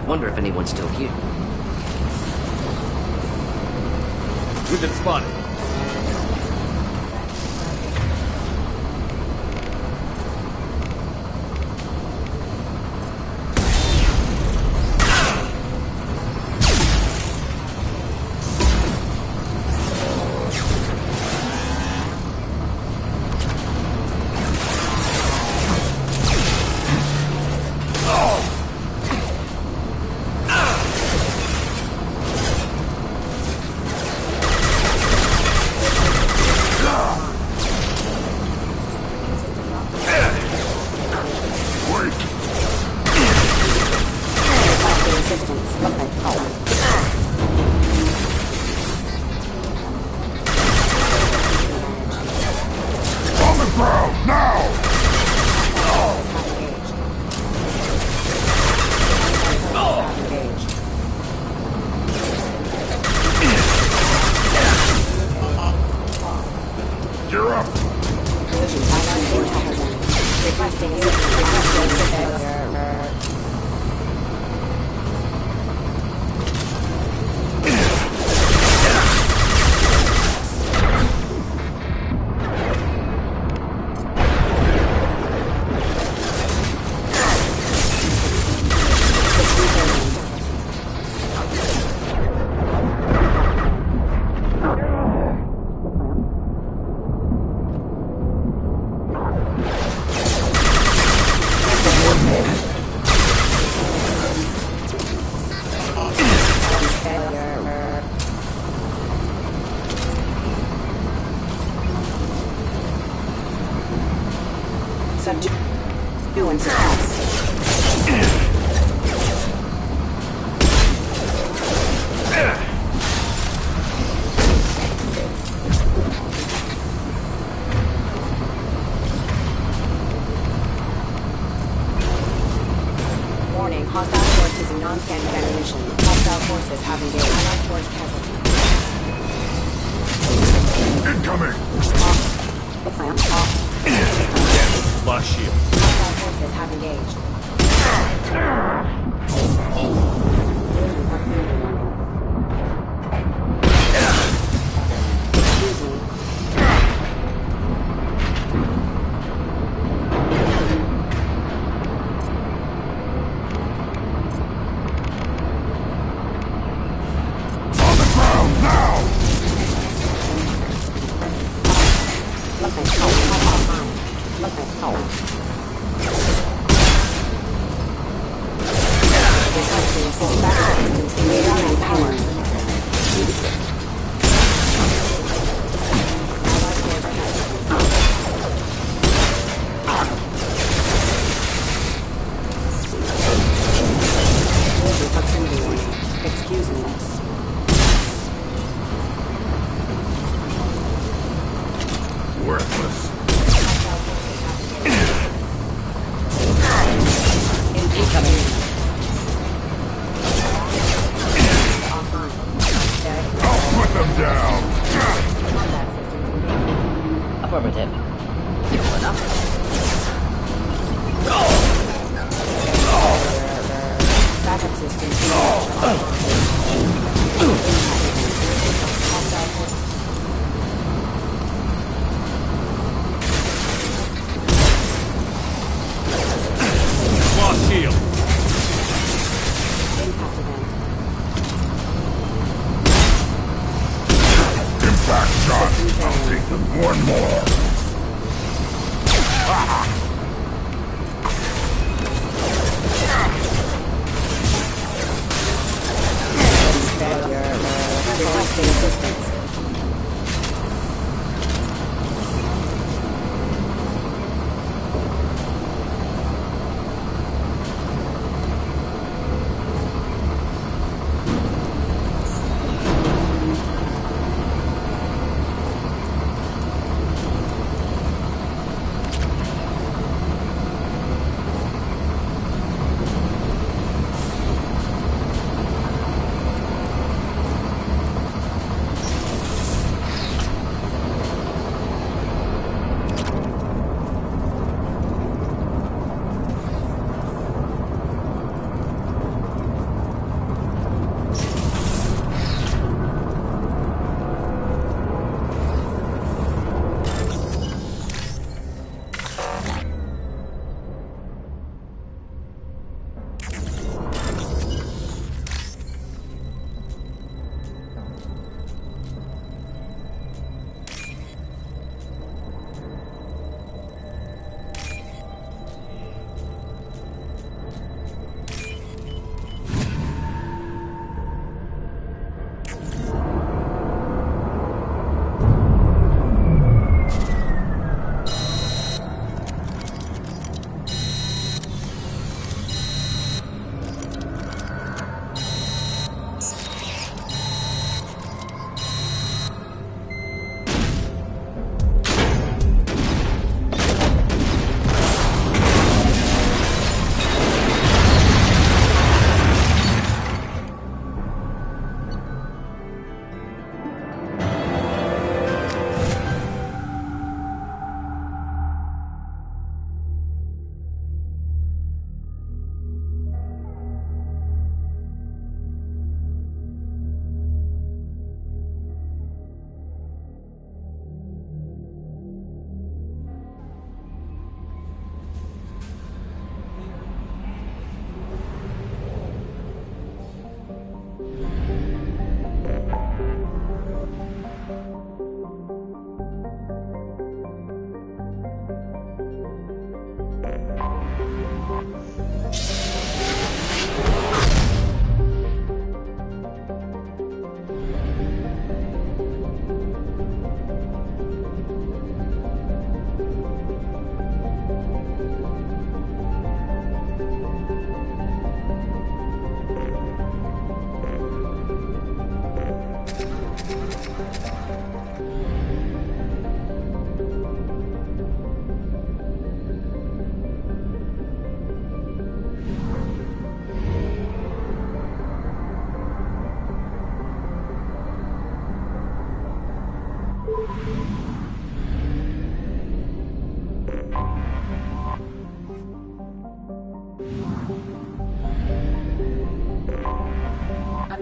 Wonder if anyone's still here. We've been spotted.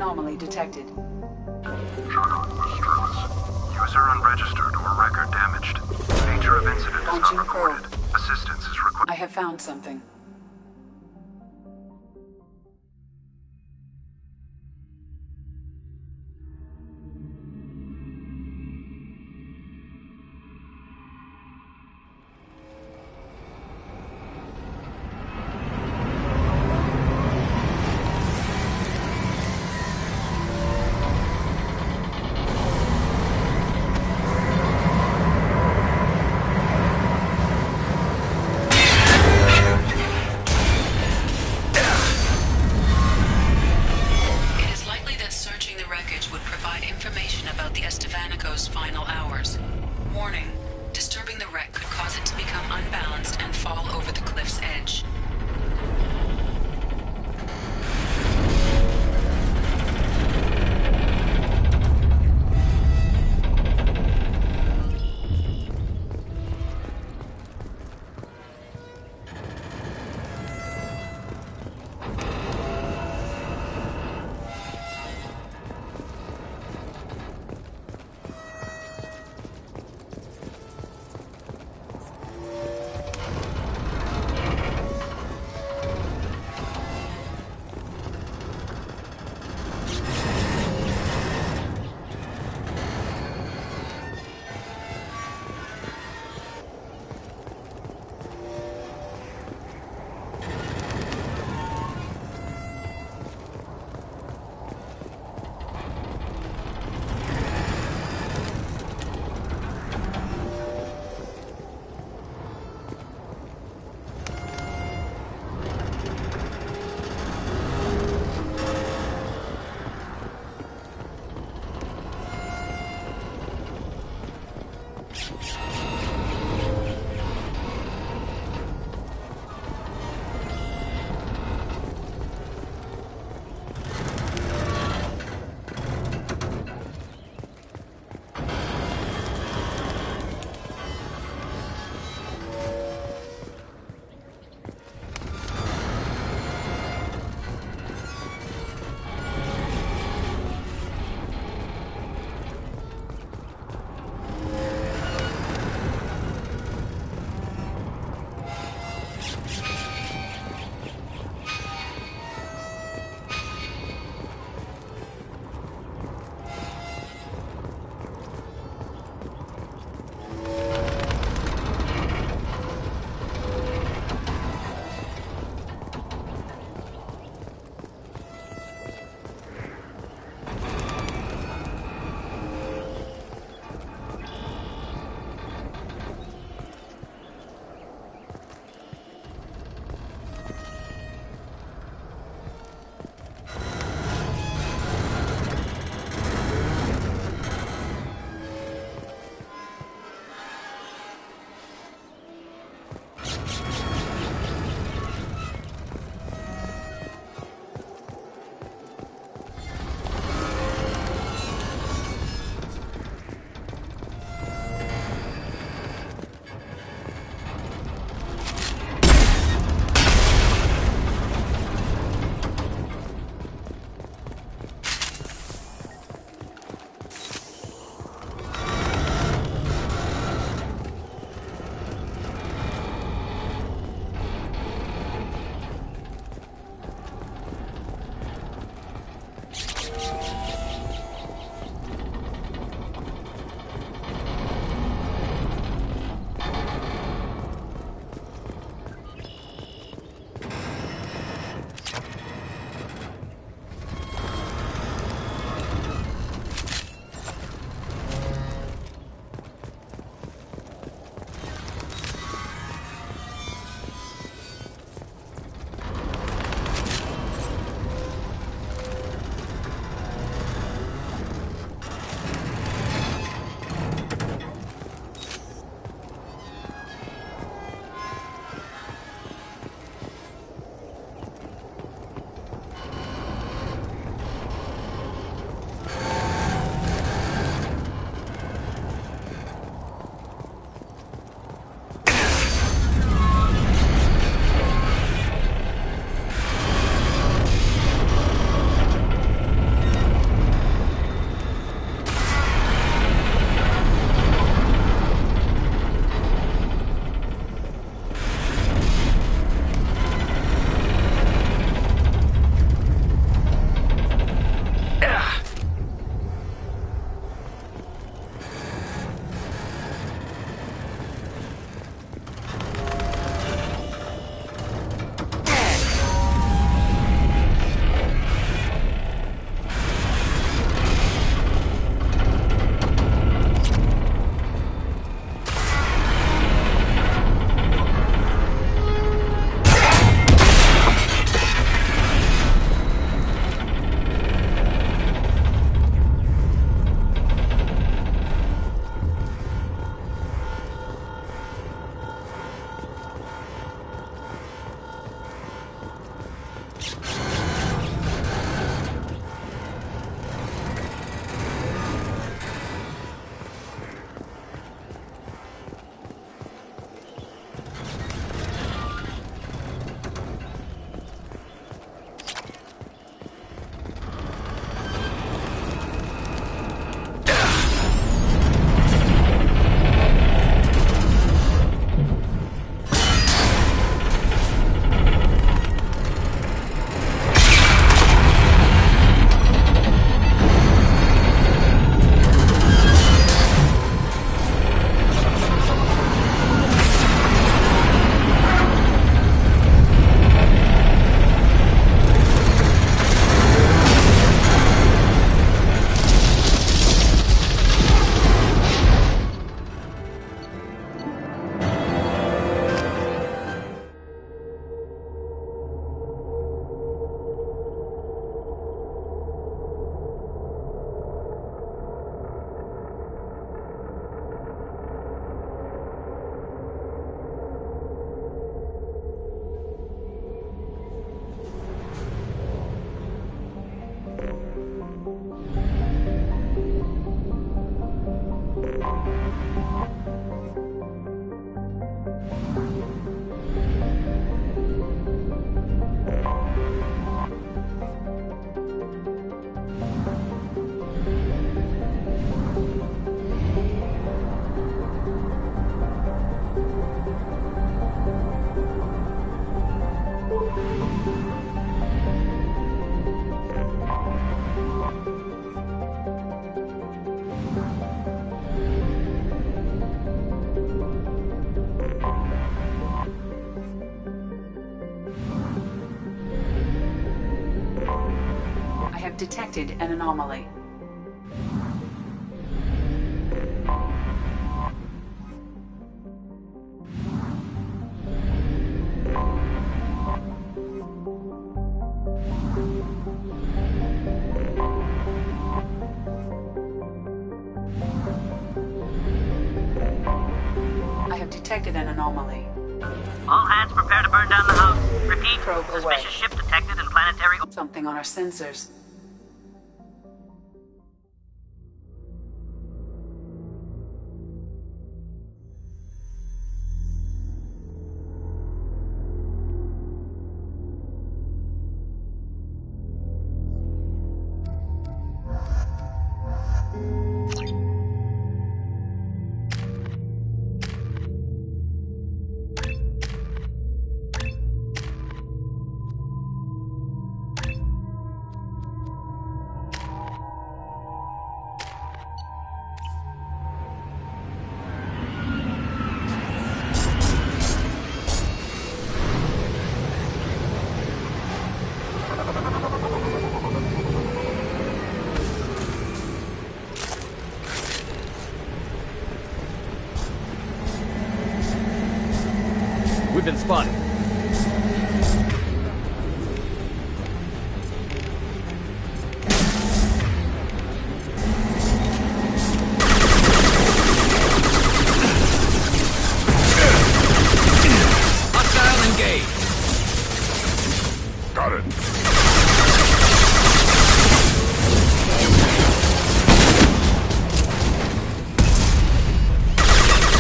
anomaly detected. User unregistered or record damaged. Nature of incident is not Launching reported. probe. Assistance is required. I have found something. Final hours. Warning. Disturbing the wreck could cause it to become unbalanced and fall over the cliff's edge. have detected an anomaly. I have detected an anomaly. All hands prepare to burn down the house. Repeat, Probe suspicious away. ship detected in planetary... Something on our sensors. We've been spotted. Hostile engaged. Got it.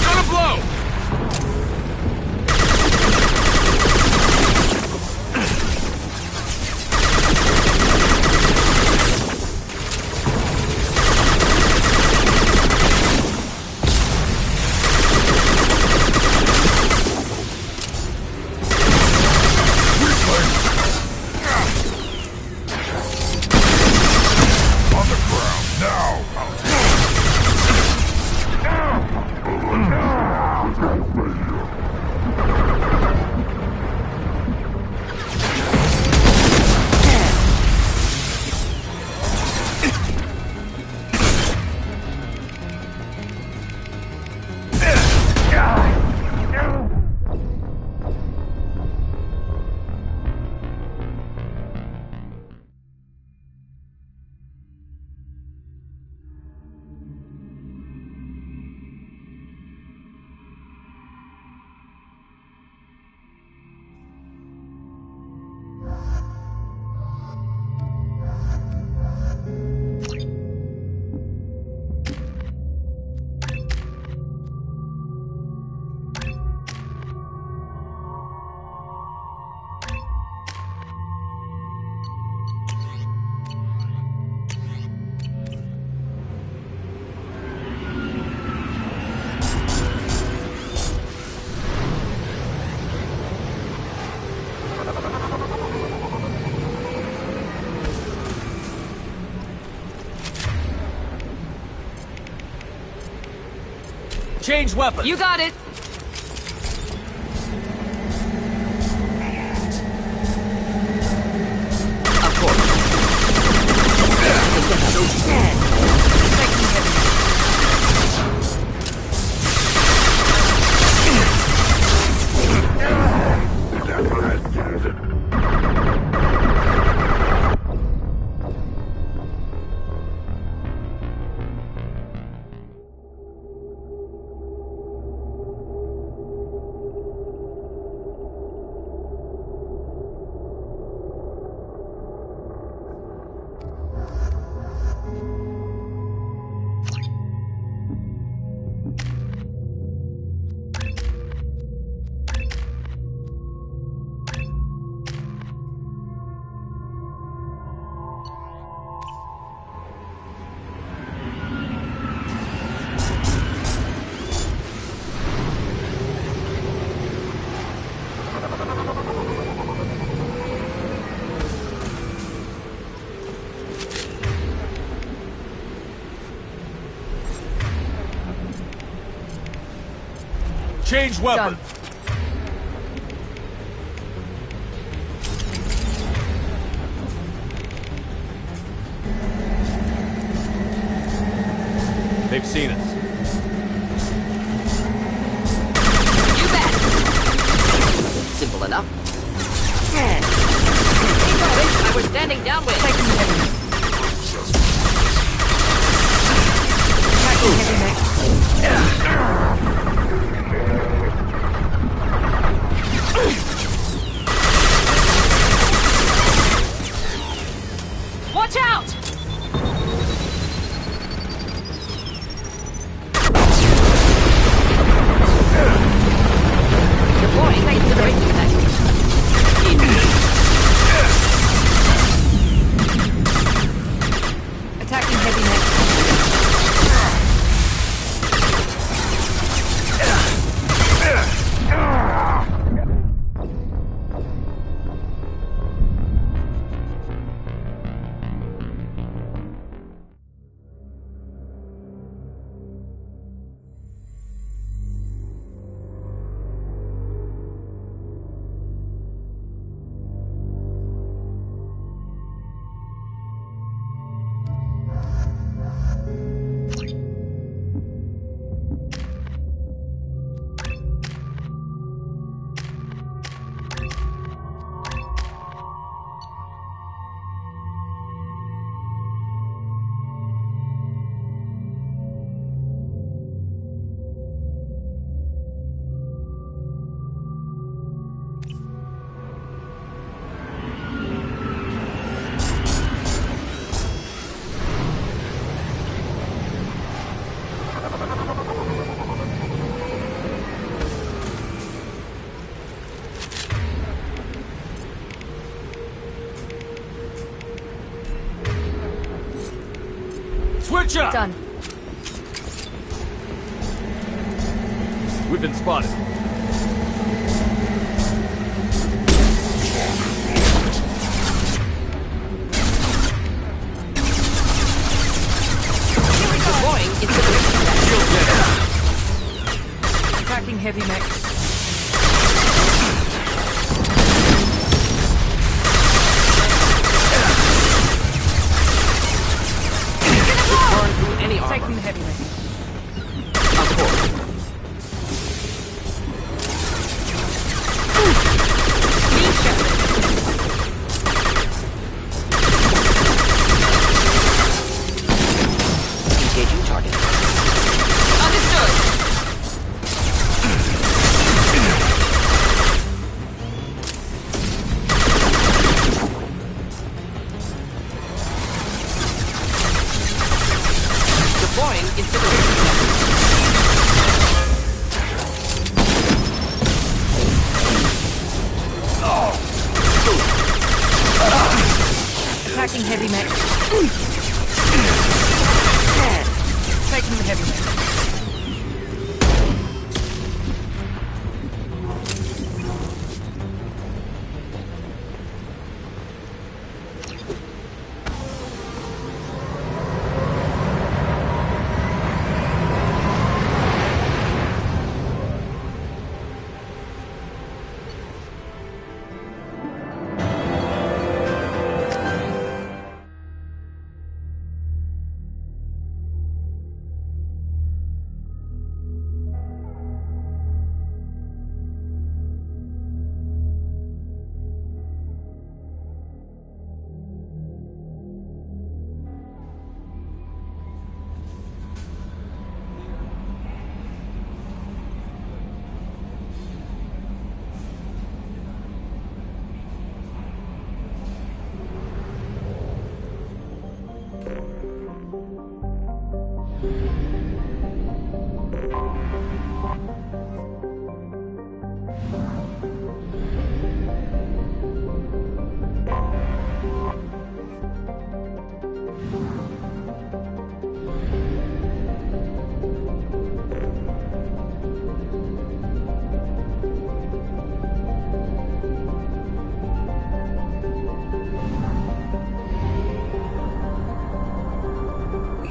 Gonna blow! On the ground, now! Change weapon. You got it! Of course. Change weapon. Done. They've seen us. You bet. Simple enough. Hey, I was standing downwind. Taking the heavy. Attacking heavy mech. Watch out! Deploying incineration mech. Attacking heavy mech. Switch up! Done. We've been spotted. Deploying incineration mech. Attacking heavy mech. Burn through any armor. Taking the heavy mech. Of course. Being shepherded. Engaging target. Understood. Deploying incineration mech. Attacking heavy mech. Taking the heavy mech.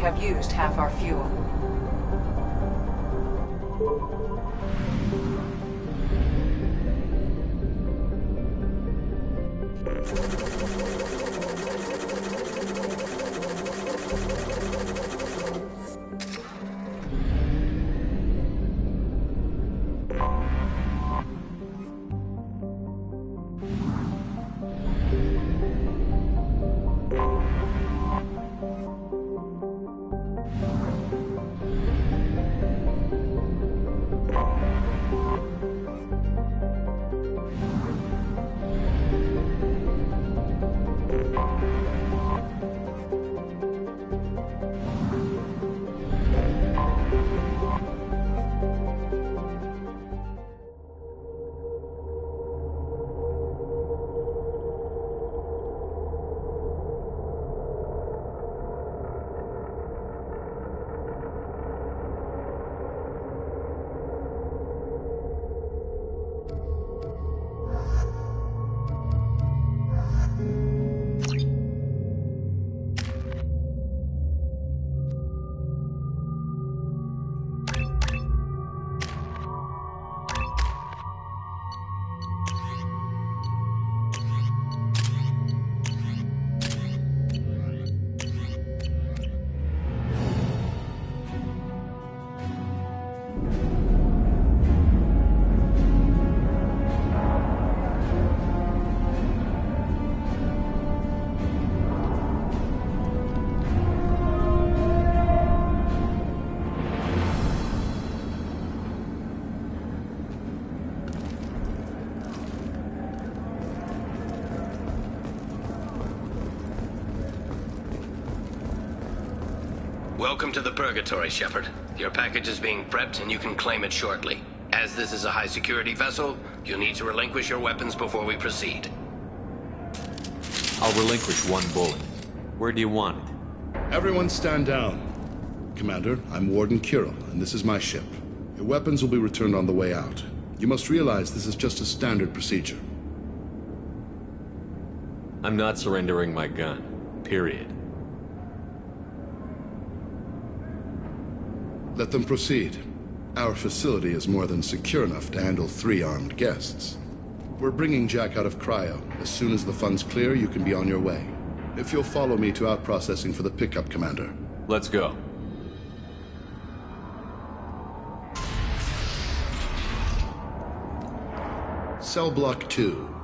Have used half our fuel. Welcome to the Purgatory, Shepard. Your package is being prepped and you can claim it shortly. As this is a high-security vessel, you'll need to relinquish your weapons before we proceed. I'll relinquish one bullet. Where do you want it? Everyone stand down. Commander, I'm Warden Kirill, and this is my ship. Your weapons will be returned on the way out. You must realize this is just a standard procedure. I'm not surrendering my gun. Period. Let them proceed. Our facility is more than secure enough to handle 3 armed guests. We're bringing Jack out of cryo. As soon as the funds clear, you can be on your way. If you'll follow me to out-processing for the pickup, Commander. Let's go. Cell Block 2.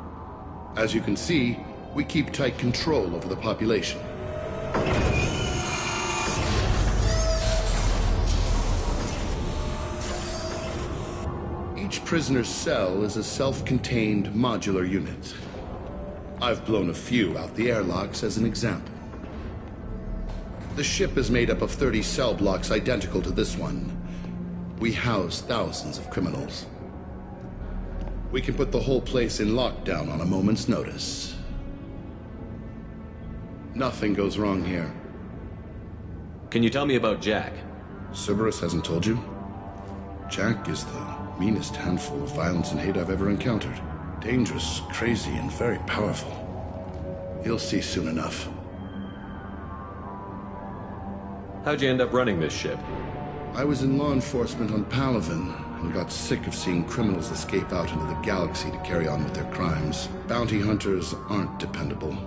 As you can see, we keep tight control over the population. Each prisoner's cell is a self-contained modular unit. I've blown a few out the airlocks as an example. The ship is made up of 30 cell blocks identical to this one. We house thousands of criminals. We can put the whole place in lockdown on a moment's notice. Nothing goes wrong here. Can you tell me about Jack? Cerberus hasn't told you? Jack is the meanest handful of violence and hate I've ever encountered. Dangerous, crazy, and very powerful. You'll see soon enough. How'd you end up running this ship? I was in law enforcement on Palaven and got sick of seeing criminals escape out into the galaxy to carry on with their crimes. Bounty hunters aren't dependable.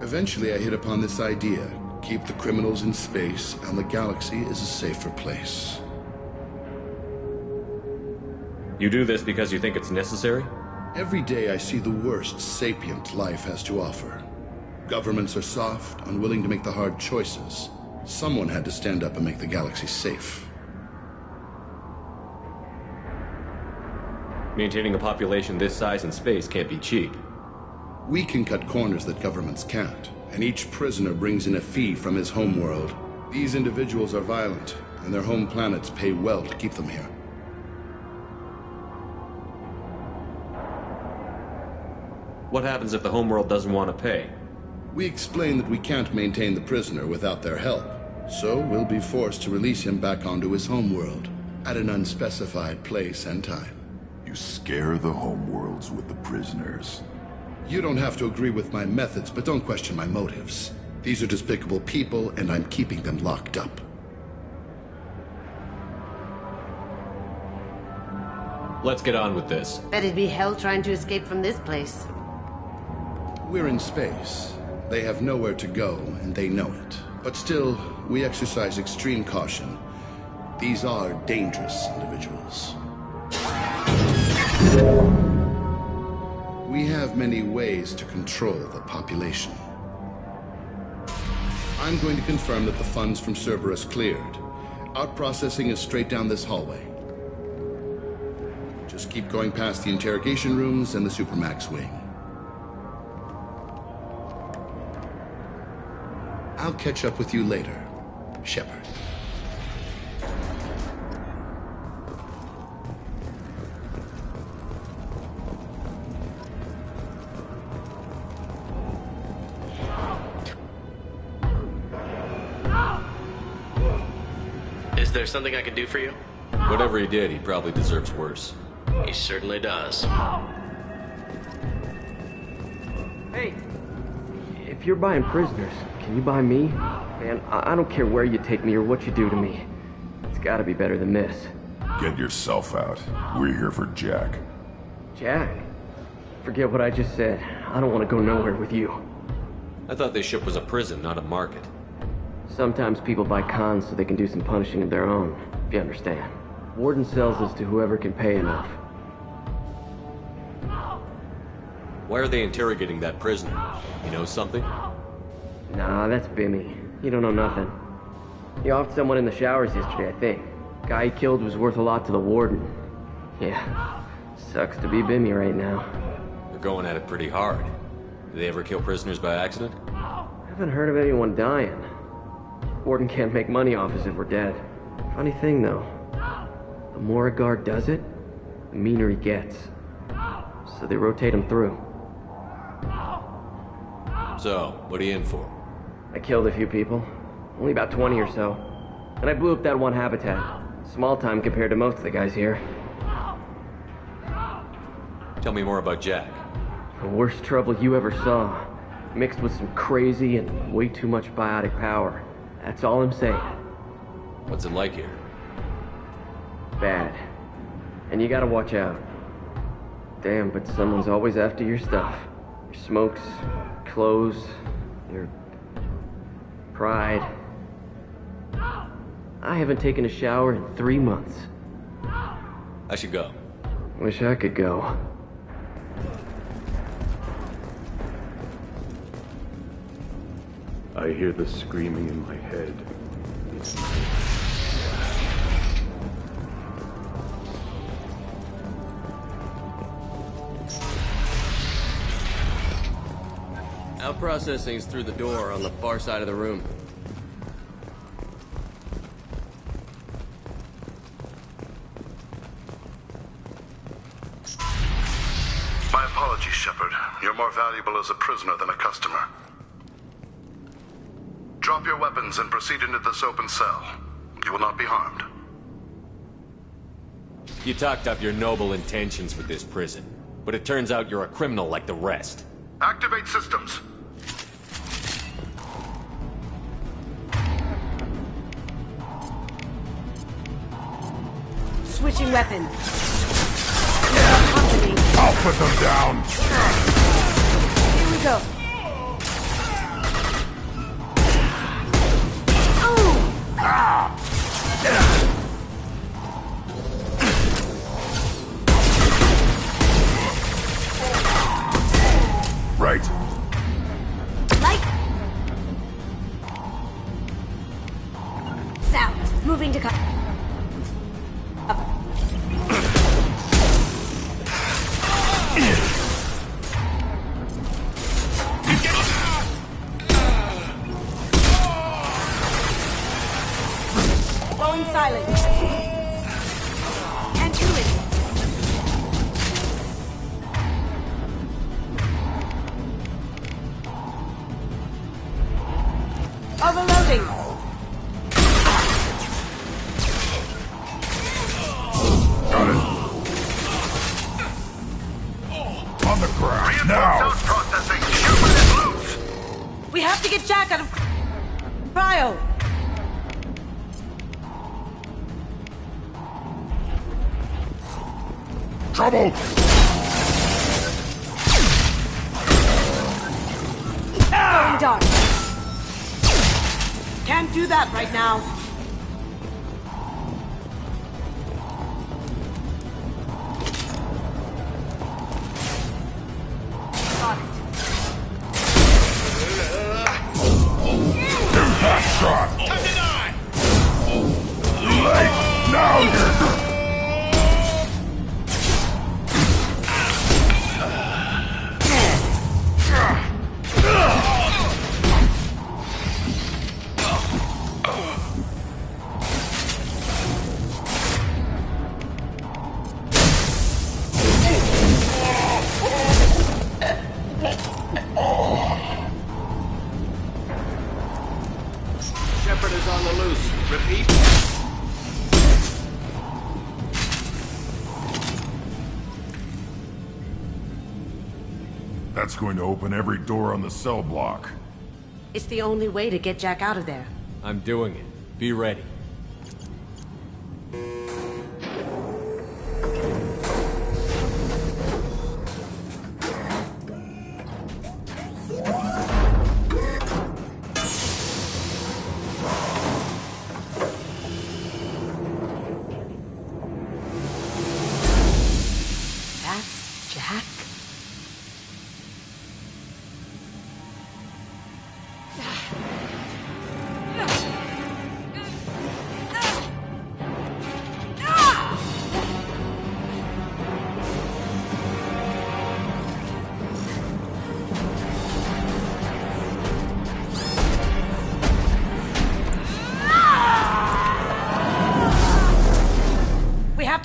Eventually I hit upon this idea. Keep the criminals in space and the galaxy is a safer place. You do this because you think it's necessary? Every day I see the worst sapient life has to offer. Governments are soft, unwilling to make the hard choices. Someone had to stand up and make the galaxy safe. Maintaining a population this size in space can't be cheap. We can cut corners that governments can't, and each prisoner brings in a fee from his homeworld. These individuals are violent, and their home planets pay well to keep them here. What happens if the homeworld doesn't want to pay? We explain that we can't maintain the prisoner without their help, so we'll be forced to release him back onto his homeworld, at an unspecified place and time. You scare the homeworlds with the prisoners. You don't have to agree with my methods, but don't question my motives. These are despicable people, and I'm keeping them locked up. Let's get on with this. Bet it'd be hell trying to escape from this place. We're in space. They have nowhere to go, and they know it. But still, we exercise extreme caution. These are dangerous individuals. We have many ways to control the population. I'm going to confirm that the funds from Cerberus cleared. Out-processing is straight down this hallway. Just keep going past the interrogation rooms and the Supermax wing. I'll catch up with you later, Shepard. Is there something I can do for you? Whatever he did, he probably deserves worse. He certainly does. Hey, if you're buying prisoners, can you buy me? Man, I don't care where you take me or what you do to me. It's gotta be better than this. Get yourself out. We're here for Jack. Jack? Forget what I just said. I don't want to go nowhere with you. I thought this ship was a prison, not a market. Sometimes people buy cons so they can do some punishing of their own, if you understand. Warden sells us to whoever can pay enough. Why are they interrogating that prisoner? You know something? Nah, that's Bimmy. You don't know nothing. He offed someone in the showers yesterday, I think. Guy he killed was worth a lot to the Warden. Yeah, sucks to be Bimmy right now. They're going at it pretty hard. Do they ever kill prisoners by accident? I haven't heard of anyone dying. Warden can't make money off us if we're dead. Funny thing, though. The more a guard does it, the meaner he gets. So they rotate him through. So, what are you in for? I killed a few people. Only about 20 or so. And I blew up that one habitat. Small time compared to most of the guys here. Tell me more about Jack. The worst trouble you ever saw. Mixed with some crazy and way too much biotic power. That's all I'm saying. What's it like here? Bad. And you gotta watch out. Damn, but someone's always after your stuff. Your smokes, clothes, your pride. I haven't taken a shower in 3 months. I should go. Wish I could go. I hear the screaming in my head. Our processing's through the door on the far side of the room. My apologies, Shepard. You're more valuable as a prisoner than a customer. Drop your weapons and proceed into this open cell. You will not be harmed. You talked up your noble intentions with this prison, but it turns out you're a criminal like the rest. Activate systems. Switching weapons. I'll put them down. Here we go. Right. Light. Sound. Moving to cover. Going silent. And to it. Overloading. Got it. On the ground. Now. Processing. Shepard is loose. We have to get Jack out of cryo. Trouble. Going dark. Can't do that right now. Got it. Impact shot. Time to die! Too late. Now you're... Shepard is on the loose. Repeat. That's going to open every door on the cell block. It's the only way to get Jack out of there. I'm doing it. Be ready. That's Jack?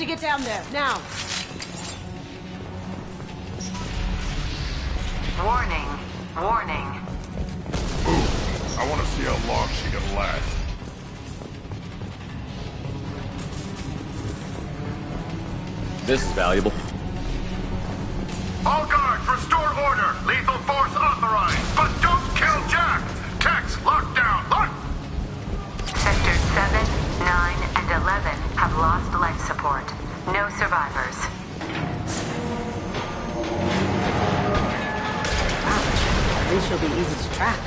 to get down there, now. Warning. Warning. Ooh, I want to see how long she can last. This is valuable. All guards, restore order. Lethal force authorized. But don't kill Jack. Tex, lockdown. Lock. Sectors 7, 9, and 11 have lost life support. No survivors. Wow. At least she'll be easy to track.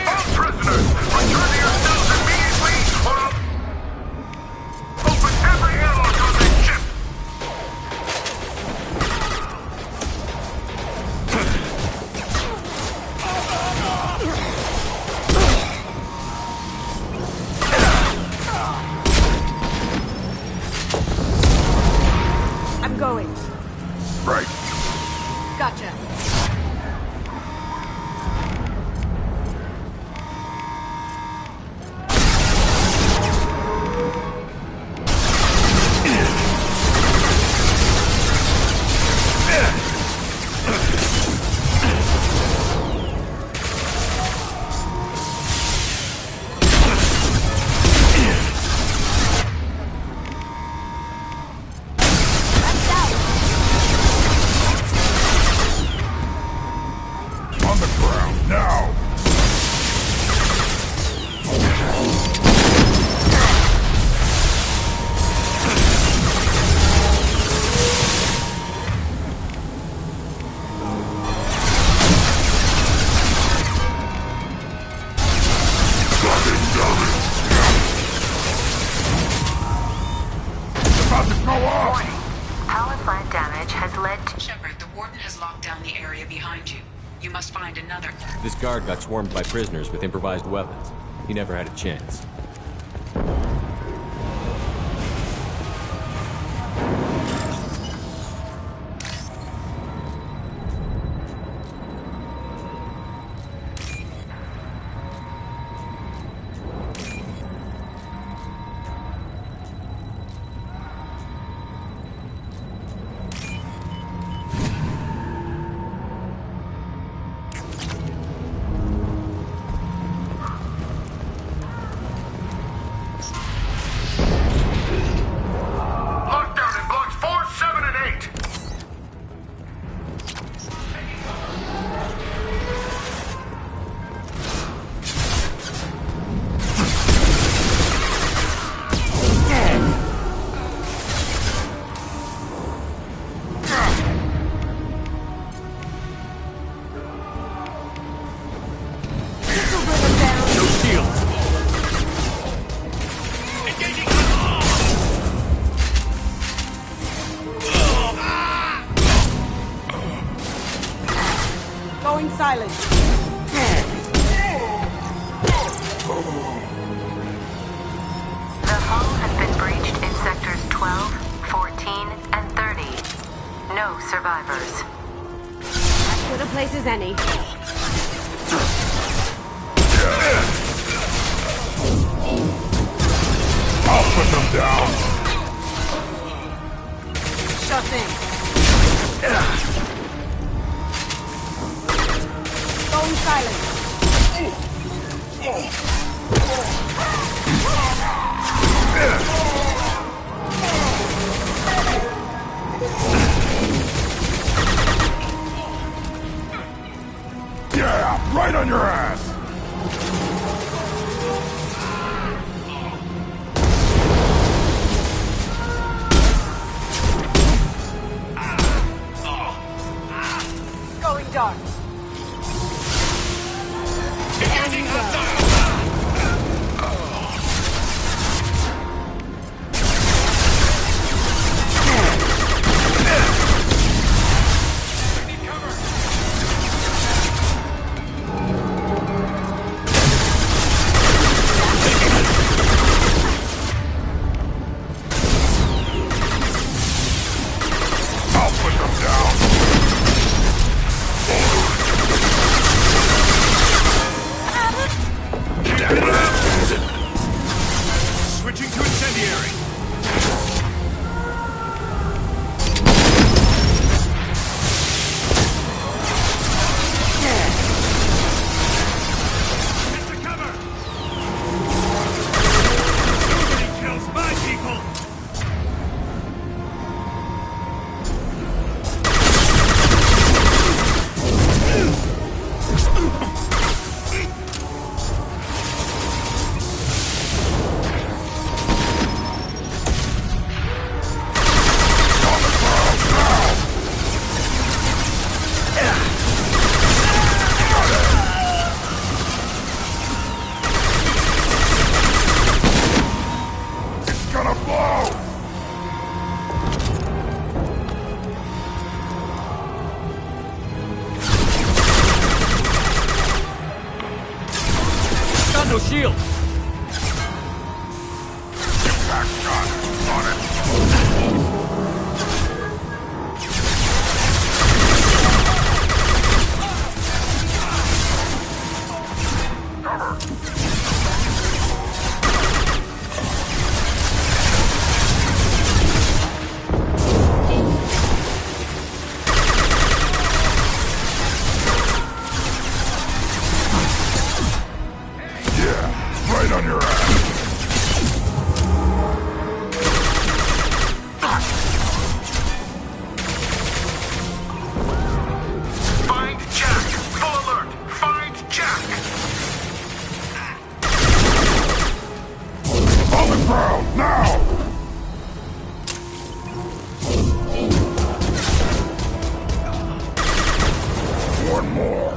All prisoners, return to your cells immediately or I'll open every airlock on this ship. I'm going. Right. Gotcha. On the ground, now! It's about to go off! Warning. Power plant damage has led to... Shepard, the warden has locked down the area behind you. You must find another. This guard got swarmed by prisoners with improvised weapons. He never had a chance. Lockdown in blocks 4, 7, and 8. No shields! Going silent. The hull has been breached in sectors 12, 14, and 30. No survivors. As good a place as any. I'll put them down! Sure thing. Going silent. Yeah, right on your ass! Going dark. I'll put them down! shield! Back shot. On it. Cover. Yeah, right on your ass. Find Jack. Full alert. Find Jack. On the ground, now! One more.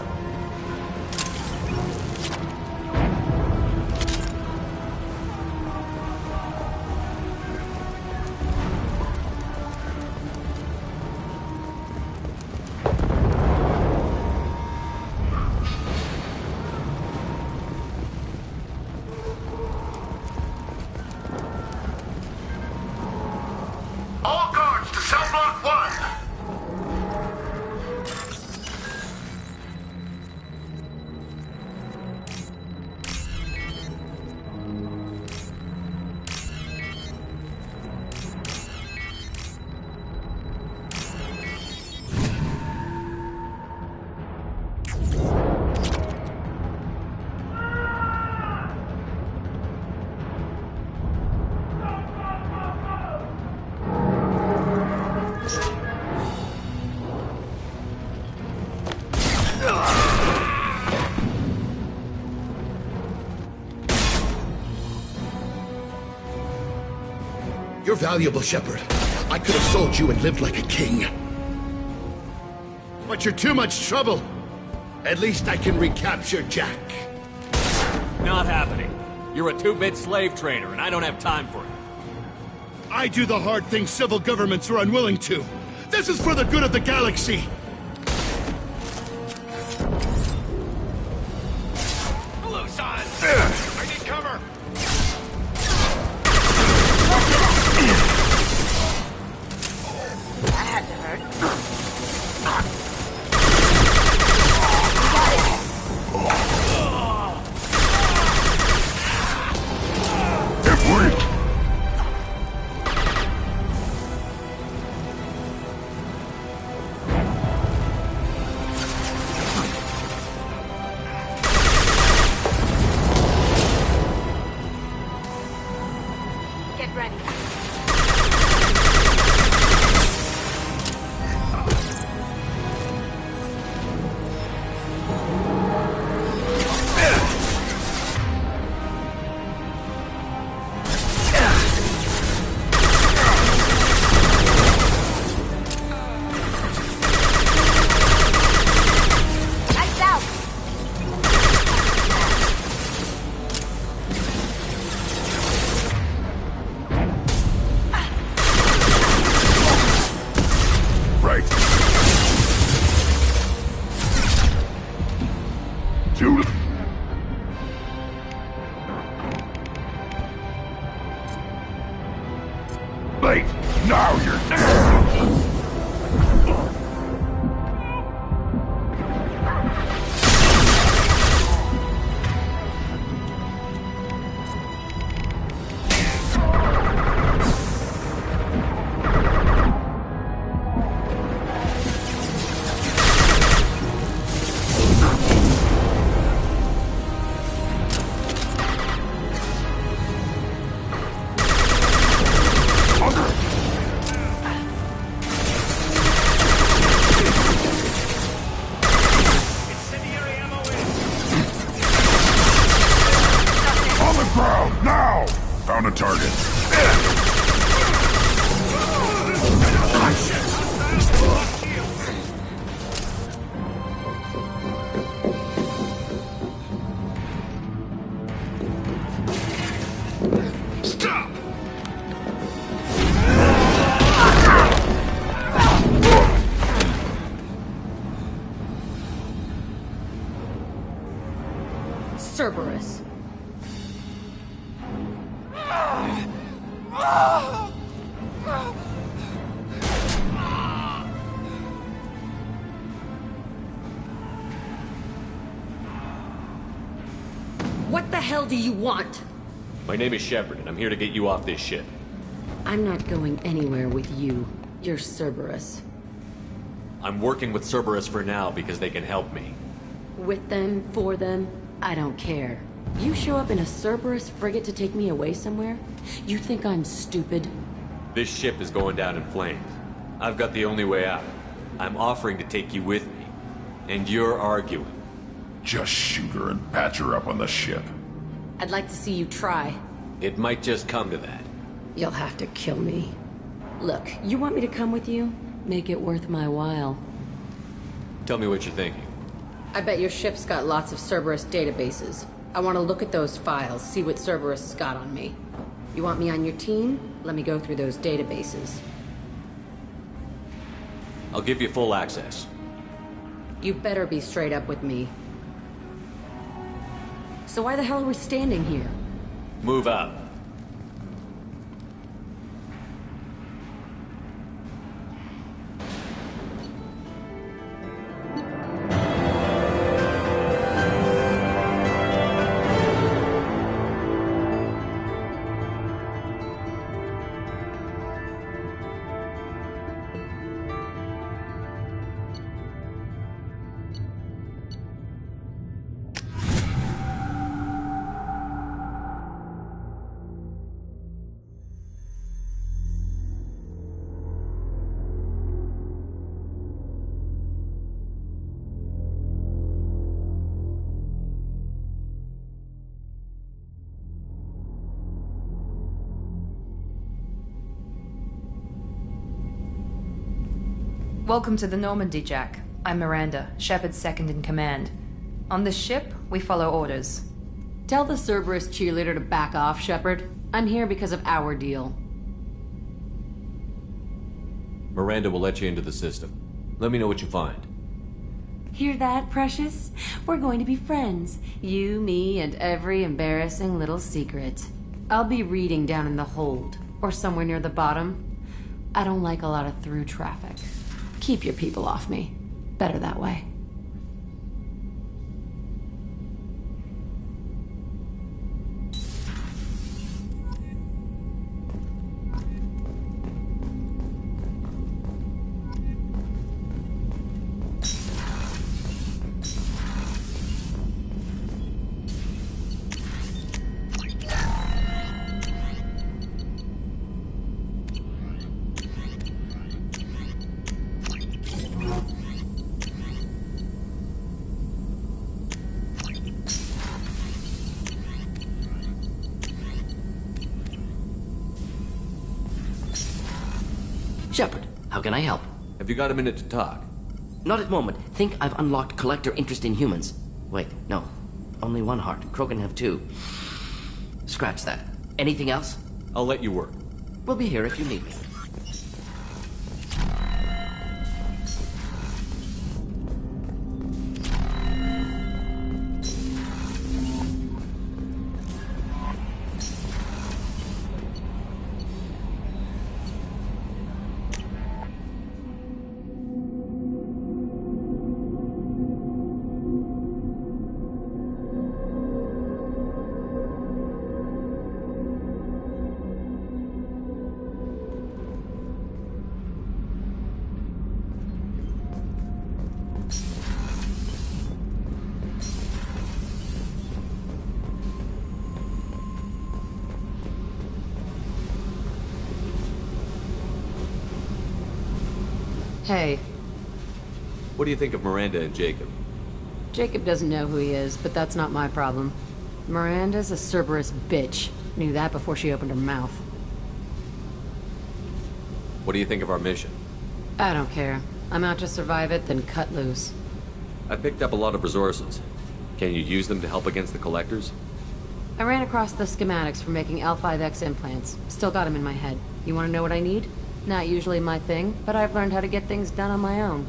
All guards to cell block 1. You're valuable, Shepard. I could have sold you and lived like a king. But you're too much trouble. At least I can recapture Jack. Not happening. You're a two-bit slave trader, and I don't have time for it. I do the hard things civil governments are unwilling to. This is for the good of the galaxy. Blue sign. I need cover. That had to hurt. If we... Get ready. Lights out. Right. Too... late. Now you're dead. On the ground, now! Found a target. Stop! Cerberus. hell do you want? My name is Shepard, and I'm here to get you off this ship. I'm not going anywhere with you. You're Cerberus. I'm working with Cerberus for now because they can help me. With them, for them, I don't care. You show up in a Cerberus frigate to take me away somewhere? You think I'm stupid? This ship is going down in flames. I've got the only way out. I'm offering to take you with me. And you're arguing. Just shoot her and patch her up on the ship. I'd like to see you try. It might just come to that. You'll have to kill me. Look, you want me to come with you? Make it worth my while. Tell me what you're thinking. I bet your ship's got lots of Cerberus databases. I want to look at those files, see what Cerberus has got on me. You want me on your team? Let me go through those databases. I'll give you full access. You better be straight up with me. So why the hell are we standing here? Move out. Welcome to the Normandy, Jack. I'm Miranda, Shepard's second in command. On this ship, we follow orders. Tell the Cerberus cheerleader to back off, Shepard. I'm here because of our deal. Miranda will let you into the system. Let me know what you find. Hear that, Precious? We're going to be friends. You, me, and every embarrassing little secret. I'll be reading down in the hold, or somewhere near the bottom. I don't like a lot of through traffic. Keep your people off me. Better that way. Shepard, how can I help? Have you got a minute to talk? Not at the moment. Think I've unlocked collector interest in humans. Wait, no. Only one heart. Krogan have two. Scratch that. Anything else? I'll let you work. We'll be here if you need me. Hey. What do you think of Miranda and Jacob? Jacob doesn't know who he is, but that's not my problem. Miranda's a Cerberus bitch. Knew that before she opened her mouth. What do you think of our mission? I don't care. I'm out to survive it, then cut loose. I picked up a lot of resources. Can you use them to help against the Collectors? I ran across the schematics for making L5X implants. Still got them in my head. You want to know what I need? Not usually my thing, but I've learned how to get things done on my own.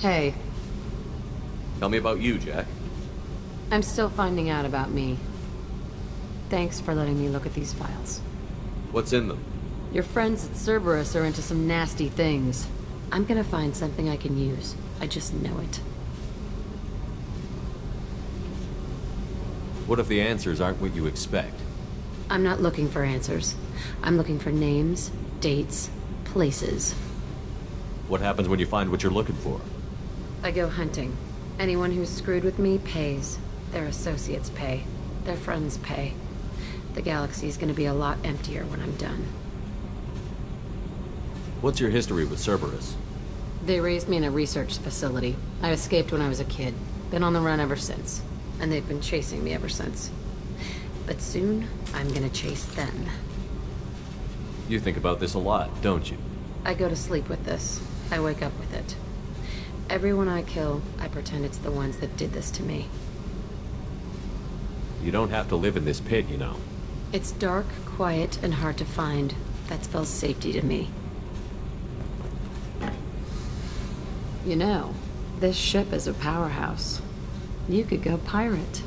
Hey. Tell me about you, Jack. I'm still finding out about me. Thanks for letting me look at these files. What's in them? Your friends at Cerberus are into some nasty things. I'm gonna find something I can use. I just know it. What if the answers aren't what you expect? I'm not looking for answers. I'm looking for names, dates, places. What happens when you find what you're looking for? I go hunting. Anyone who's screwed with me pays. Their associates pay. Their friends pay. The galaxy's gonna be a lot emptier when I'm done. What's your history with Cerberus? They raised me in a research facility. I escaped when I was a kid. Been on the run ever since. And they've been chasing me ever since. But soon, I'm gonna chase them. You think about this a lot, don't you? I go to sleep with this. I wake up with it. Everyone I kill, I pretend it's the ones that did this to me. You don't have to live in this pit, you know. It's dark, quiet, and hard to find. That spells safety to me. You know, this ship is a powerhouse. You could go pirate.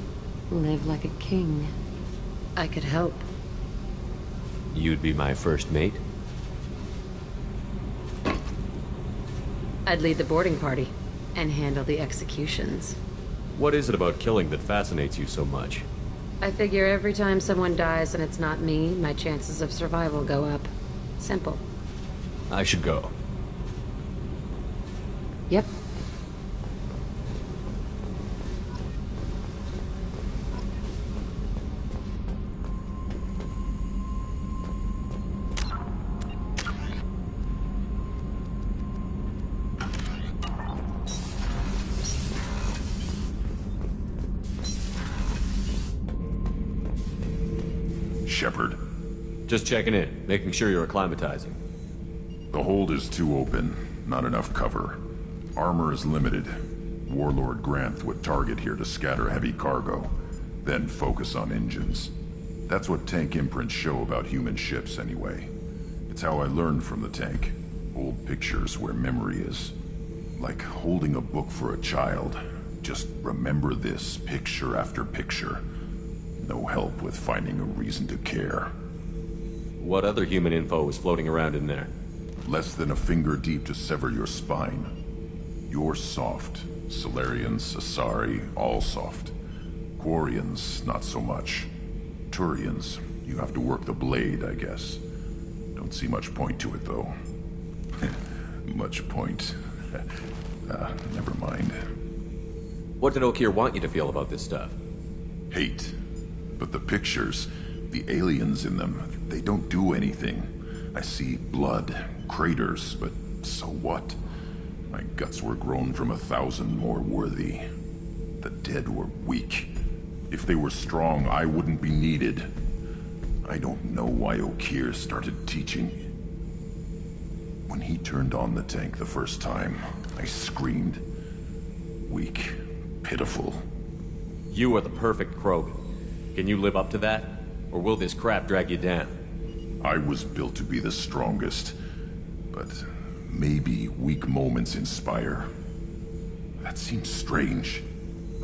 Live like a king. I could help. You'd be my first mate? I'd lead the boarding party. And handle the executions. What is it about killing that fascinates you so much? I figure every time someone dies and it's not me, my chances of survival go up. Simple. I should go. Yep. Shepard. Just checking in, making sure you're acclimatizing. The hold is too open. Not enough cover. Armor is limited. Warlord Granth would target here to scatter heavy cargo, then focus on engines. That's what tank imprints show about human ships anyway. It's how I learned from the tank. Old pictures where memory is. Like holding a book for a child. Just remember this picture after picture. No help with finding a reason to care. What other human info was floating around in there? Less than a finger deep to sever your spine. You're soft. Solarians, Asari, all soft. Quarians, not so much. Turians, you have to work the blade, I guess. Don't see much point to it, though. Much point. Never mind. What did Okeer want you to feel about this stuff? Hate. But the pictures, the aliens in them, they don't do anything. I see blood, craters, but so what? My guts were grown from 1,000 more worthy. The dead were weak. If they were strong, I wouldn't be needed. I don't know why Okeer started teaching. When he turned on the tank the first time, I screamed. Weak, pitiful. You are the perfect Krogan. Can you live up to that? Or will this crap drag you down? I was built to be the strongest, but maybe weak moments inspire. That seems strange.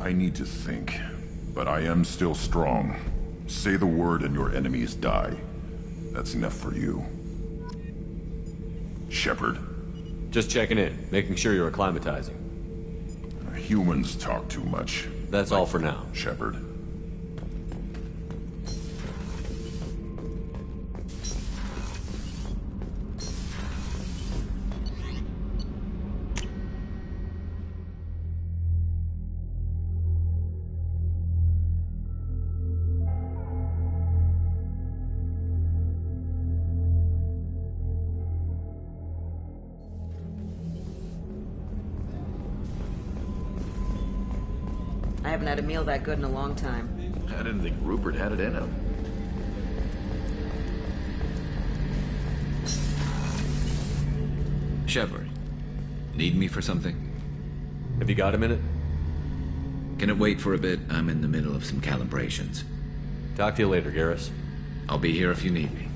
I need to think, but I am still strong. Say the word and your enemies die. That's enough for you. Shepard. Just checking in, making sure you're acclimatizing. Humans talk too much. That's all for now. Shepard. I haven't had a meal that good in a long time. I didn't think Rupert had it in him. Shepard, need me for something? Have you got a minute? Can it wait for a bit? I'm in the middle of some calibrations. Talk to you later, Garrus. I'll be here if you need me.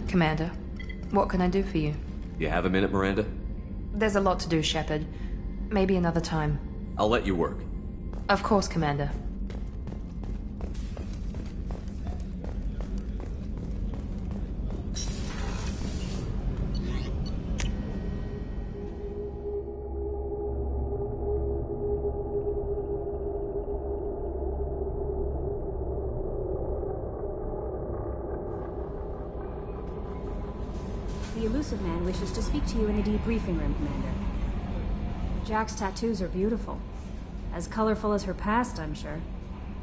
Commander, what can I do for you? You have a minute, Miranda? There's a lot to do, Shepard. Maybe another time. I'll let you work. Of course, Commander. The elusive man wishes to speak to you in the debriefing room, Commander. Jack's tattoos are beautiful. As colorful as her past, I'm sure.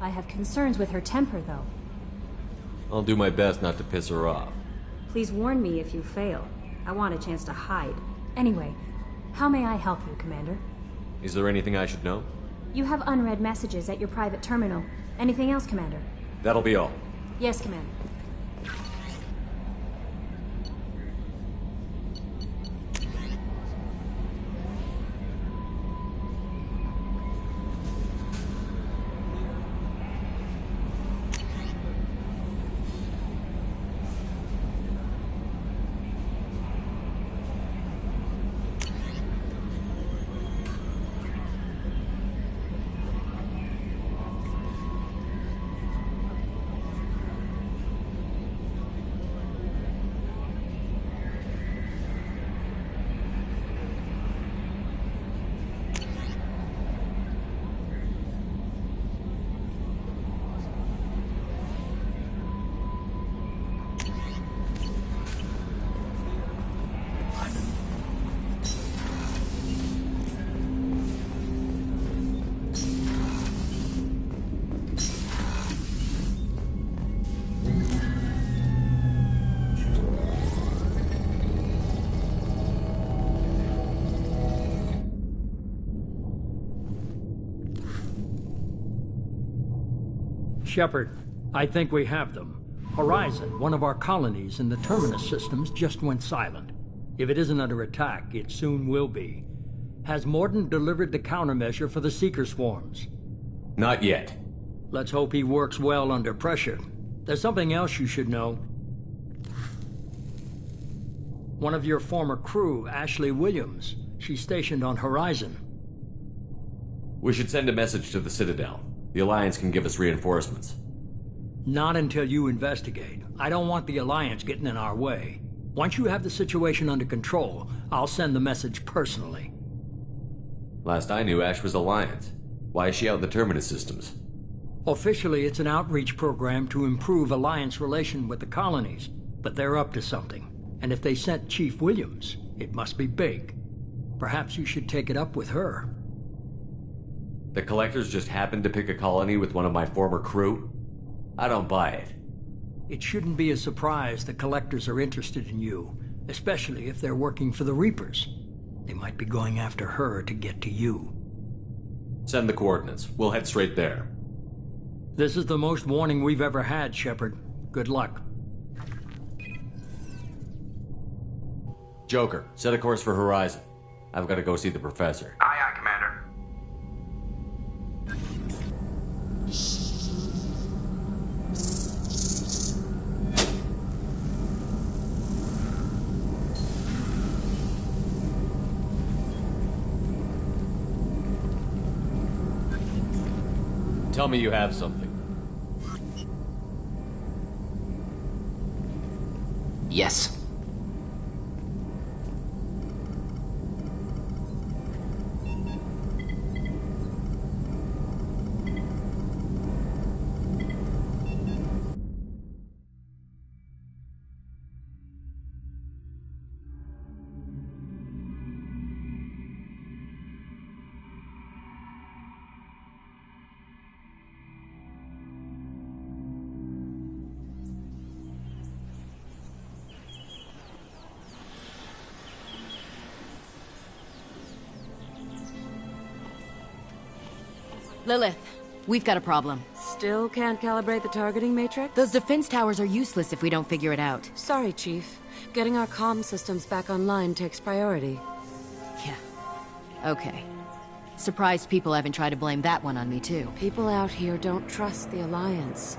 I have concerns with her temper, though. I'll do my best not to piss her off. Please warn me if you fail. I want a chance to hide. Anyway, how may I help you, Commander? Is there anything I should know? You have unread messages at your private terminal. Anything else, Commander? That'll be all. Yes, Commander. Shepard, I think we have them. Horizon, one of our colonies in the Terminus systems, just went silent. If it isn't under attack, it soon will be. Has Mordin delivered the countermeasure for the Seeker swarms? Not yet. Let's hope he works well under pressure. There's something else you should know. One of your former crew, Ashley Williams, she's stationed on Horizon. We should send a message to the Citadel. The Alliance can give us reinforcements. Not until you investigate. I don't want the Alliance getting in our way. Once you have the situation under control, I'll send the message personally. Last I knew, Ash was Alliance. Why is she out in the Terminus systems? Officially, it's an outreach program to improve Alliance relation with the colonies, but they're up to something. And if they sent Chief Williams, it must be big. Perhaps you should take it up with her. The Collectors just happened to pick a colony with one of my former crew? I don't buy it. It shouldn't be a surprise the Collectors are interested in you, especially if they're working for the Reapers. They might be going after her to get to you. Send the coordinates. We'll head straight there. This is the most warning we've ever had, Shepard. Good luck. Joker, set a course for Horizon. I've got to go see the Professor. Aye, aye, Commander. Tell me you have something. Yes. Lilith, we've got a problem. Still can't calibrate the targeting matrix? Those defense towers are useless if we don't figure it out. Sorry, Chief. Getting our comm systems back online takes priority. Yeah. Okay. Surprised people haven't tried to blame that one on me, too. People out here don't trust the Alliance.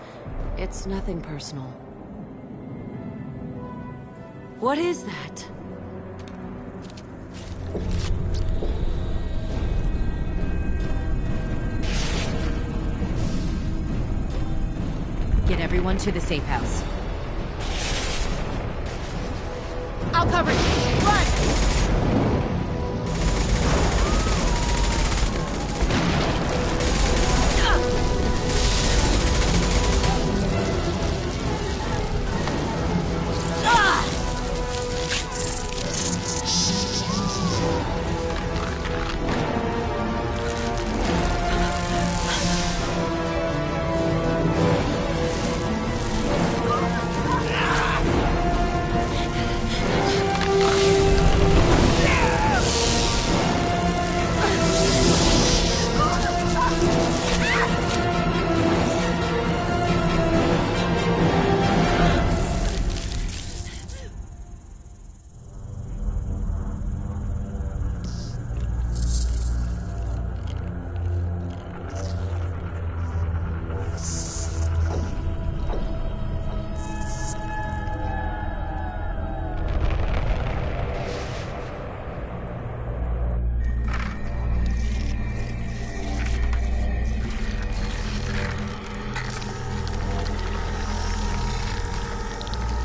It's nothing personal. What is that? Get everyone to the safe house. I'll cover you. Run!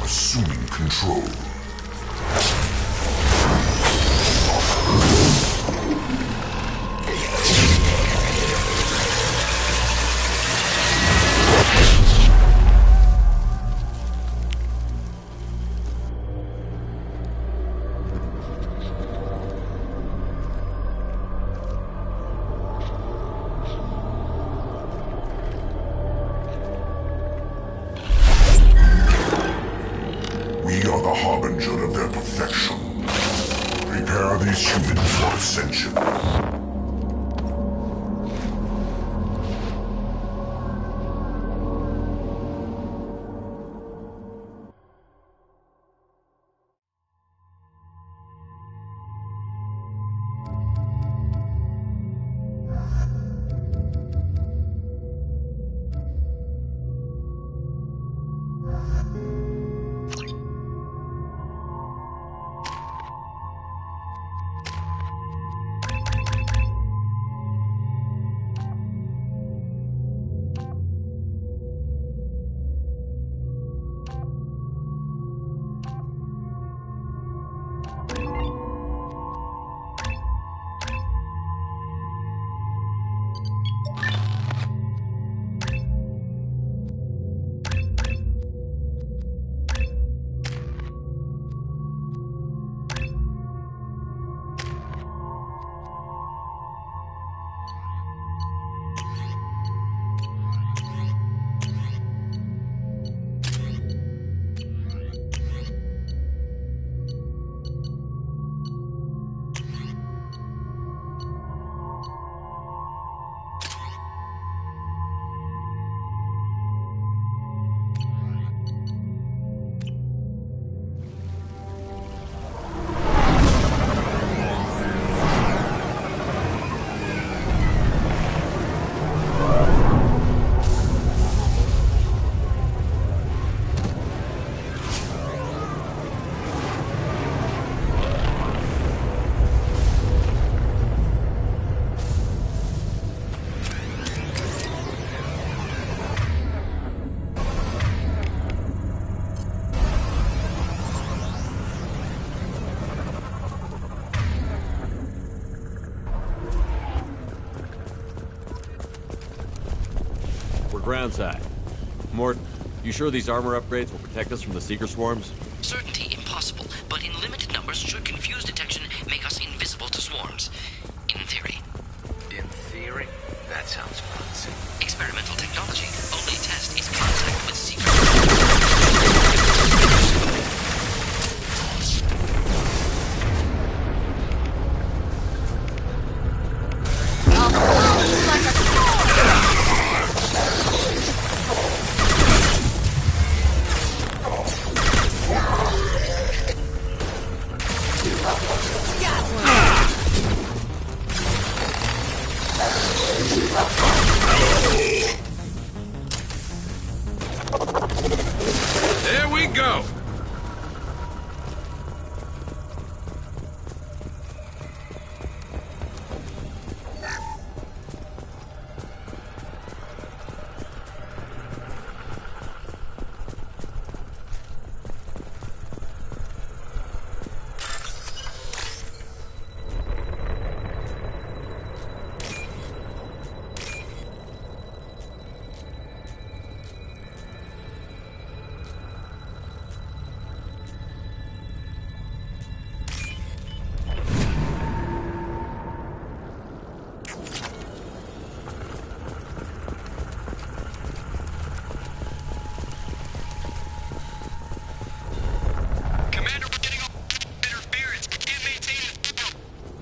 Assuming control. We are the harbinger of their perfection. Prepare these humans for ascension. Groundside. Mort, you sure these armor upgrades will protect us from the Seeker swarms? Certainty impossible, but in limited numbers should confuse detection make us invisible to swarms. In theory. In theory? That sounds promising. Experimental technology. Only test is contact with Seeker.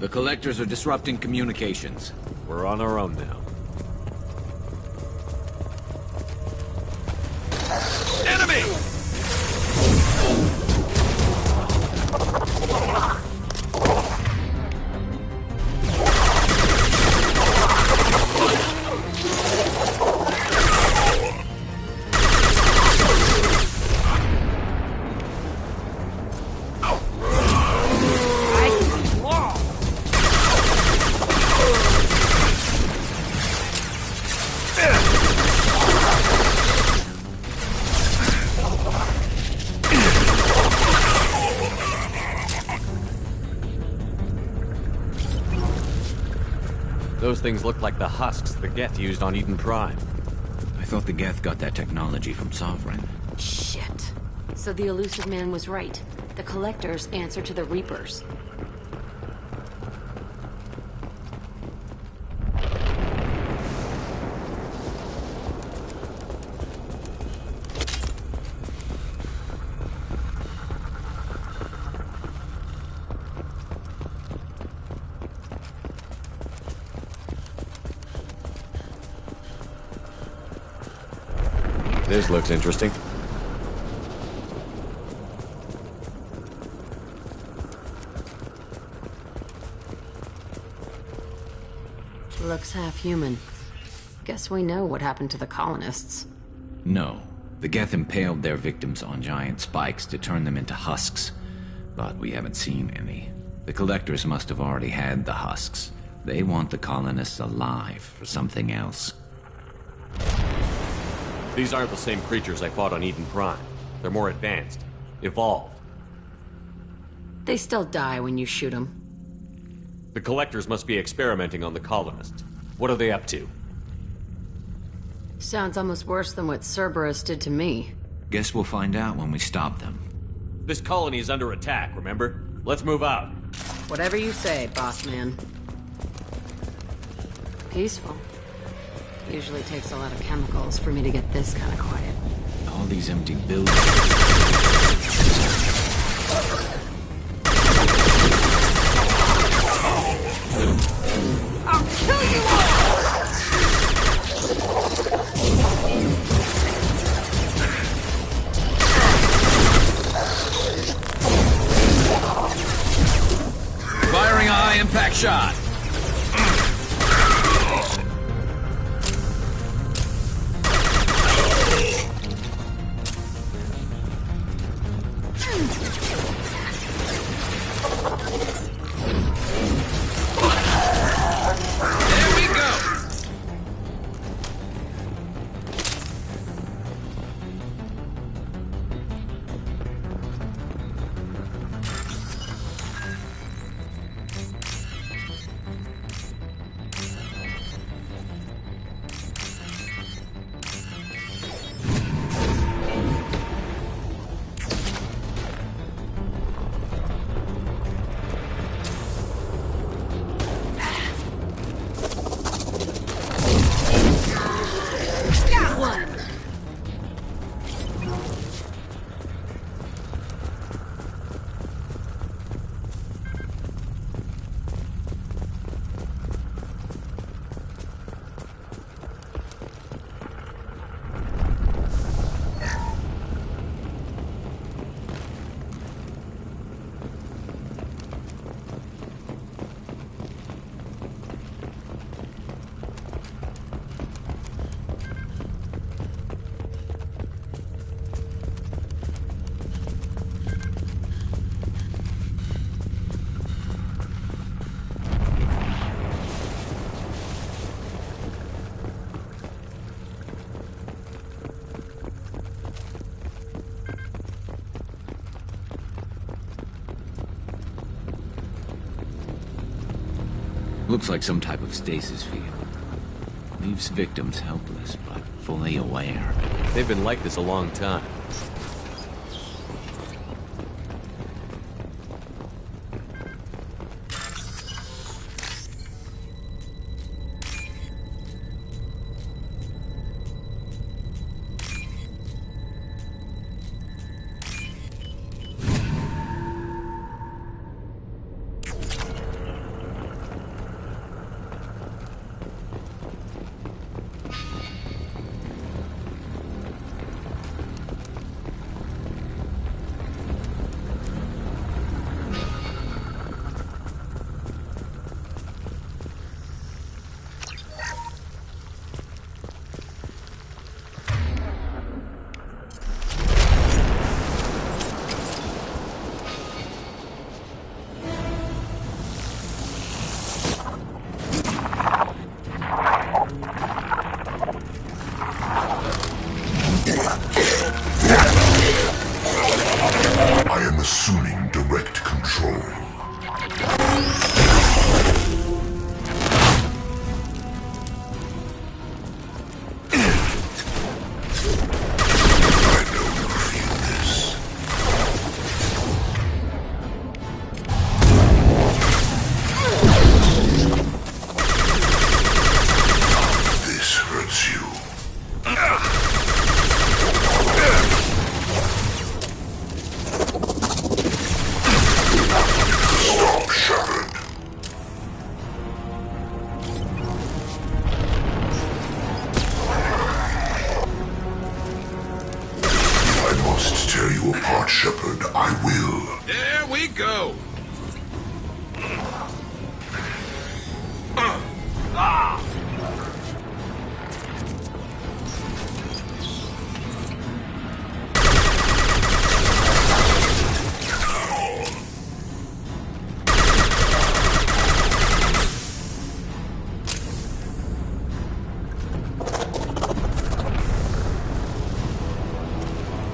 The collectors are disrupting communications. We're on our own now. Enemy! Those things look like the husks the Geth used on Eden Prime. I thought the Geth got that technology from Sovereign. Shit. So the elusive man was right. The Collectors answer to the Reapers. This looks interesting. Looks half human. Guess we know what happened to the colonists. No. The Geth impaled their victims on giant spikes to turn them into husks. But we haven't seen any. The Collectors must have already had the husks. They want the colonists alive for something else. These aren't the same creatures I fought on Eden Prime. They're more advanced. Evolved. They still die when you shoot them. The Collectors must be experimenting on the colonists. What are they up to? Sounds almost worse than what Cerberus did to me. Guess we'll find out when we stop them. This colony is under attack, remember? Let's move out. Whatever you say, boss man. Peaceful. Usually takes a lot of chemicals for me to get this kind of quiet. All these empty buildings. I'll kill you all! Firing a high-impact shot. Looks like some type of stasis field. Leaves victims helpless, but fully aware. They've been like this a long time.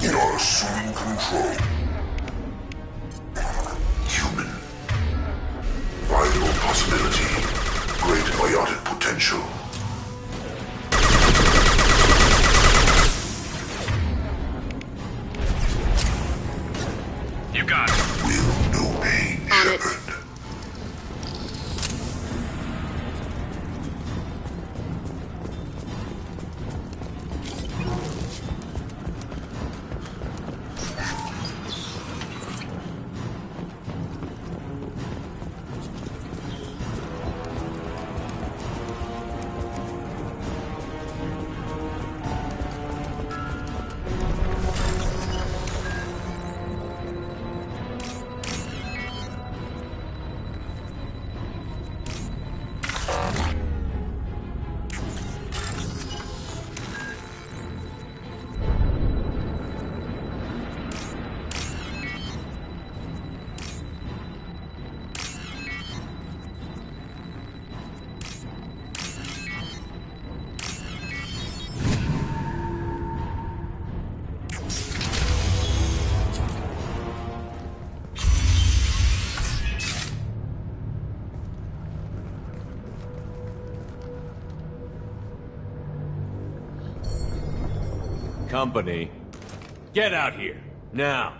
You're assuming control. Human. Vital possibility. Great biotic potential. You got it. Will no pain, Shepard. Company, get out here, now.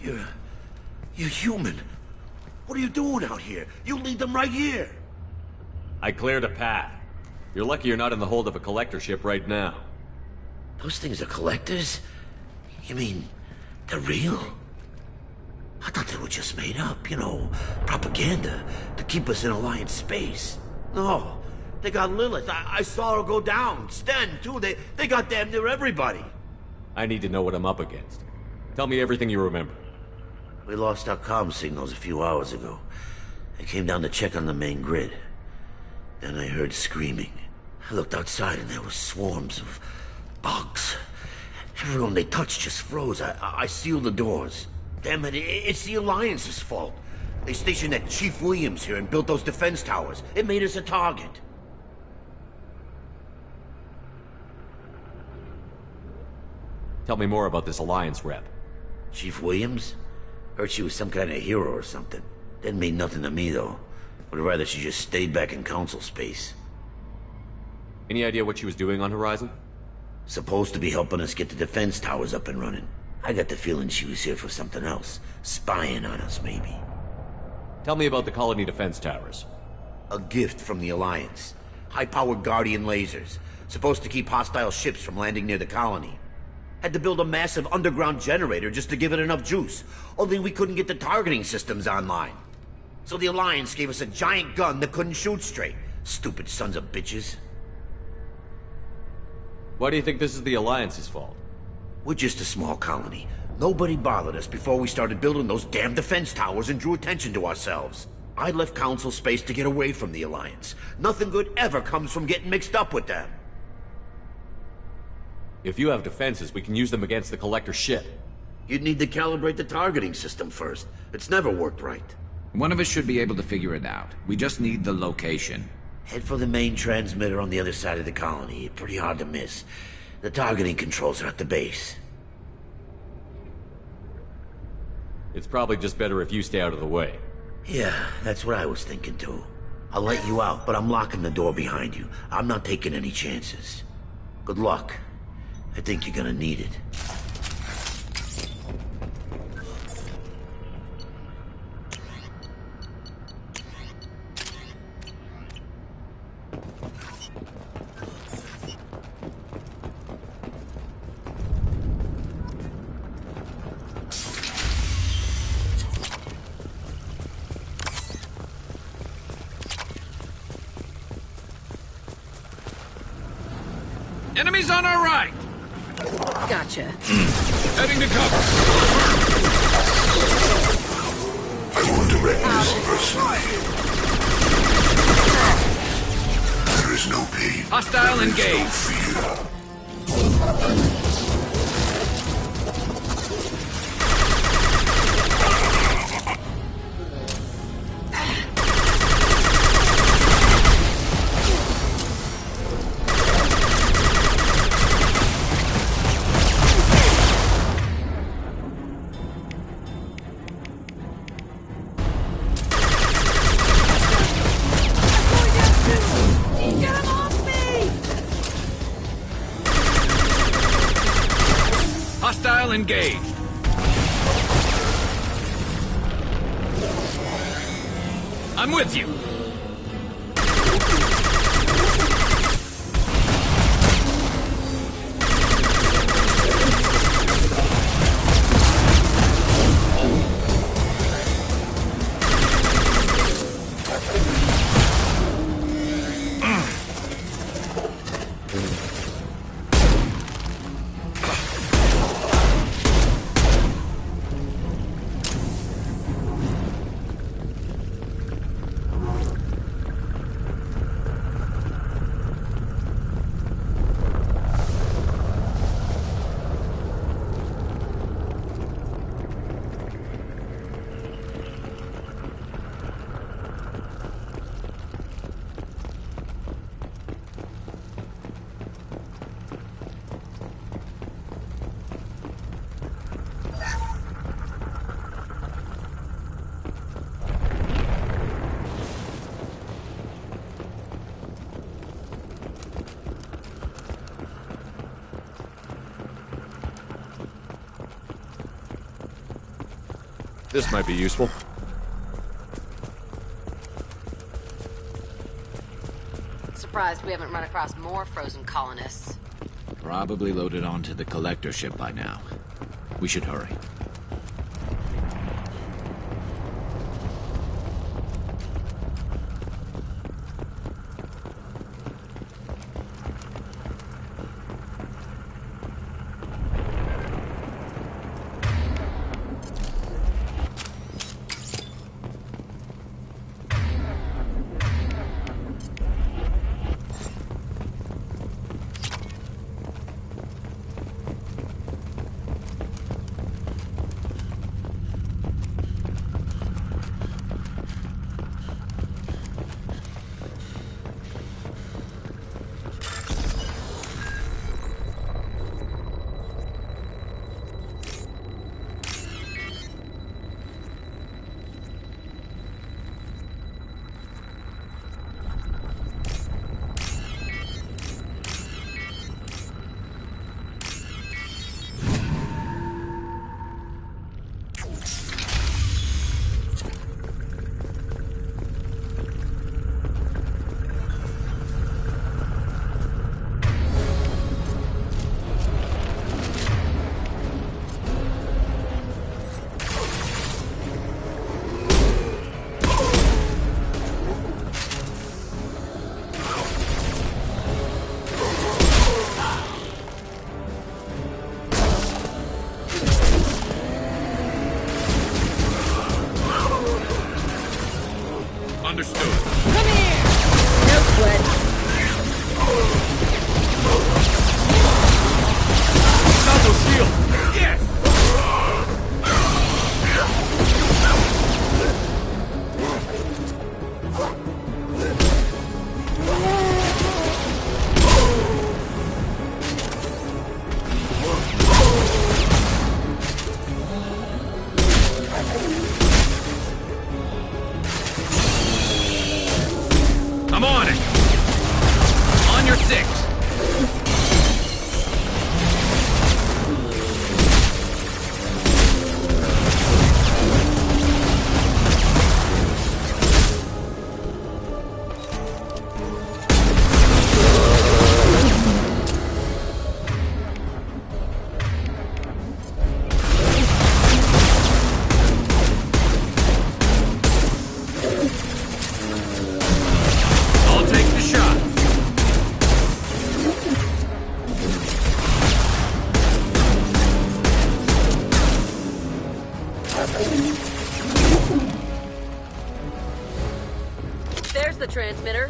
You're human. What are you doing out here? You lead them right here. I cleared a path. You're lucky you're not in the hold of a collector ship right now. Those things are collectors? You mean, they're real? I thought they were just made up, you know, propaganda to keep us in Alliance space. No, they got Lilith. I saw her go down. Sten, too. They got damn near everybody. I need to know what I'm up against. Tell me everything you remember. We lost our comm signals a few hours ago. I came down to check on the main grid. Then I heard screaming. I looked outside and there were swarms of bugs. Everyone they touched just froze. I sealed the doors. Damn it, it's the Alliance's fault. They stationed that Chief Williams here and built those defense towers. It made us a target. Tell me more about this Alliance rep. Chief Williams? Heard she was some kind of hero or something. Didn't mean nothing to me, though. Would rather she just stayed back in Council space. Any idea what she was doing on Horizon? Supposed to be helping us get the defense towers up and running. I got the feeling she was here for something else. Spying on us, maybe. Tell me about the colony defense towers. A gift from the Alliance. High-powered Guardian lasers. Supposed to keep hostile ships from landing near the colony. Had to build a massive underground generator just to give it enough juice. Only we couldn't get the targeting systems online. So the Alliance gave us a giant gun that couldn't shoot straight. Stupid sons of bitches. Why do you think this is the Alliance's fault? We're just a small colony. Nobody bothered us before we started building those damn defense towers and drew attention to ourselves. I left Council space to get away from the Alliance. Nothing good ever comes from getting mixed up with them. If you have defenses, we can use them against the Collector ship. You'd need to calibrate the targeting system first. It's never worked right. One of us should be able to figure it out. We just need the location. Head for the main transmitter on the other side of the colony. Pretty hard to miss. The targeting controls are at the base. It's probably just better if you stay out of the way. Yeah, that's what I was thinking too. I'll let you out, but I'm locking the door behind you. I'm not taking any chances. Good luck. I think you're gonna need it. Enemies on our right! Gotcha. Heading to cover. I will direct this personally. There is no pain. Hostile there is engaged. no fear. Hostile engaged. I'm with you. This might be useful. Surprised we haven't run across more frozen colonists. Probably loaded onto the collector ship by now. We should hurry. Understood. Come here! No sweat. Double shield! Yes! transmitter.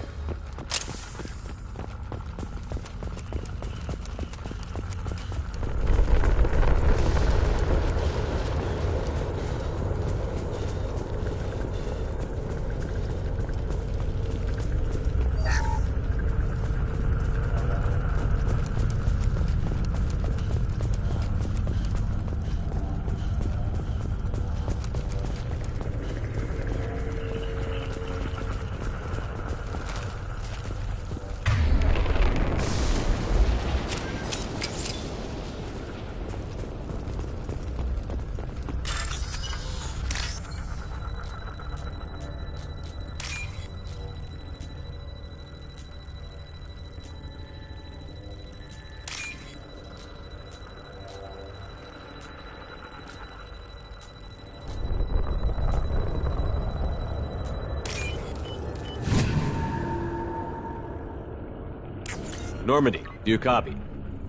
Normandy, do you copy?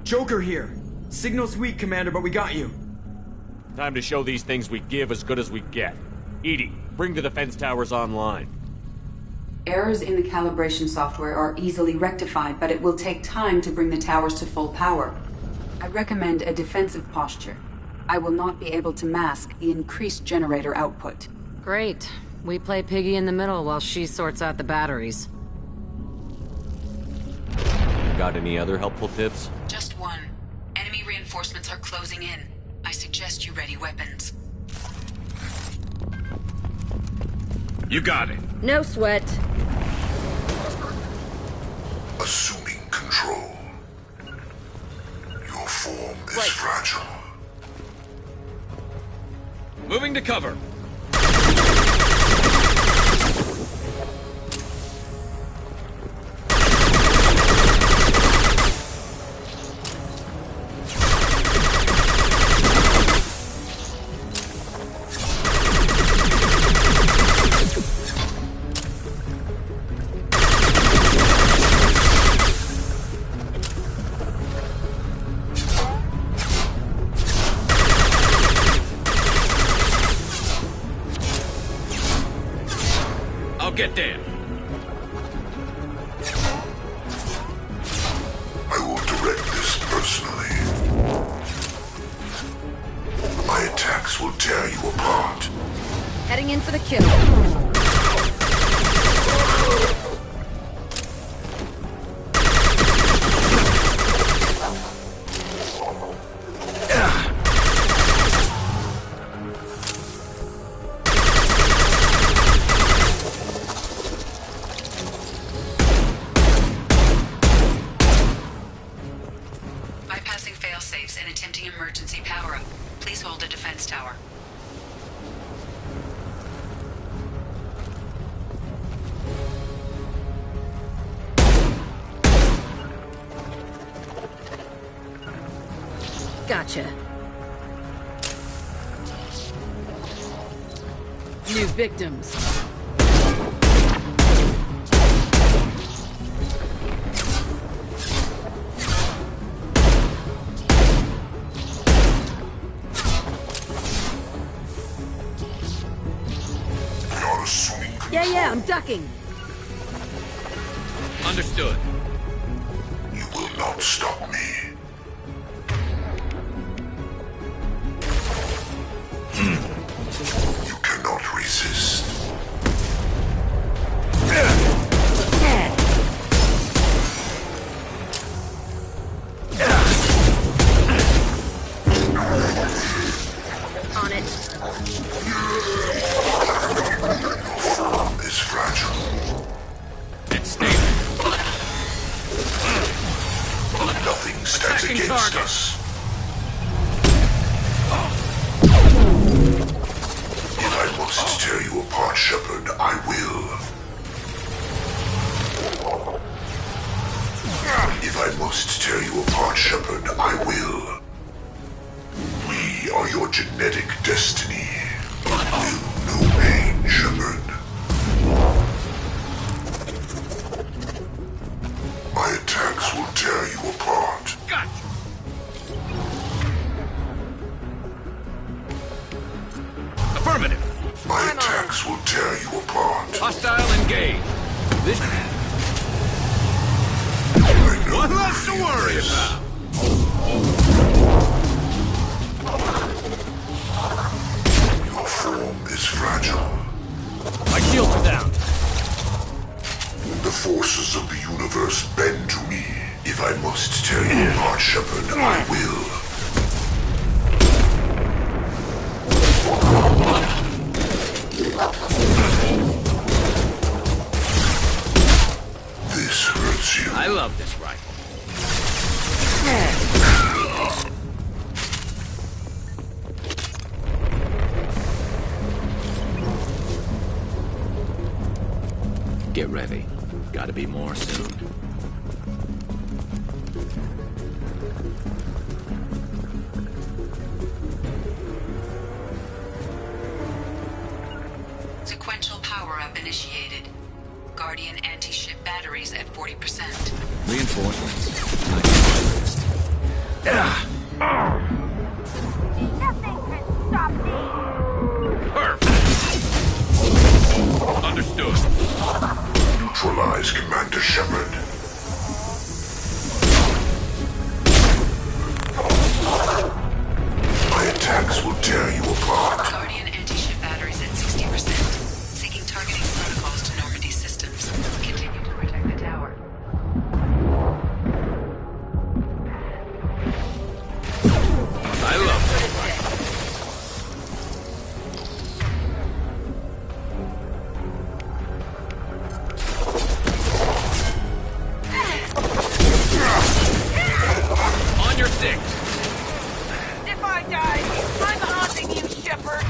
Joker here. Signal's weak, Commander, but we got you. Time to show these things we give as good as we get. Edie, bring the defense towers online. Errors in the calibration software are easily rectified, but it will take time to bring the towers to full power. I recommend a defensive posture. I will not be able to mask the increased generator output. Great. We play piggy in the middle while she sorts out the batteries. Got any other helpful tips? Just one. Enemy reinforcements are closing in. I suggest you ready weapons. You got it. No sweat. Assuming control. Your form is fragile. Moving to cover. Get there. I will direct this personally. My attacks will tear you apart. Heading in for the kill. And attempting emergency power-up. Please hold the defense tower. Gotcha. New victims. Yeah, I'm ducking. Understood. You will not stop me. You cannot resist. On it. Is fragile. It's stable. Nothing stands Attacking against target. us. If I must tear you apart, Shepard, I will. If I must tear you apart, Shepard, I will. We are your genetic destiny. Will no pain, Shepard. My attacks will tear you apart. Gotcha. Affirmative. My attacks will tear you apart. Hostile engaged. This... One less to worry about! Your form is fragile. My shields are down. The forces of the universe bend to me. If I must tear you apart, Shepard, I will. This hurts you. I love this rifle. Get ready. Gotta be more soon. Sequential power-up initiated. Guardian anti-ship batteries at 40%. Reinforcements. Nothing can stop me. Perfect. Understood. Neutralize Commander Shepard. My attacks will tear you apart. Guardian anti-ship batteries at 60%. Seeking targeting protocols to Normandy systems. Continue to protect the tower. I love this. On your six. If I die, I'm haunting you, Shepard.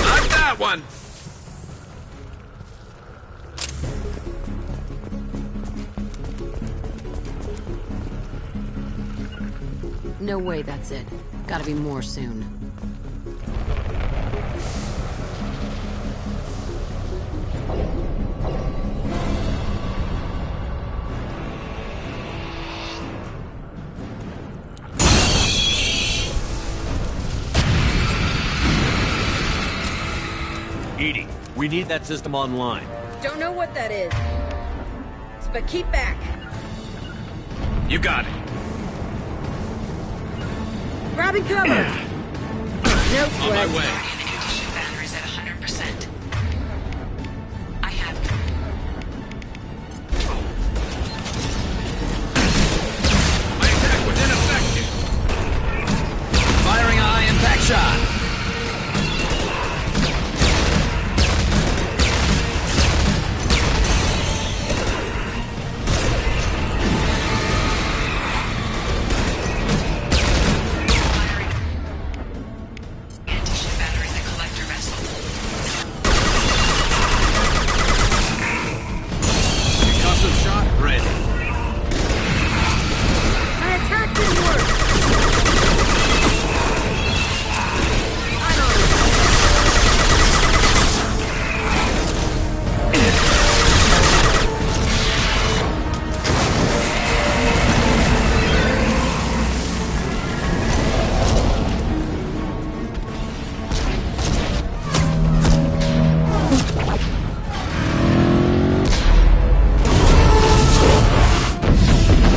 Not that one. No way that's it. Gotta be more soon. Edie, we need that system online. Don't know what that is. But keep back. You got it. Grabbing cover. No On my sweat. way. Guardian anti-ship batteries at 100%. I have My attack was ineffective. Firing a high-impact shot. anti-ship batteries at collector vessel. Concussive shot ready. My attack didn't work. I'm on it.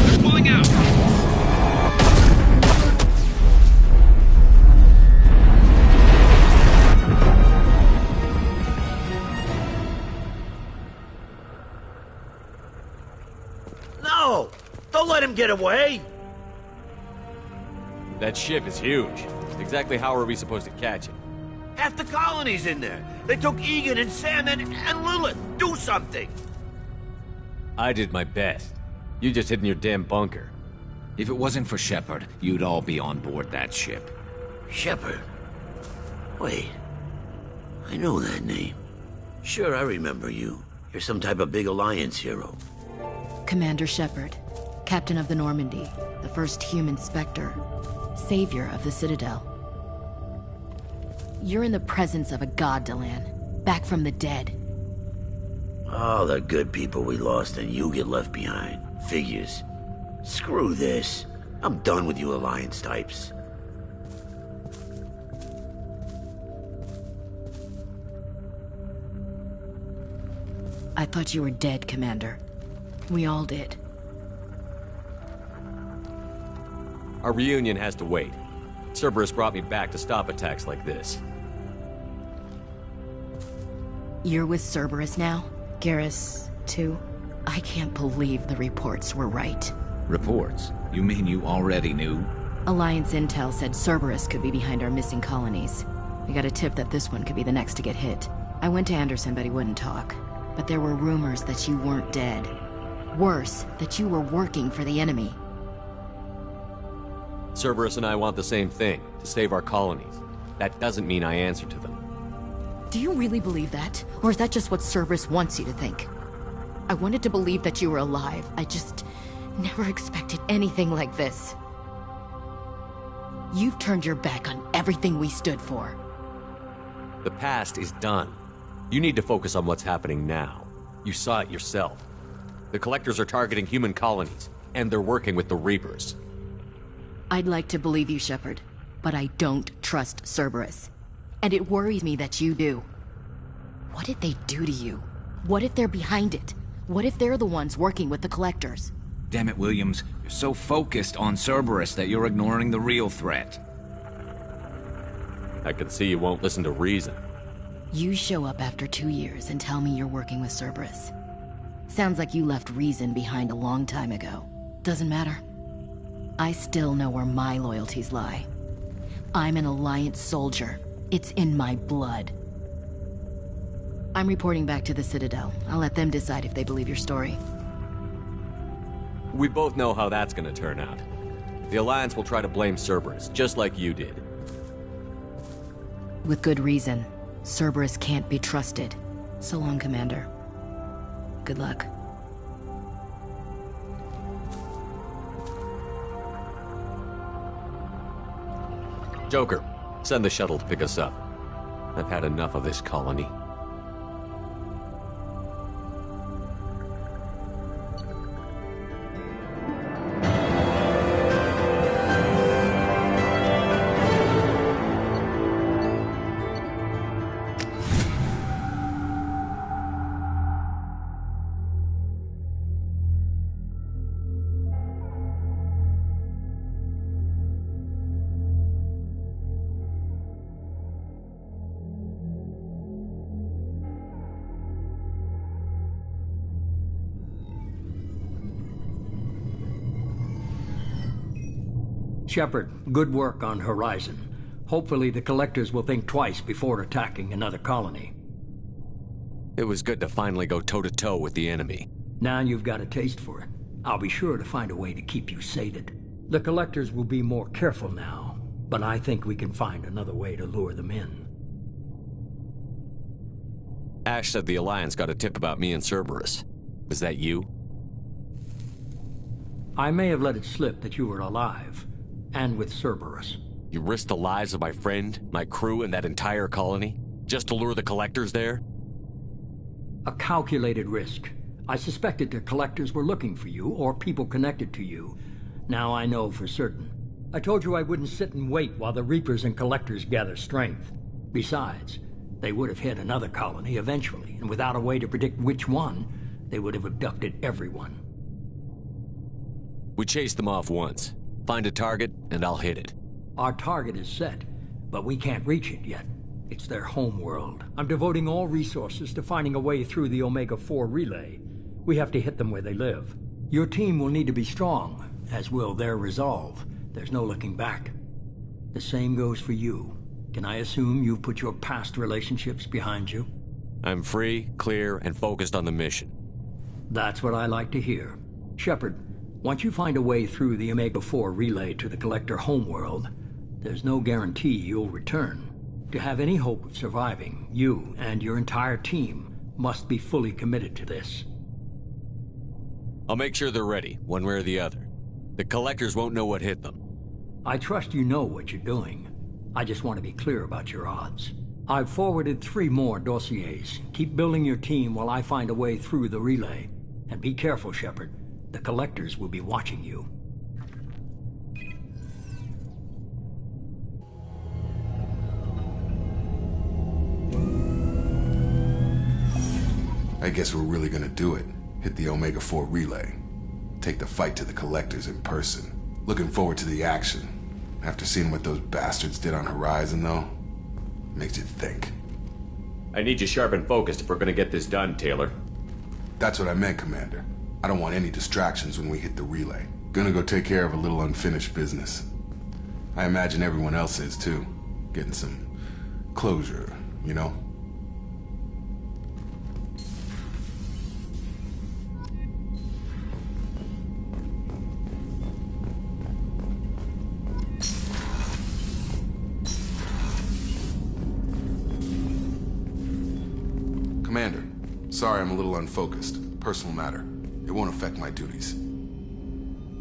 They're pulling out. No! Don't let him get away! That ship is huge. Exactly how are we supposed to catch it? Half the colony's in there. They took Egan and Sam and Lilith. Do something! I did my best. You just hid in your damn bunker. If it wasn't for Shepard, you'd all be on board that ship. Shepard? Wait. I know that name. Sure, I remember you. You're some type of big Alliance hero. Commander Shepard, Captain of the Normandy, the first human Spectre, Savior of the Citadel. You're in the presence of a god, Delan, back from the dead. All the good people we lost and you get left behind. Figures. Screw this. I'm done with you Alliance types. thought you were dead, Commander. We all did. Our reunion has to wait. Cerberus brought me back to stop attacks like this. You're with Cerberus now? Garrus, too? I can't believe the reports were right. Reports? You mean you already knew? Alliance intel said Cerberus could be behind our missing colonies. We got a tip that this one could be the next to get hit. I went to Anderson, but he wouldn't talk. But there were rumors that you weren't dead. Worse, that you were working for the enemy. Cerberus and I want the same thing, to save our colonies. That doesn't mean I answer to them. Do you really believe that? Or is that just what Cerberus wants you to think? I wanted to believe that you were alive. I just never expected anything like this. You've turned your back on everything we stood for. The past is done. You need to focus on what's happening now. You saw it yourself. The Collectors are targeting human colonies, and they're working with the Reapers. I'd like to believe you, Shepard, but I don't trust Cerberus. And it worries me that you do. What did they do to you? What if they're behind it? What if they're the ones working with the Collectors? Damn it, Williams. You're so focused on Cerberus that you're ignoring the real threat. I can see you won't listen to reason. You show up after 2 years and tell me you're working with Cerberus. Sounds like you left reason behind a long time ago. Doesn't matter. I still know where my loyalties lie. I'm an Alliance soldier. It's in my blood. I'm reporting back to the Citadel. I'll let them decide if they believe your story. We both know how that's gonna turn out. The Alliance will try to blame Cerberus, just like you did. With good reason. Cerberus can't be trusted. So long, Commander. Good luck. Joker, send the shuttle to pick us up. I've had enough of this colony. Shepard, good work on Horizon. Hopefully the Collectors will think twice before attacking another colony. It was good to finally go toe-to-toe with the enemy. Now you've got a taste for it. I'll be sure to find a way to keep you sated. The Collectors will be more careful now, but I think we can find another way to lure them in. Ash said the Alliance got a tip about me and Cerberus. Was that you? I may have let it slip that you were alive, and with Cerberus. You risked the lives of my friend, my crew, and that entire colony? Just to lure the Collectors there? A calculated risk. I suspected the Collectors were looking for you, or people connected to you. Now I know for certain. I told you I wouldn't sit and wait while the Reapers and Collectors gather strength. Besides, they would have hit another colony eventually, and without a way to predict which one, they would have abducted everyone. We chased them off once. Find a target, and I'll hit it. Our target is set, but we can't reach it yet. It's their home world. I'm devoting all resources to finding a way through the Omega-4 relay. We have to hit them where they live. Your team will need to be strong, as will their resolve. There's no looking back. The same goes for you. Can I assume you've put your past relationships behind you? I'm free, clear, and focused on the mission. That's what I like to hear. Shepard, once you find a way through the Omega-4 relay to the Collector homeworld, there's no guarantee you'll return. To have any hope of surviving, you and your entire team must be fully committed to this. I'll make sure they're ready, one way or the other. The Collectors won't know what hit them. I trust you know what you're doing. I just want to be clear about your odds. I've forwarded 3 more dossiers. Keep building your team while I find a way through the relay. And be careful, Shepard. The Collectors will be watching you. I I guess we're really gonna do it. Hit the Omega-4 relay. Take the fight to the Collectors in person. Looking forward to the action. After seeing what those bastards did on Horizon, though, makes you think. I need you sharp and focused if we're gonna get this done, Taylor. That's what I meant, Commander. I don't want any distractions when we hit the relay. Gonna go take care of a little unfinished business. I imagine everyone else is, too. Getting some closure, you know? Commander, sorry I'm a little unfocused. Personal matter. It won't affect my duties.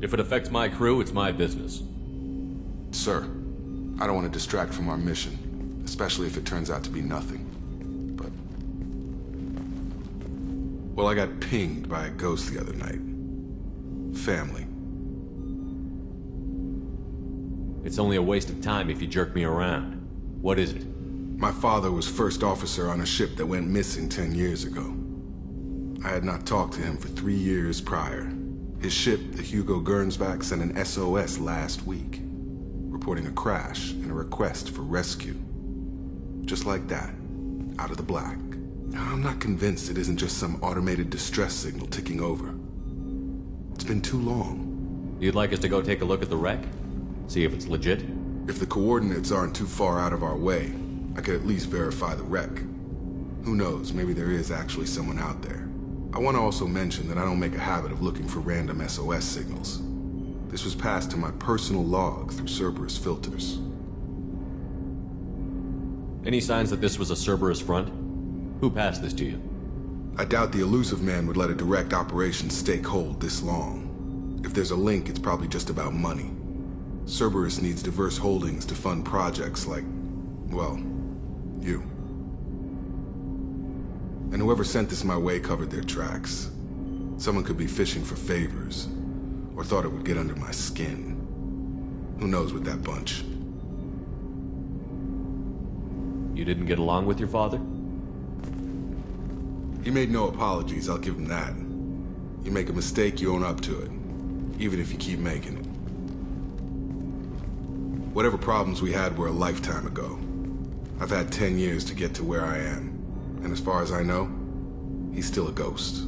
If it affects my crew, it's my business. Sir, I don't want to distract from our mission, especially if it turns out to be nothing. But... well, I got pinged by a ghost the other night. Family. It's only a waste of time if you jerk me around. What is it? My father was first officer on a ship that went missing 10 years ago. I had not talked to him for 3 years prior. His ship, the Hugo Gernsback, sent an SOS last week, reporting a crash and a request for rescue. Just like that, out of the black. I'm not convinced it isn't just some automated distress signal ticking over. It's been too long. You'd like us to go take a look at the wreck? See if it's legit? If the coordinates aren't too far out of our way, I could at least verify the wreck. Who knows, maybe there is actually someone out there. I want to also mention that I don't make a habit of looking for random SOS signals. This was passed to my personal log through Cerberus filters. Any signs that this was a Cerberus front? Who passed this to you? I doubt the elusive man would let a direct operation stake hold this long. If there's a link, it's probably just about money. Cerberus needs diverse holdings to fund projects like, well, you. And whoever sent this my way covered their tracks. Someone could be fishing for favors, or thought it would get under my skin. Who knows with that bunch? You didn't get along with your father? He made no apologies, I'll give him that. You make a mistake, you own up to it. Even if you keep making it. Whatever problems we had were a lifetime ago. I've had 10 years to get to where I am. And as far as I know, he's still a ghost.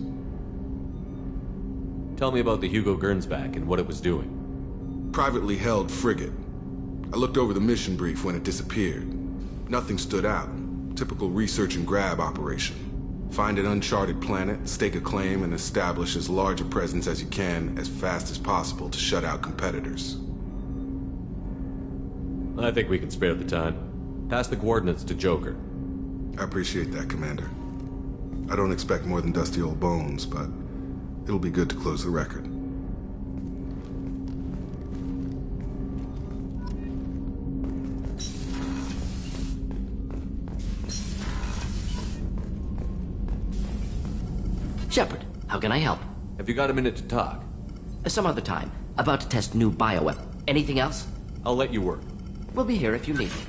Tell me about the Hugo Gernsback and what it was doing. Privately held frigate. I looked over the mission brief when it disappeared. Nothing stood out. Typical research and grab operation. Find an uncharted planet, stake a claim, and establish as large a presence as you can as fast as possible to shut out competitors. I think we can spare the time. Pass the coordinates to Joker. I appreciate that, Commander. I don't expect more than dusty old bones, but it'll be good to close the record. Shepard, how can I help? Have you got a minute to talk? Some other time. About to test new bioweapon. Anything else? I'll let you work. We'll be here if you need me.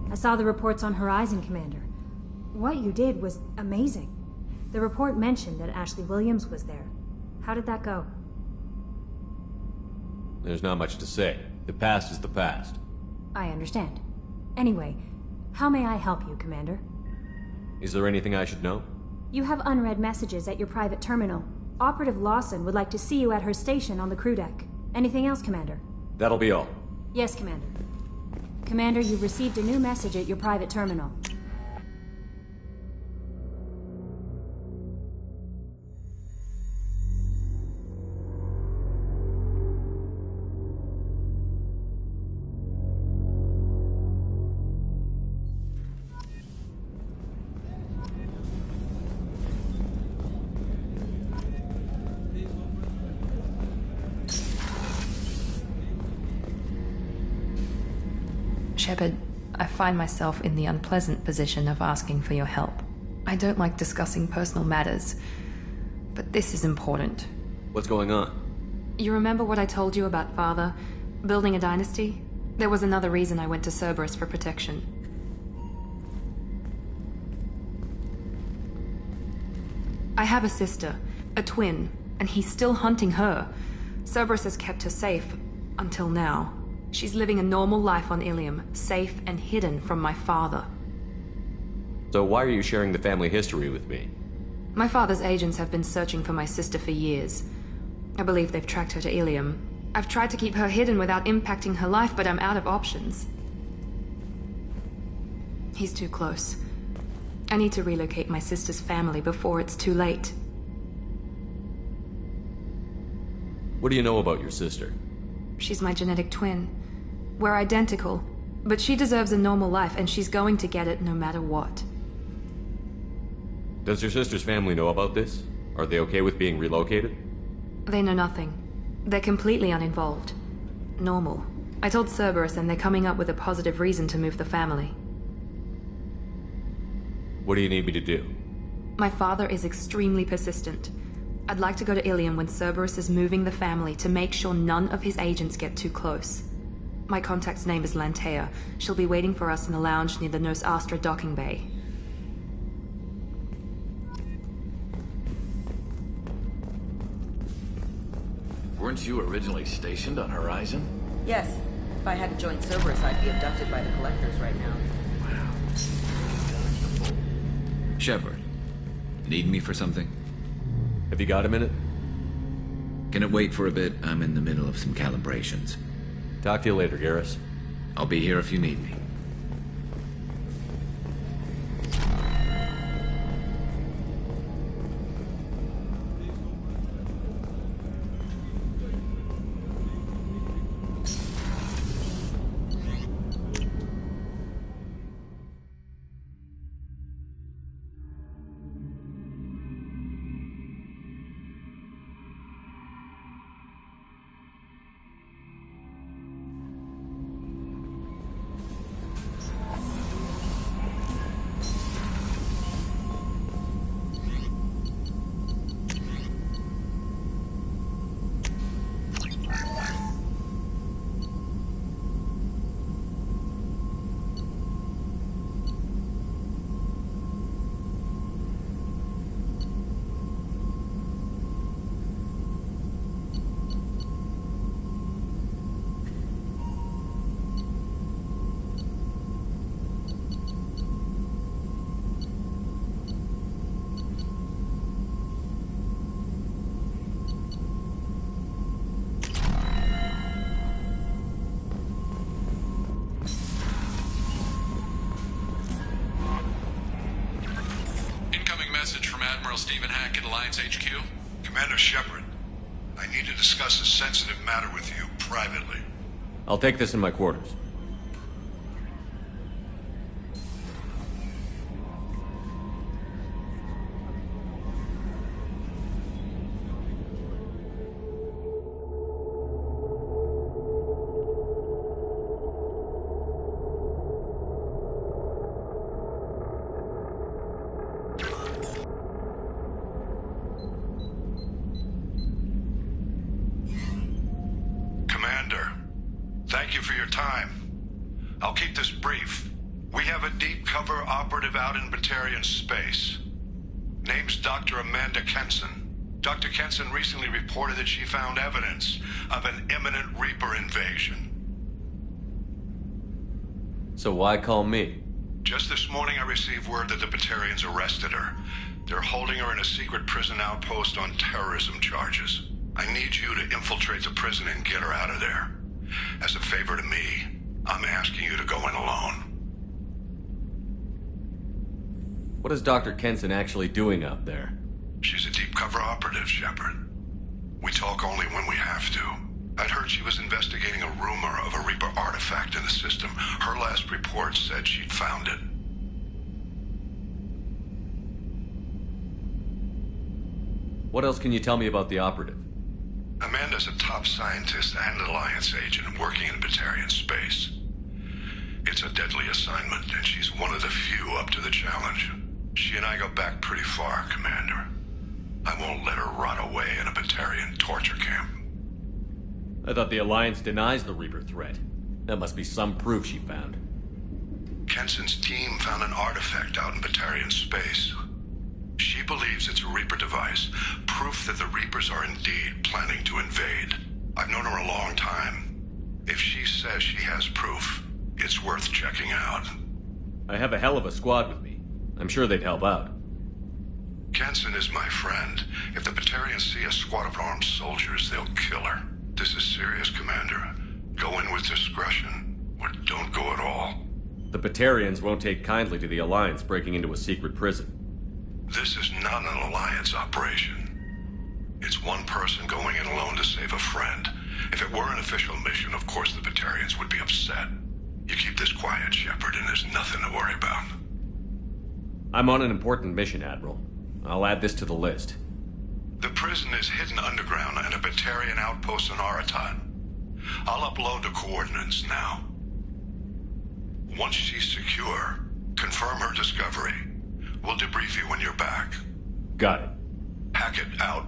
I saw the reports on Horizon, Commander. What you did was amazing. The report mentioned that Ashley Williams was there. How did that go? There's not much to say. The past is the past. I understand. Anyway, how may I help you, Commander? Is there anything I should know? You have unread messages at your private terminal. Operative Lawson would like to see you at her station on the crew deck. Anything else, Commander? That'll be all. Yes, Commander. Commander, you've received a new message at your private terminal. Shepard, I find myself in the unpleasant position of asking for your help. I don't like discussing personal matters, but this is important. What's going on? You remember what I told you about Father? Building a dynasty? There was another reason I went to Cerberus for protection. I have a sister, a twin, and he's still hunting her. Cerberus has kept her safe, until now. She's living a normal life on Ilium, safe and hidden from my father. So why are you sharing the family history with me? My father's agents have been searching for my sister for years. I believe they've tracked her to Ilium. I've tried to keep her hidden without impacting her life, but I'm out of options. He's too close. I need to relocate my sister's family before it's too late. What do you know about your sister? She's my genetic twin. We're identical, but she deserves a normal life, and she's going to get it no matter what. Does your sister's family know about this? Are they okay with being relocated? They know nothing. They're completely uninvolved. Normal. I told Cerberus, and they're coming up with a positive reason to move the family. What do you need me to do? My father is extremely persistent. I'd like to go to Ilium when Cerberus is moving the family to make sure none of his agents get too close. My contact's name is Lantea. She'll be waiting for us in the lounge near the Nos Astra docking bay. Weren't you originally stationed on Horizon? Yes. If I hadn't joined Cerberus, I'd be abducted by the Collectors right now. Shepard, need me for something? Have you got a minute? Can it wait for a bit? I'm in the middle of some calibrations. Talk to you later, Garrus. I'll be here if you need me. Message from Admiral Stephen Hackett, Alliance HQ. Commander Shepard, I need to discuss a sensitive matter with you privately. I'll take this in my quarters. Thank you for your time. I'll keep this brief. We have a deep cover operative out in Batarian space. Name's Dr. Amanda Kenson. Dr. Kenson recently reported that she found evidence of an imminent Reaper invasion. So why call me? Just this morning I received word that the Batarians arrested her. They're holding her in a secret prison outpost on terrorism charges. I need you to infiltrate the prison and get her out of there. As a favor to me, I'm asking you to go in alone. What is Dr. Kenson actually doing out there? She's a deep cover operative, Shepard. We talk only when we have to. I'd heard she was investigating a rumor of a Reaper artifact in the system. Her last report said she'd found it. What else can you tell me about the operative? Amanda's a top scientist and Alliance agent working in Batarian space. It's a deadly assignment, and she's one of the few up to the challenge. She and I go back pretty far, Commander. I won't let her rot away in a Batarian torture camp. I thought the Alliance denies the Reaper threat. That must be some proof she found. Kenson's team found an artifact out in Batarian space. She believes it's a Reaper device, proof that the Reapers are indeed planning to invade. I've known her a long time. If she says she has proof, it's worth checking out. I have a hell of a squad with me. I'm sure they'd help out. Kenson is my friend. If the Batarians see a squad of armed soldiers, they'll kill her. This is serious, Commander. Go in with discretion, or don't go at all. The Batarians won't take kindly to the Alliance breaking into a secret prison. This is not an Alliance operation. It's one person going in alone to save a friend. If it were an official mission, of course the Batarians would be upset. You keep this quiet, Shepard, and there's nothing to worry about. I'm on an important mission, Admiral. I'll add this to the list. The prison is hidden underground in a Batarian outpost in Aratat. I'll upload the coordinates now. Once she's secure, confirm her discovery. We'll debrief you when you're back. Got it. Hackett out.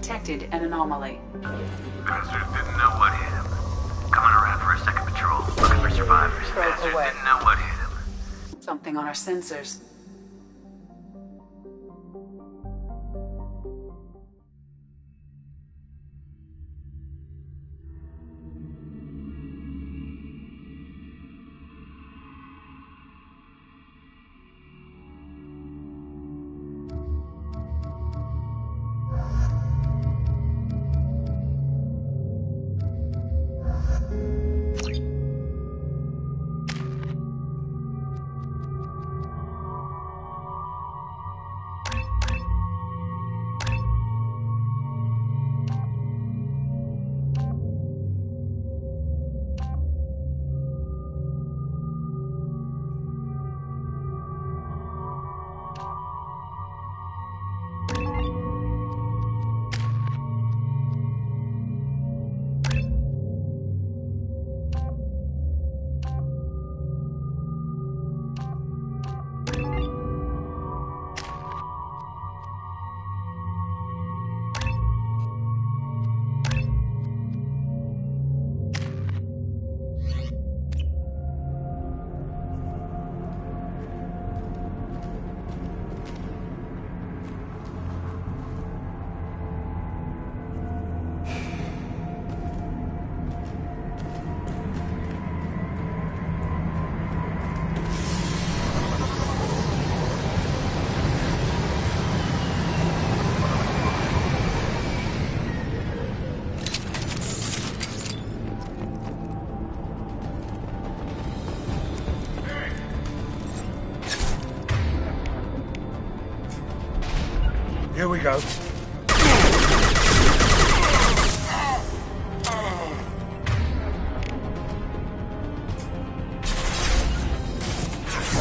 detected an anomaly. Visitors didn't know what hit him. Coming around for a second patrol, looking for survivors. Visitors didn't know what hit him. Something on our sensors. Here we go.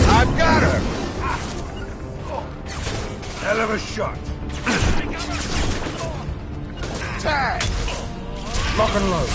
I've got her! Hell of a shot. Tag! Lock and load.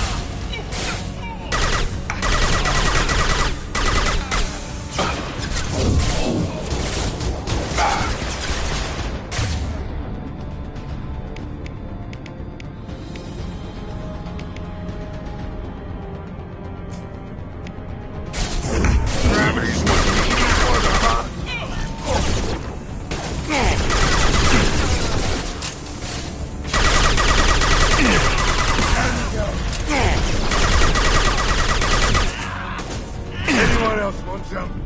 Anyone else want some?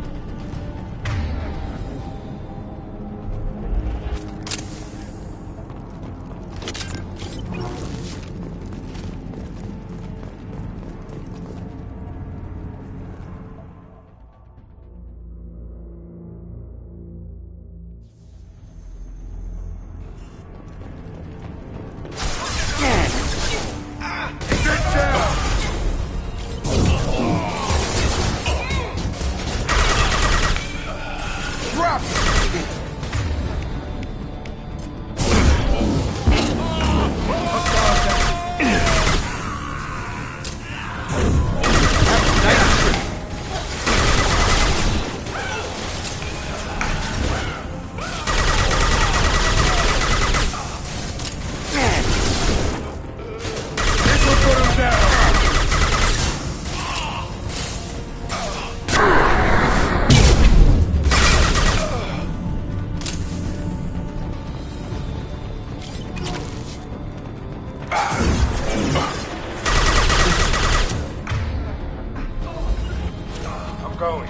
I'm going.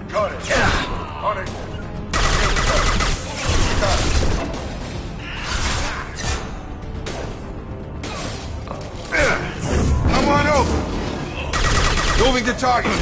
Got it. On it. Got it. Come on over. Moving to target.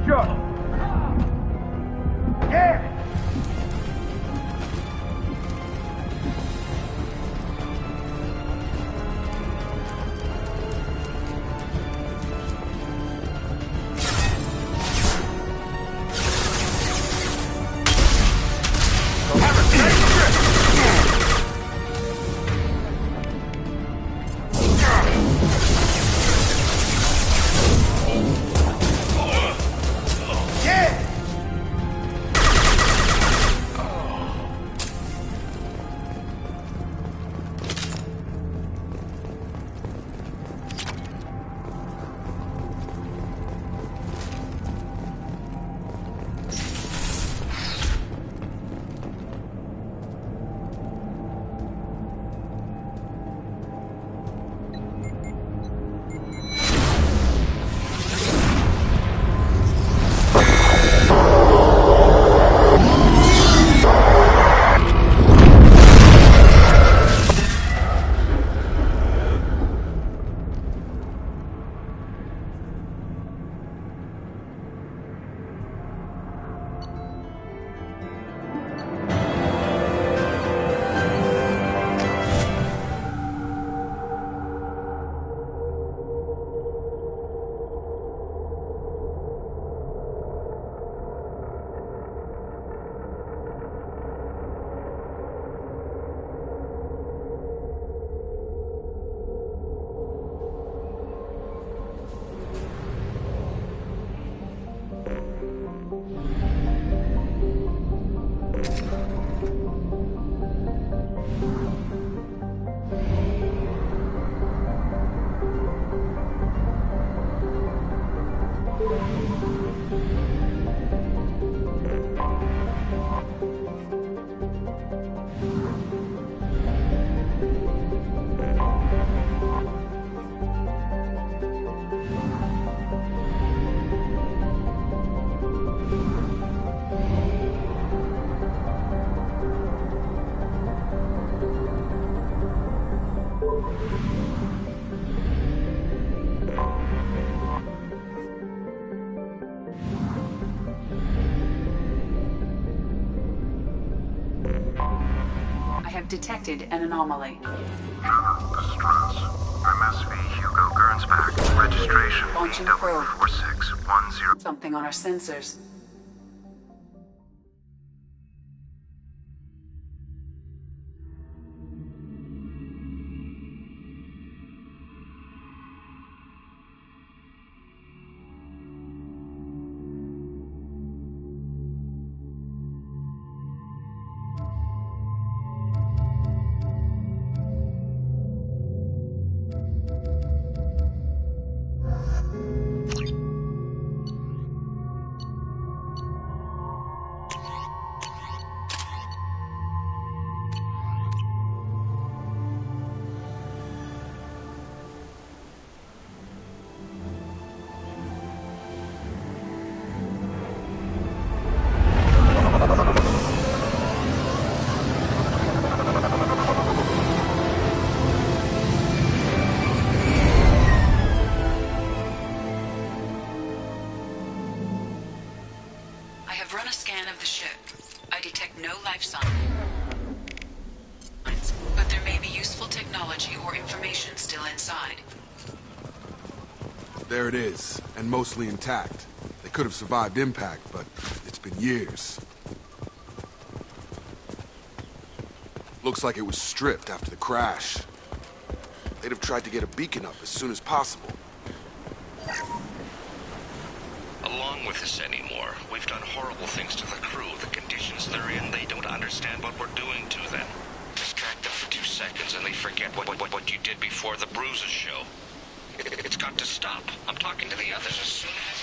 Sure. Yeah! Detected an anomaly. Distress. MSV Hugo Gernsback. Registration Launching probe. BW4610. Something on our sensors. There it is, and mostly intact. They could have survived impact, but it's been years. Looks like it was stripped after the crash. They'd have tried to get a beacon up as soon as possible. Along with this anymore. We've done horrible things to the crew. The conditions they're in, they don't understand what we're doing to them. Distract them for 2 seconds and they forget what you did before the bruises show. It's got to stop. I'm talking to the others as soon as...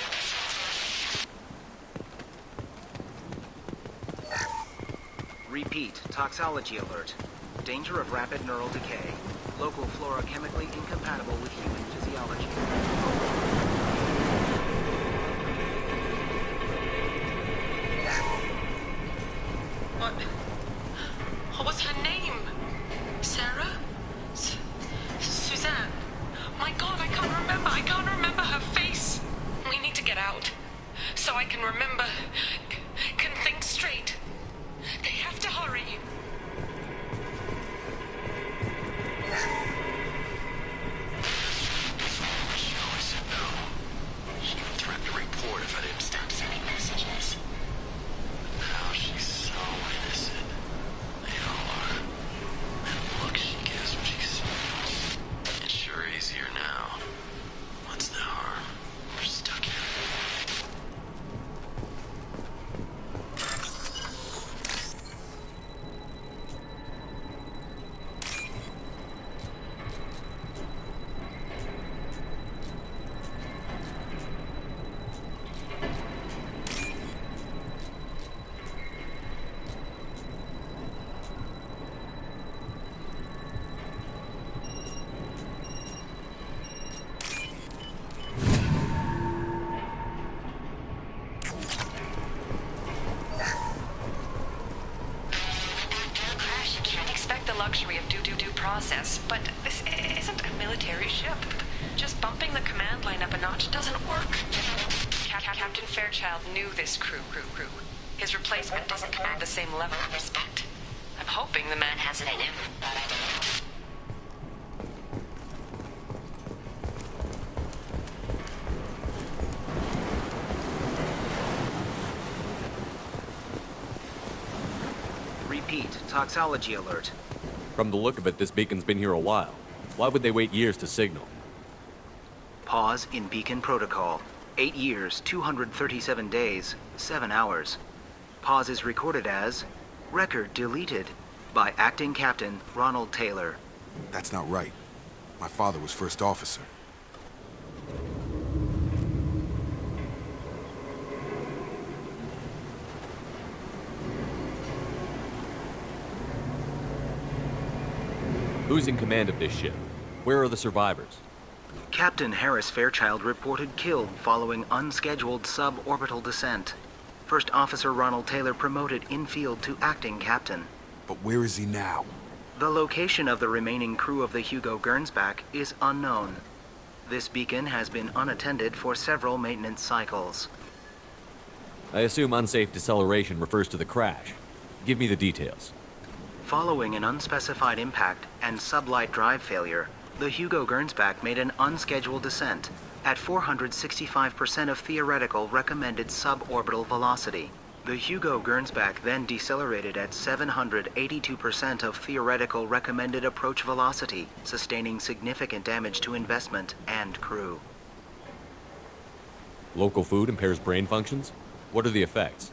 Repeat. Toxology alert. Danger of rapid neural decay. Local flora chemically incompatible with human physiology. What's her name? Sarah? Suzanne? My God, I can't remember her face. We need to get out. So I can remember, can think straight. They have to hurry. She always said no. She would threaten to report if I didn't stop sending messages. But now she's so innocent. They all are. That look she gives when she smiles. It's sure easier now. What's the harm? We're stuck here. Luxury of due process, but this isn't a military ship. Just bumping the command line up a notch doesn't work. Captain Fairchild knew this crew. His replacement doesn't command the same level of respect. I'm hoping the man has it in him. Repeat, toxology alert. From the look of it, this beacon's been here a while. Why would they wait years to signal? Pause in beacon protocol. 8 years, 237 days, 7 hours. Pause is recorded as record deleted by Acting Captain Ronald Taylor. That's not right. My father was first officer. Who's in command of this ship? Where are the survivors? Captain Harris Fairchild reported killed following unscheduled suborbital descent. First Officer Ronald Taylor promoted in-field to acting captain. But where is he now? The location of the remaining crew of the Hugo Gernsback is unknown. This beacon has been unattended for several maintenance cycles. I assume unsafe deceleration refers to the crash. Give me the details. Following an unspecified impact and sublight drive failure, the Hugo Gernsback made an unscheduled descent at 465% of theoretical recommended suborbital velocity. The Hugo Gernsback then decelerated at 782% of theoretical recommended approach velocity, sustaining significant damage to investment and crew. Local food impairs brain functions? What are the effects?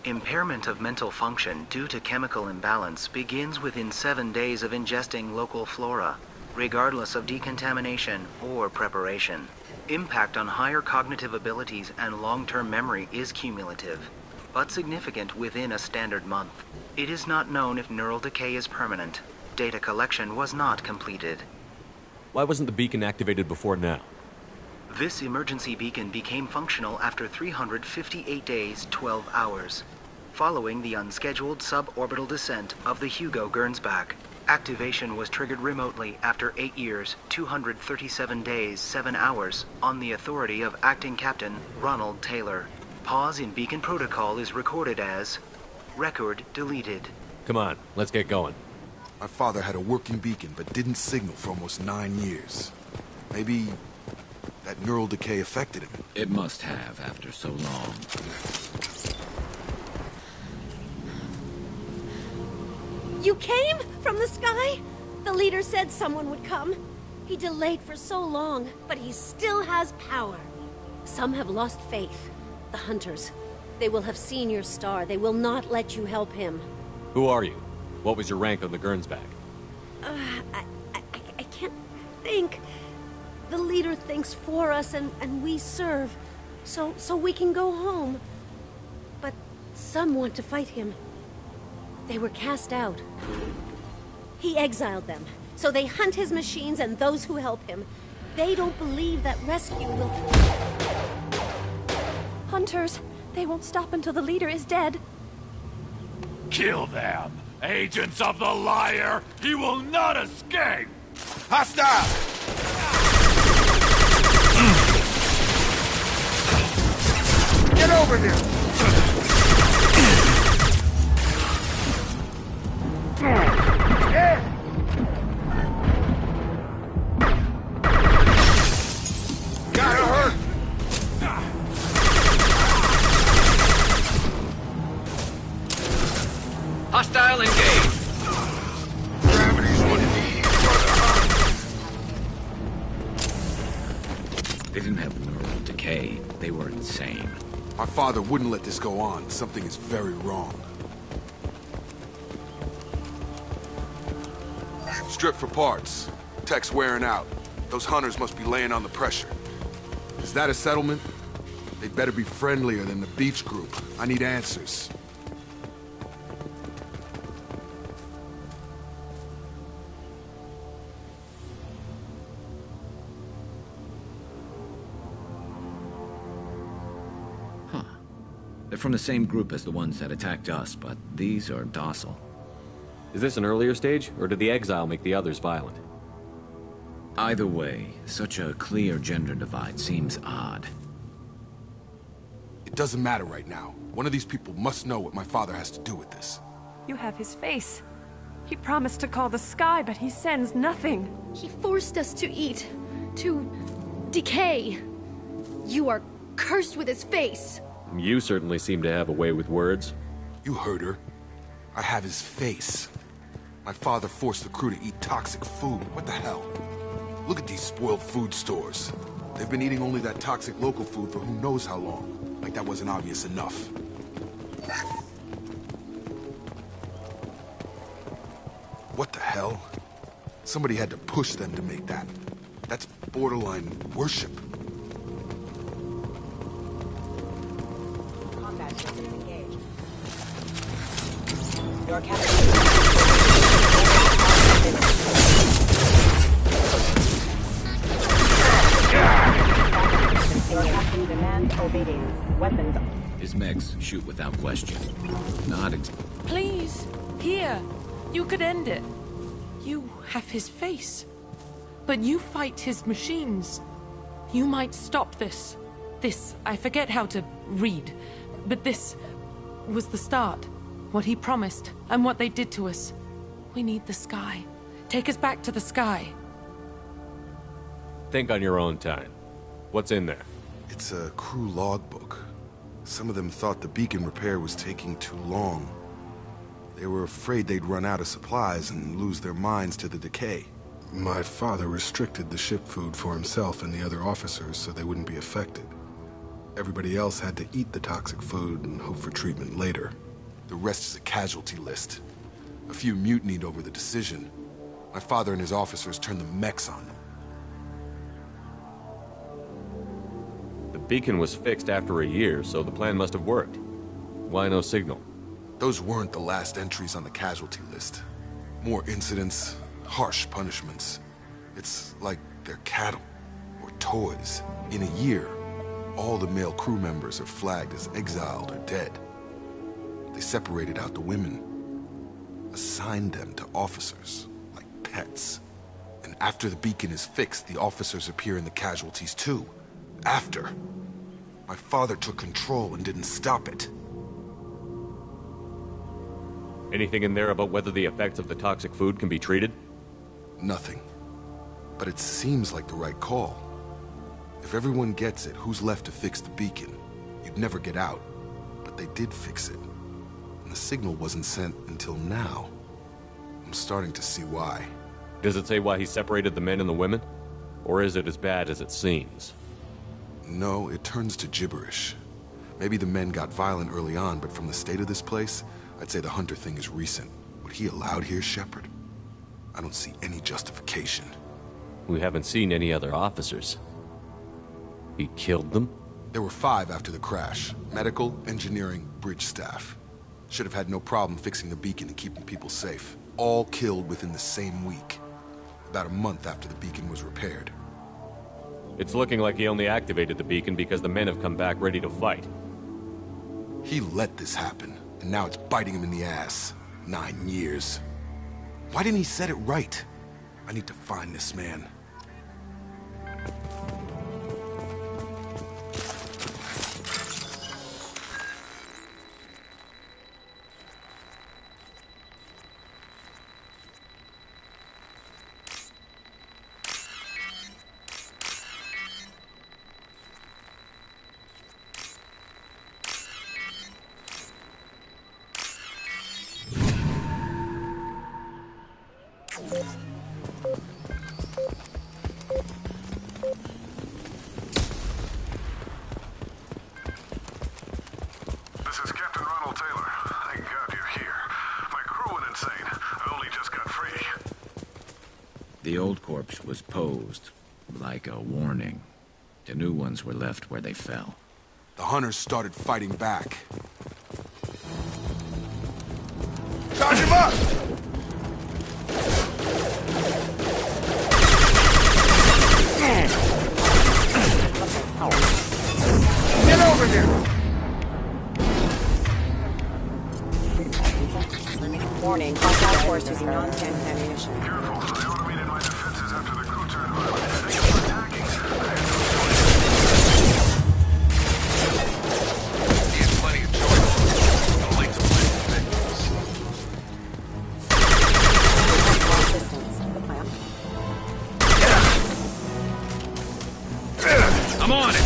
Impairment of mental function due to chemical imbalance begins within 7 days of ingesting local flora, regardless of decontamination or preparation. Impact on higher cognitive abilities and long-term memory is cumulative, but significant within a standard month. It is not known if neural decay is permanent. Data collection was not completed. Why wasn't the beacon activated before now? This emergency beacon became functional after 358 days, 12 hours, following the unscheduled suborbital descent of the Hugo Gernsback. Activation was triggered remotely after 8 years, 237 days, 7 hours, on the authority of Acting Captain Ronald Taylor. Pause in beacon protocol is recorded as record deleted. Come on, let's get going. My father had a working beacon but didn't signal for almost 9 years. Maybe that neural decay affected him. It must have after so long. You came from the sky? The leader said someone would come. He delayed for so long, but he still has power. Some have lost faith. The hunters. They will have seen your star. They will not let you help him. Who are you? What was your rank on the Gernsback? I can't think. The leader thinks for us and we serve. So we can go home. But some want to fight him. They were cast out. He exiled them. So they hunt his machines and those who help him. They don't believe that rescue will... Hunters, they won't stop until the leader is dead. Kill them! Agents of the liar! He will not escape! Hostile! Over here! Gotta hurt! Hostile engaged. Gravity's wouldn't be They didn't have neural decay. They were insane. My father wouldn't let this go on. Something is very wrong. Strip for parts. Tech's wearing out. Those hunters must be laying on the pressure. Is that a settlement? They'd better be friendlier than the beach group. I need answers. They're from the same group as the ones that attacked us, but these are docile. Is this an earlier stage, or did the exile make the others violent? Either way, such a clear gender divide seems odd. It doesn't matter right now. One of these people must know what my father has to do with this. You have his face. He promised to call the sky, but he sends nothing. He forced us to eat, to decay. You are cursed with his face. You certainly seem to have a way with words. You heard her. I have his face. My father forced the crew to eat toxic food. What the hell? Look at these spoiled food stores. They've been eating only that toxic local food for who knows how long. Like that wasn't obvious enough. What the hell? Somebody had to push them to make that. That's borderline worship. Combat system engaged. Your captain. Your captain demands obedience. Weapons. His mechs shoot without question. Not Please, here. You could end it. You have his face. But you fight his machines. You might stop this. This, I forget how to read. But this was the start. What he promised, and what they did to us. We need the sky. Take us back to the sky. Think on your own time. What's in there? It's a crew logbook. Some of them thought the beacon repair was taking too long. They were afraid they'd run out of supplies and lose their minds to the decay. My father restricted the ship food for himself and the other officers so they wouldn't be affected. Everybody else had to eat the toxic food and hope for treatment later. The rest is a casualty list. A few mutinied over the decision. My father and his officers turned the mechs on them. The beacon was fixed after a year, so the plan must have worked. Why no signal? Those weren't the last entries on the casualty list. More incidents, harsh punishments. It's like they're cattle, or toys. In a year, all the male crew members are flagged as exiled or dead. They separated out the women, assigned them to officers, like pets. And after the beacon is fixed, the officers appear in the casualties too. After. My father took control and didn't stop it. Anything in there about whether the effects of the toxic food can be treated? Nothing. But it seems like the right call. If everyone gets it, who's left to fix the beacon? You'd never get out. But they did fix it. And the signal wasn't sent until now. I'm starting to see why. Does it say why he separated the men and the women? Or is it as bad as it seems? No, it turns to gibberish. Maybe the men got violent early on, but from the state of this place, I'd say the Hunter thing is recent. What he allowed here, Shepard? I don't see any justification. We haven't seen any other officers. He killed them? There were 5 after the crash. Medical, engineering, bridge staff. Should have had no problem fixing the beacon and keeping people safe. All killed within the same week. About a month after the beacon was repaired. It's looking like he only activated the beacon because the men have come back ready to fight. He let this happen, and now it's biting him in the ass. 9 years. Why didn't he set it right? I need to find this man. The old corpse was posed like a warning. The new ones were left where they fell. The hunters started fighting back. Charge him up! Get over here! Warning, all task force using non-standard ammunition. I'm on it!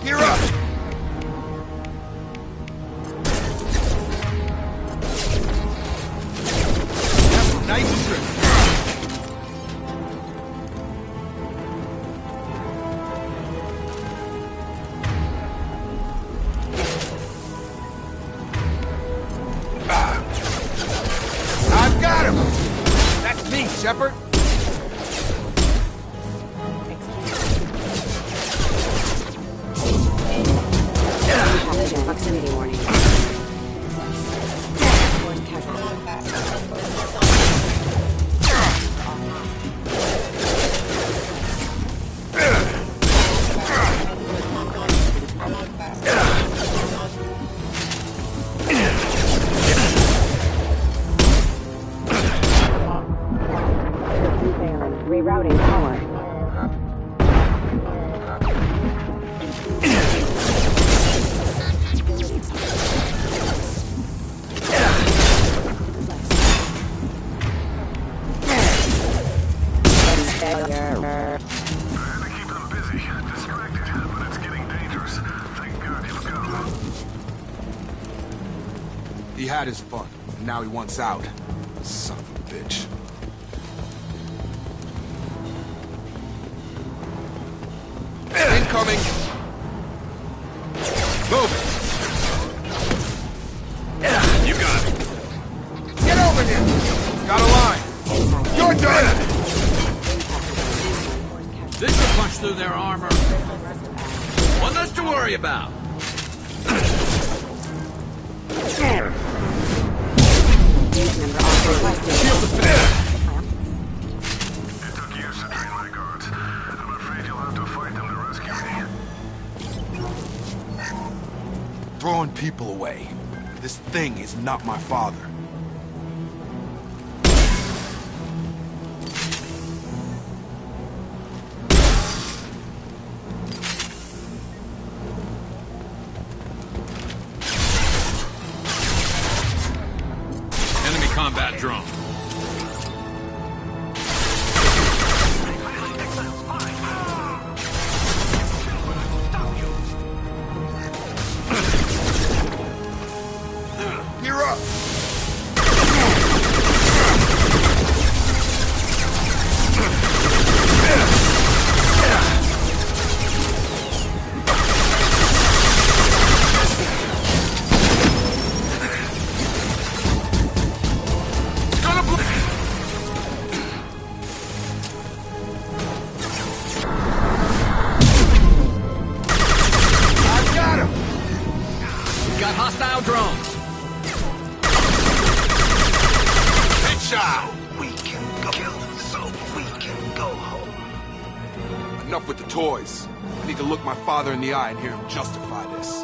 Gear up! Nice trip. I've got him! That's me, Shepard. Proximity warning. Rerouting power. He had his fun, and now he wants out. Son of a bitch. Incoming! Move it! You got it. Get over here! Got a line! You're done! This should punch through their armor. One less to worry about. Shield the fit! It took years to train my guards. I'm afraid you'll have to fight them to rescue me. Throwing people away. This thing is not my father. Enemy combat drone. Gear up! Got hostile drones. Headshot! We can go kill, so we can go home. Enough with the toys. I need to look my father in the eye and hear him justify this.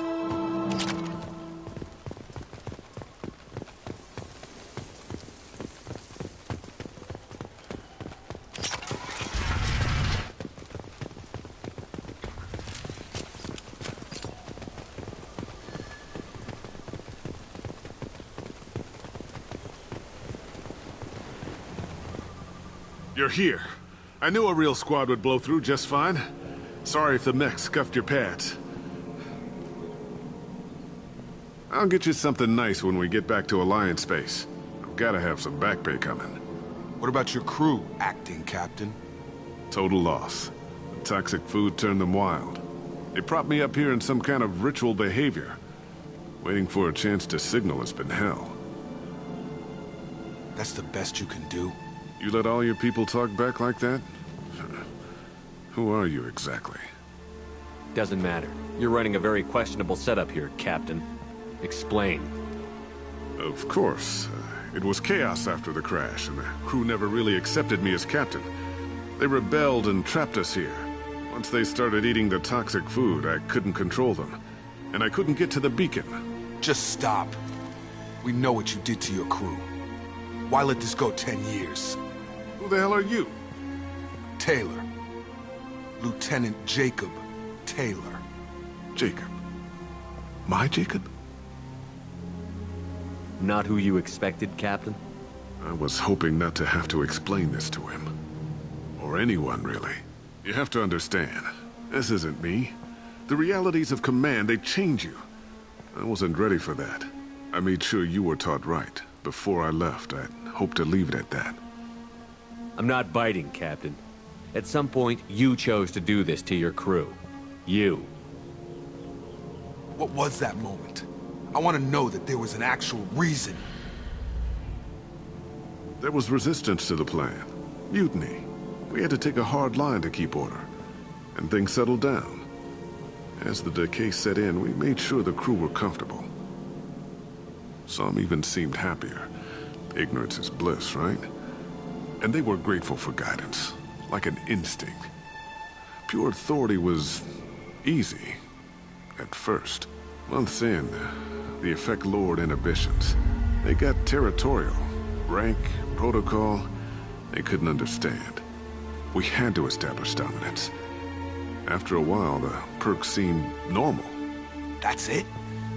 You're here. I knew a real squad would blow through just fine. Sorry if the mech scuffed your pants. I'll get you something nice when we get back to Alliance space. I've gotta have some back pay coming. What about your crew, acting captain? Total loss. The toxic food turned them wild. They propped me up here in some kind of ritual behavior. Waiting for a chance to signal has been hell. That's the best you can do? You let all your people talk back like that? Who are you exactly? Doesn't matter. You're running a very questionable setup here, Captain. Explain. Of course. It was chaos after the crash, and the crew never really accepted me as captain. They rebelled and trapped us here. Once they started eating the toxic food, I couldn't control them. And I couldn't get to the beacon. Just stop. We know what you did to your crew. Why let this go 10 years? Who the hell are you? Taylor. Lieutenant Jacob Taylor. Jacob? My Jacob? Not who you expected, Captain? I was hoping not to have to explain this to him. Or anyone, really. You have to understand, this isn't me. The realities of command, they change you. I wasn't ready for that. I made sure you were taught right. Before I left, I hoped to leave it at that. I'm not biting, Captain. At some point, you chose to do this to your crew. You. What was that moment? I want to know that there was an actual reason. There was resistance to the plan. Mutiny. We had to take a hard line to keep order. And things settled down. As the decay set in, we made sure the crew were comfortable. Some even seemed happier. Ignorance is bliss, right? And they were grateful for guidance, like an instinct. Pure authority was easy, at first. Months in, the effect lowered inhibitions. They got territorial. Rank, protocol, they couldn't understand. We had to establish dominance. After a while, the perks seemed normal. That's it?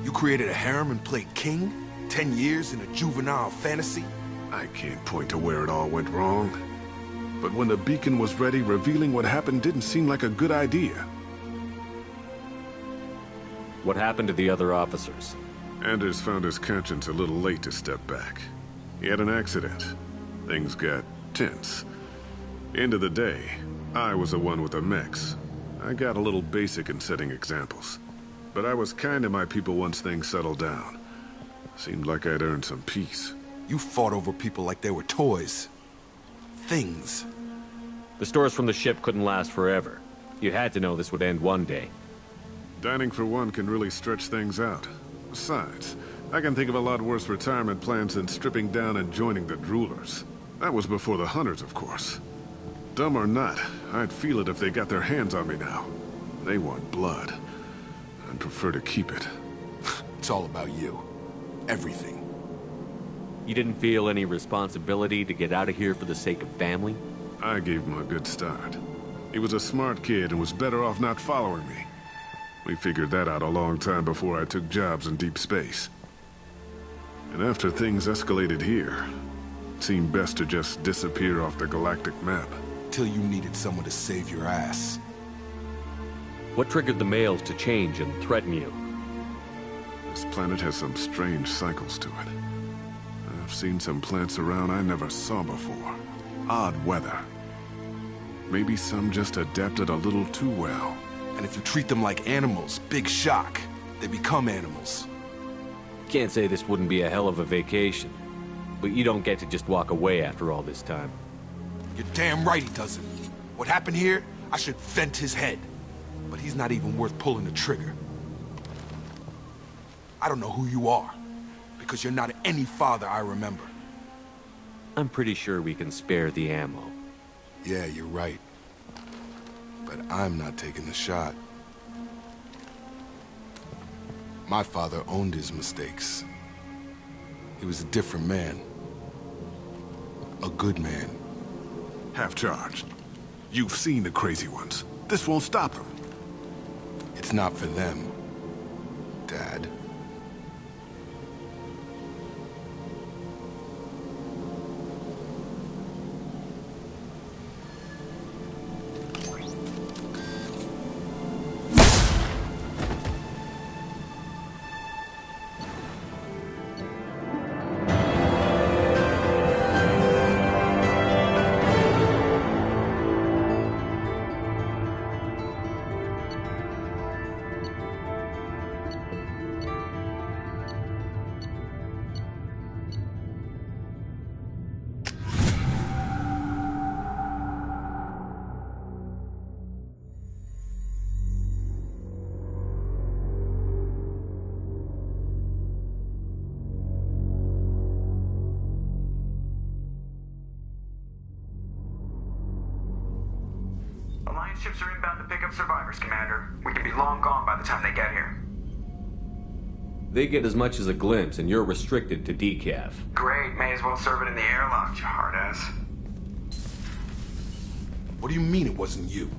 You created a harem and played king? 10 years in a juvenile fantasy? I can't point to where it all went wrong. But when the beacon was ready, revealing what happened didn't seem like a good idea. What happened to the other officers? Anders found his conscience a little late to step back. He had an accident. Things got tense. End of the day, I was the one with the mix. I got a little basic in setting examples. But I was kind to my people once things settled down. Seemed like I'd earned some peace. You fought over people like they were toys. Things. The stores from the ship couldn't last forever. You had to know this would end one day. Dining for one can really stretch things out. Besides, I can think of a lot worse retirement plans than stripping down and joining the droolers. That was before the hunters, of course. Dumb or not, I'd feel it if they got their hands on me now. They want blood. I'd prefer to keep it. It's all about you. Everything. You didn't feel any responsibility to get out of here for the sake of family? I gave him a good start. He was a smart kid and was better off not following me. We figured that out a long time before I took jobs in deep space. And after things escalated here, it seemed best to just disappear off the galactic map. Till you needed someone to save your ass. What triggered the males to change and threaten you? This planet has some strange cycles to it. I've seen some plants around I never saw before. Odd weather. Maybe some just adapted a little too well. And if you treat them like animals, big shock. They become animals. Can't say this wouldn't be a hell of a vacation. But you don't get to just walk away after all this time. You're damn right he doesn't. What happened here, I should vent his head. But he's not even worth pulling the trigger. I don't know who you are, because you're not any father I remember. I'm pretty sure we can spare the ammo. Yeah, you're right. But I'm not taking the shot. My father owned his mistakes. He was a different man. A good man. Half-charged. You've seen the crazy ones. This won't stop them. It's not for them, Dad. Alliance ships are inbound to pick up survivors, Commander. We could be long gone by the time they get here. They get as much as a glimpse, and you're restricted to decaf. Great, may as well serve it in the airlock, you hard ass. What do you mean it wasn't you?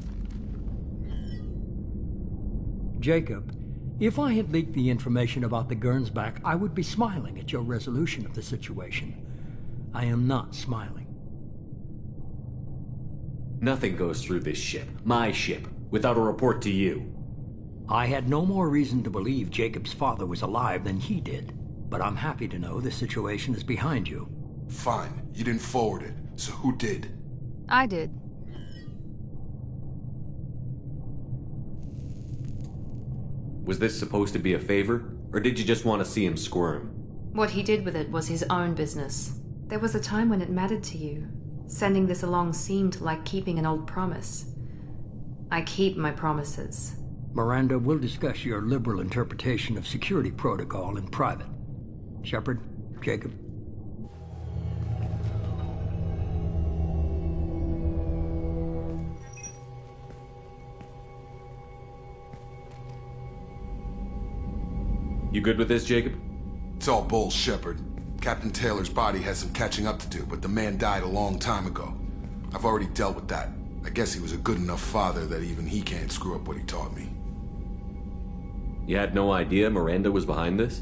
Jacob, if I had leaked the information about the Gernsback, I would be smiling at your resolution of the situation. I am not smiling. Nothing goes through this ship, my ship, without a report to you. I had no more reason to believe Jacob's father was alive than he did, but I'm happy to know the situation is behind you. Fine, you didn't forward it, so who did? I did. Was this supposed to be a favor, or did you just want to see him squirm? What he did with it was his own business. There was a time when it mattered to you. Sending this along seemed like keeping an old promise. I keep my promises. Miranda, we'll discuss your liberal interpretation of security protocol in private. Shepard, Jacob. You good with this, Jacob? It's all bull, Shepard. Captain Taylor's body has some catching up to do, but the man died a long time ago. I've already dealt with that. I guess he was a good enough father that even he can't screw up what he taught me. You had no idea Miranda was behind this?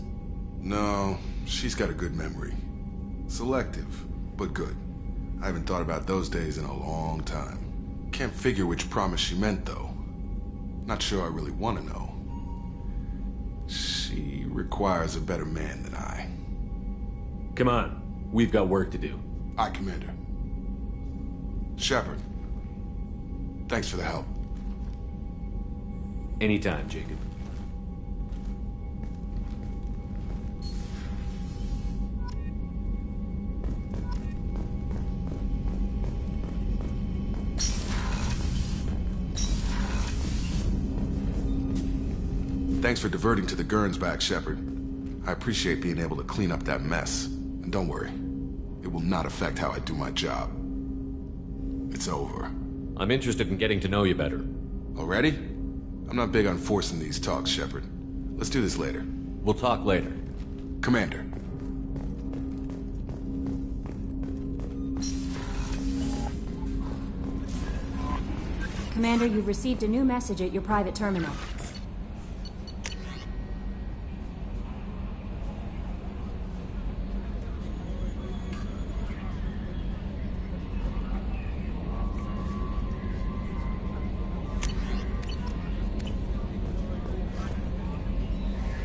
No, she's got a good memory. Selective, but good. I haven't thought about those days in a long time. Can't figure which promise she meant, though. Not sure I really want to know. She requires a better man than I. Come on, we've got work to do. Aye, Commander. Shepard, thanks for the help. Anytime, Jacob. Thanks for diverting to the Gernsback, Shepard. I appreciate being able to clean up that mess. And don't worry, it will not affect how I do my job. It's over. I'm interested in getting to know you better. Already? I'm not big on forcing these talks, Shepard. Let's do this later. We'll talk later. Commander. Commander, you've received a new message at your private terminal.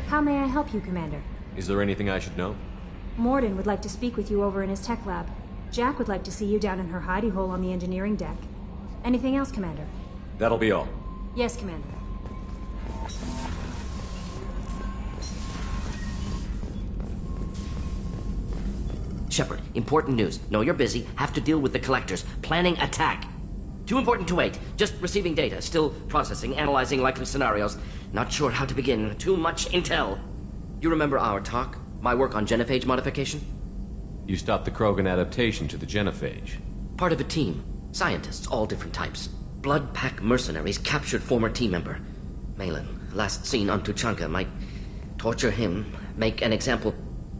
How may I help you, Commander? Is there anything I should know? Morden would like to speak with you over in his tech lab. Jack would like to see you down in her hidey hole on the engineering deck. Anything else, Commander? That'll be all. Yes, Commander. Shepard, important news. Know you're busy. Have to deal with the collectors. Planning attack. Too important to wait. Just receiving data. Still processing, analyzing likely scenarios. Not sure how to begin. Too much intel. You remember our talk? My work on genophage modification? You stopped the Krogan adaptation to the genophage. Part of a team. Scientists, all different types. Blood Pack mercenaries captured former team member. Malin, last seen on Tuchanka, might torture him, make an example.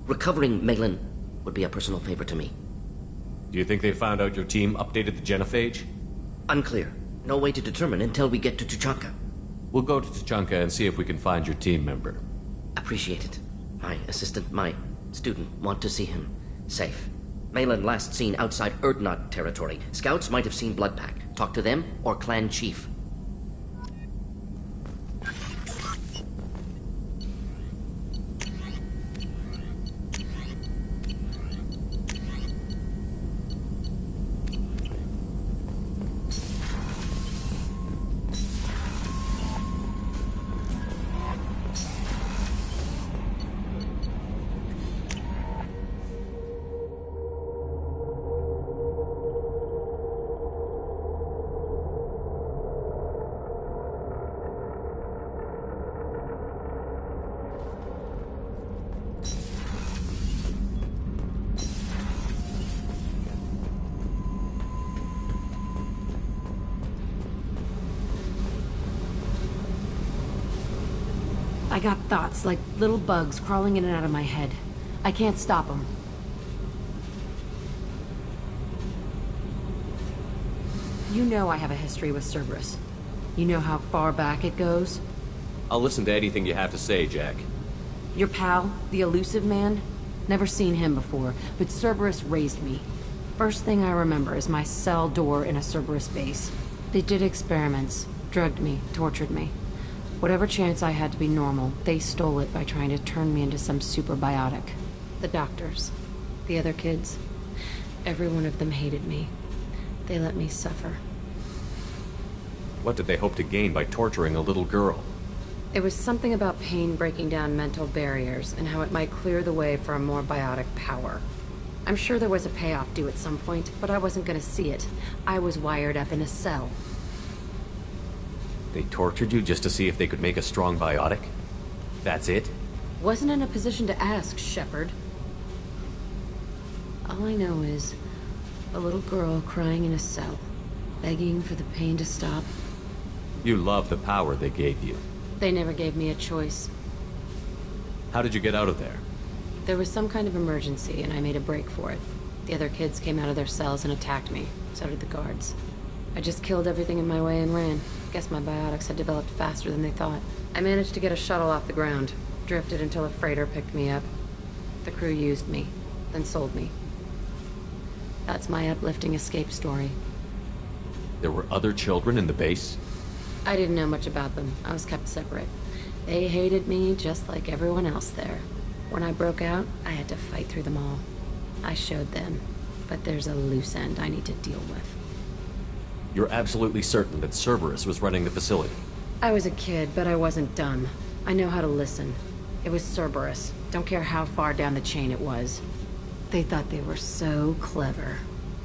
Recovering Malin would be a personal favor to me. Do you think they found out your team updated the genophage? Unclear. No way to determine until we get to Tuchanka. We'll go to Tuchanka and see if we can find your team member. Appreciate it. My assistant, my student, want to see him safe. Malin last seen outside Erdnot territory. Scouts might have seen Bloodpack. Talk to them or clan chief. I got thoughts like little bugs crawling in and out of my head. I can't stop them. You know I have a history with Cerberus. You know how far back it goes? I'll listen to anything you have to say, Jack. Your pal, the elusive man? Never seen him before, but Cerberus raised me. First thing I remember is my cell door in a Cerberus base. They did experiments, drugged me, tortured me. Whatever chance I had to be normal, they stole it by trying to turn me into some superbiotic. The doctors, the other kids, every one of them hated me. They let me suffer. What did they hope to gain by torturing a little girl? It was something about pain breaking down mental barriers and how it might clear the way for a more biotic power. I'm sure there was a payoff due at some point, but I wasn't gonna see it. I was wired up in a cell. They tortured you just to see if they could make a strong biotic? That's it? Wasn't in a position to ask, Shepard. All I know is a little girl crying in a cell, begging for the pain to stop. You love the power they gave you. They never gave me a choice. How did you get out of there? There was some kind of emergency, and I made a break for it. The other kids came out of their cells and attacked me. So did the guards. I just killed everything in my way and ran. Guess my biotics had developed faster than they thought. I managed to get a shuttle off the ground. Drifted until a freighter picked me up. The crew used me, then sold me. That's my uplifting escape story. There were other children in the base? I didn't know much about them. I was kept separate. They hated me just like everyone else there. When I broke out, I had to fight through them all. I showed them, but there's a loose end I need to deal with. You're absolutely certain that Cerberus was running the facility? I was a kid, but I wasn't dumb. I know how to listen. It was Cerberus. Don't care how far down the chain it was. They thought they were so clever.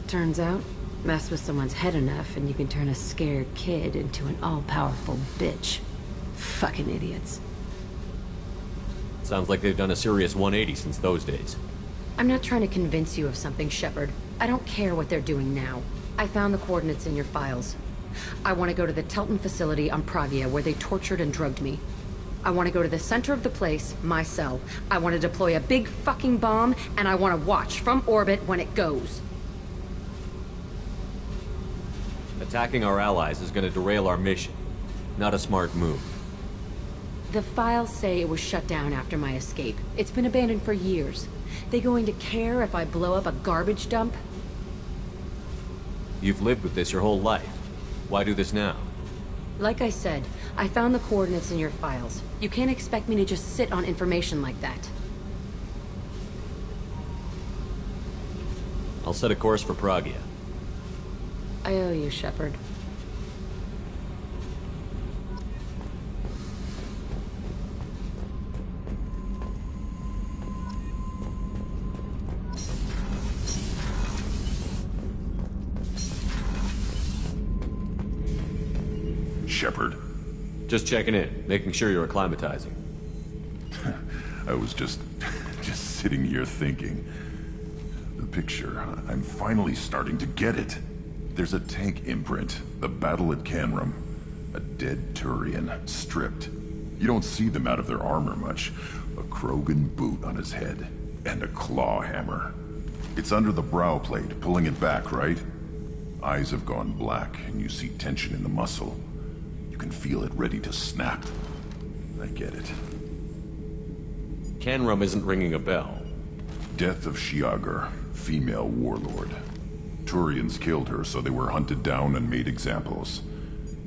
Turns out, mess with someone's head enough and you can turn a scared kid into an all-powerful bitch. Fucking idiots. Sounds like they've done a serious 180 since those days. I'm not trying to convince you of something, Shepard. I don't care what they're doing now. I found the coordinates in your files. I want to go to the Telton facility on Pragia where they tortured and drugged me. I want to go to the center of the place, my cell. I want to deploy a big fucking bomb, and I want to watch from orbit when it goes. Attacking our allies is going to derail our mission. Not a smart move. The files say it was shut down after my escape. It's been abandoned for years. They going to care if I blow up a garbage dump? You've lived with this your whole life. Why do this now? Like I said, I found the coordinates in your files. You can't expect me to just sit on information like that. I'll set a course for Pragia. I owe you, Shepard. Shepard. Just checking in, making sure you're acclimatizing. I was just sitting here thinking. The picture, I'm finally starting to get it. There's a tank imprint, the battle at Canrum. A dead Turian, stripped. You don't see them out of their armor much. A Krogan boot on his head, and a claw hammer. It's under the brow plate, pulling it back, right? Eyes have gone black, and you see tension in the muscle. You can feel it ready to snap. I get it. Canrum isn't ringing a bell. Death of Shiagar, female warlord. Turians killed her, so they were hunted down and made examples.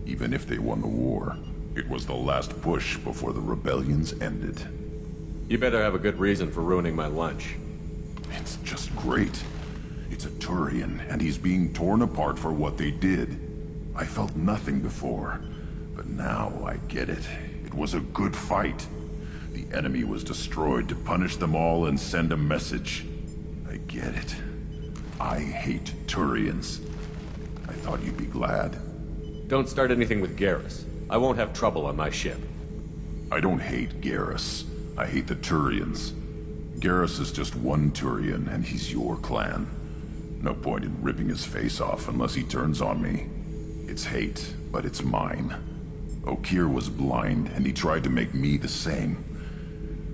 Even if they won the war, it was the last push before the rebellions ended. You better have a good reason for ruining my lunch. It's just great. It's a Turian, and he's being torn apart for what they did. I felt nothing before, but now I get it. It was a good fight. The enemy was destroyed to punish them all and send a message. I get it. I hate Turians. I thought you'd be glad. Don't start anything with Garrus. I won't have trouble on my ship. I don't hate Garrus. I hate the Turians. Garrus is just one Turian, and he's your clan. No point in ripping his face off unless he turns on me. It's hate, but it's mine. Okir was blind, and he tried to make me the same.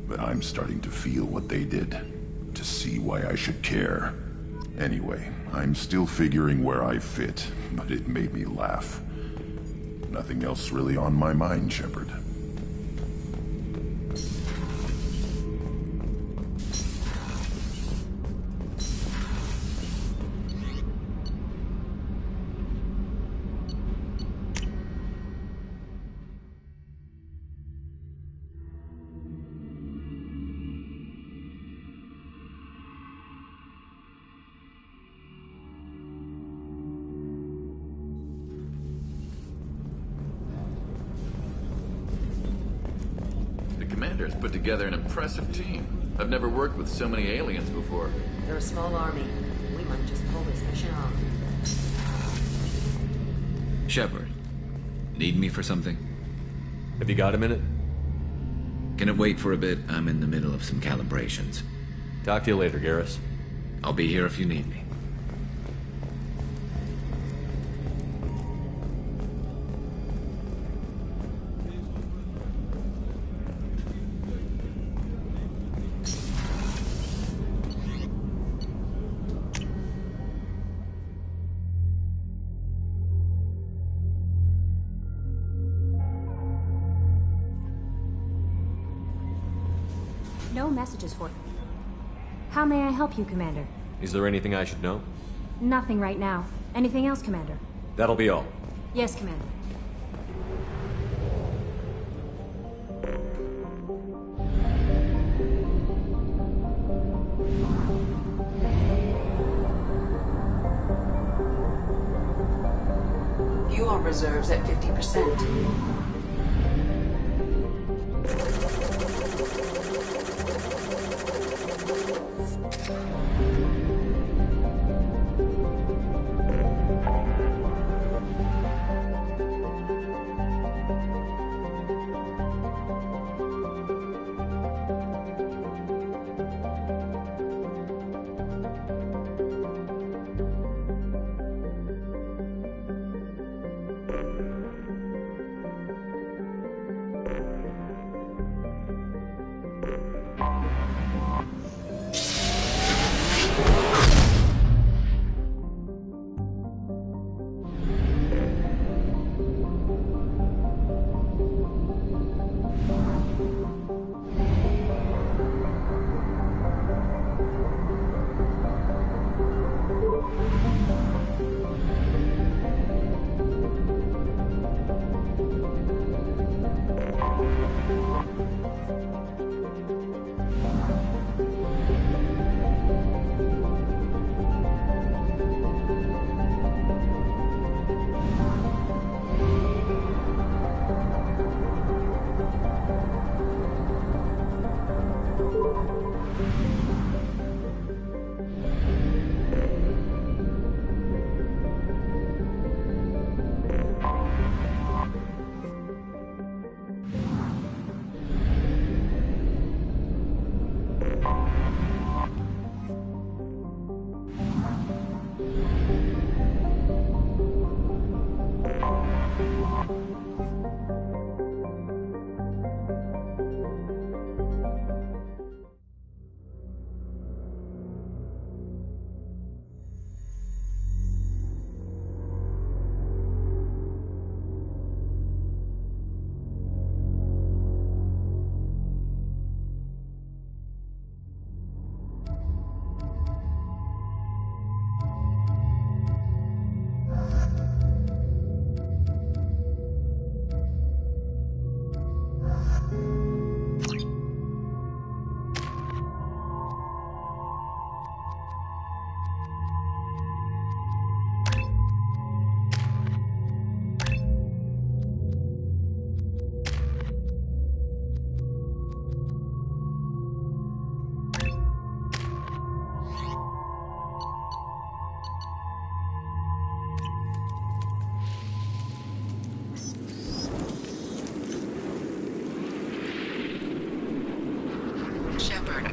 But I'm starting to feel what they did, to see why I should care. Anyway, I'm still figuring where I fit, but it made me laugh. Nothing else really on my mind, Shepard. Commander's put together an impressive team. I've never worked with so many aliens before. They're a small army. We might just pull this mission off. Shepard, need me for something? Have you got a minute? Can it wait for a bit? I'm in the middle of some calibrations. Talk to you later, Garrus. I'll be here if you need me. No messages for you. How may I help you, Commander? Is there anything I should know? Nothing right now. Anything else, Commander? That'll be all. Yes, Commander. Fuel reserves at 50%.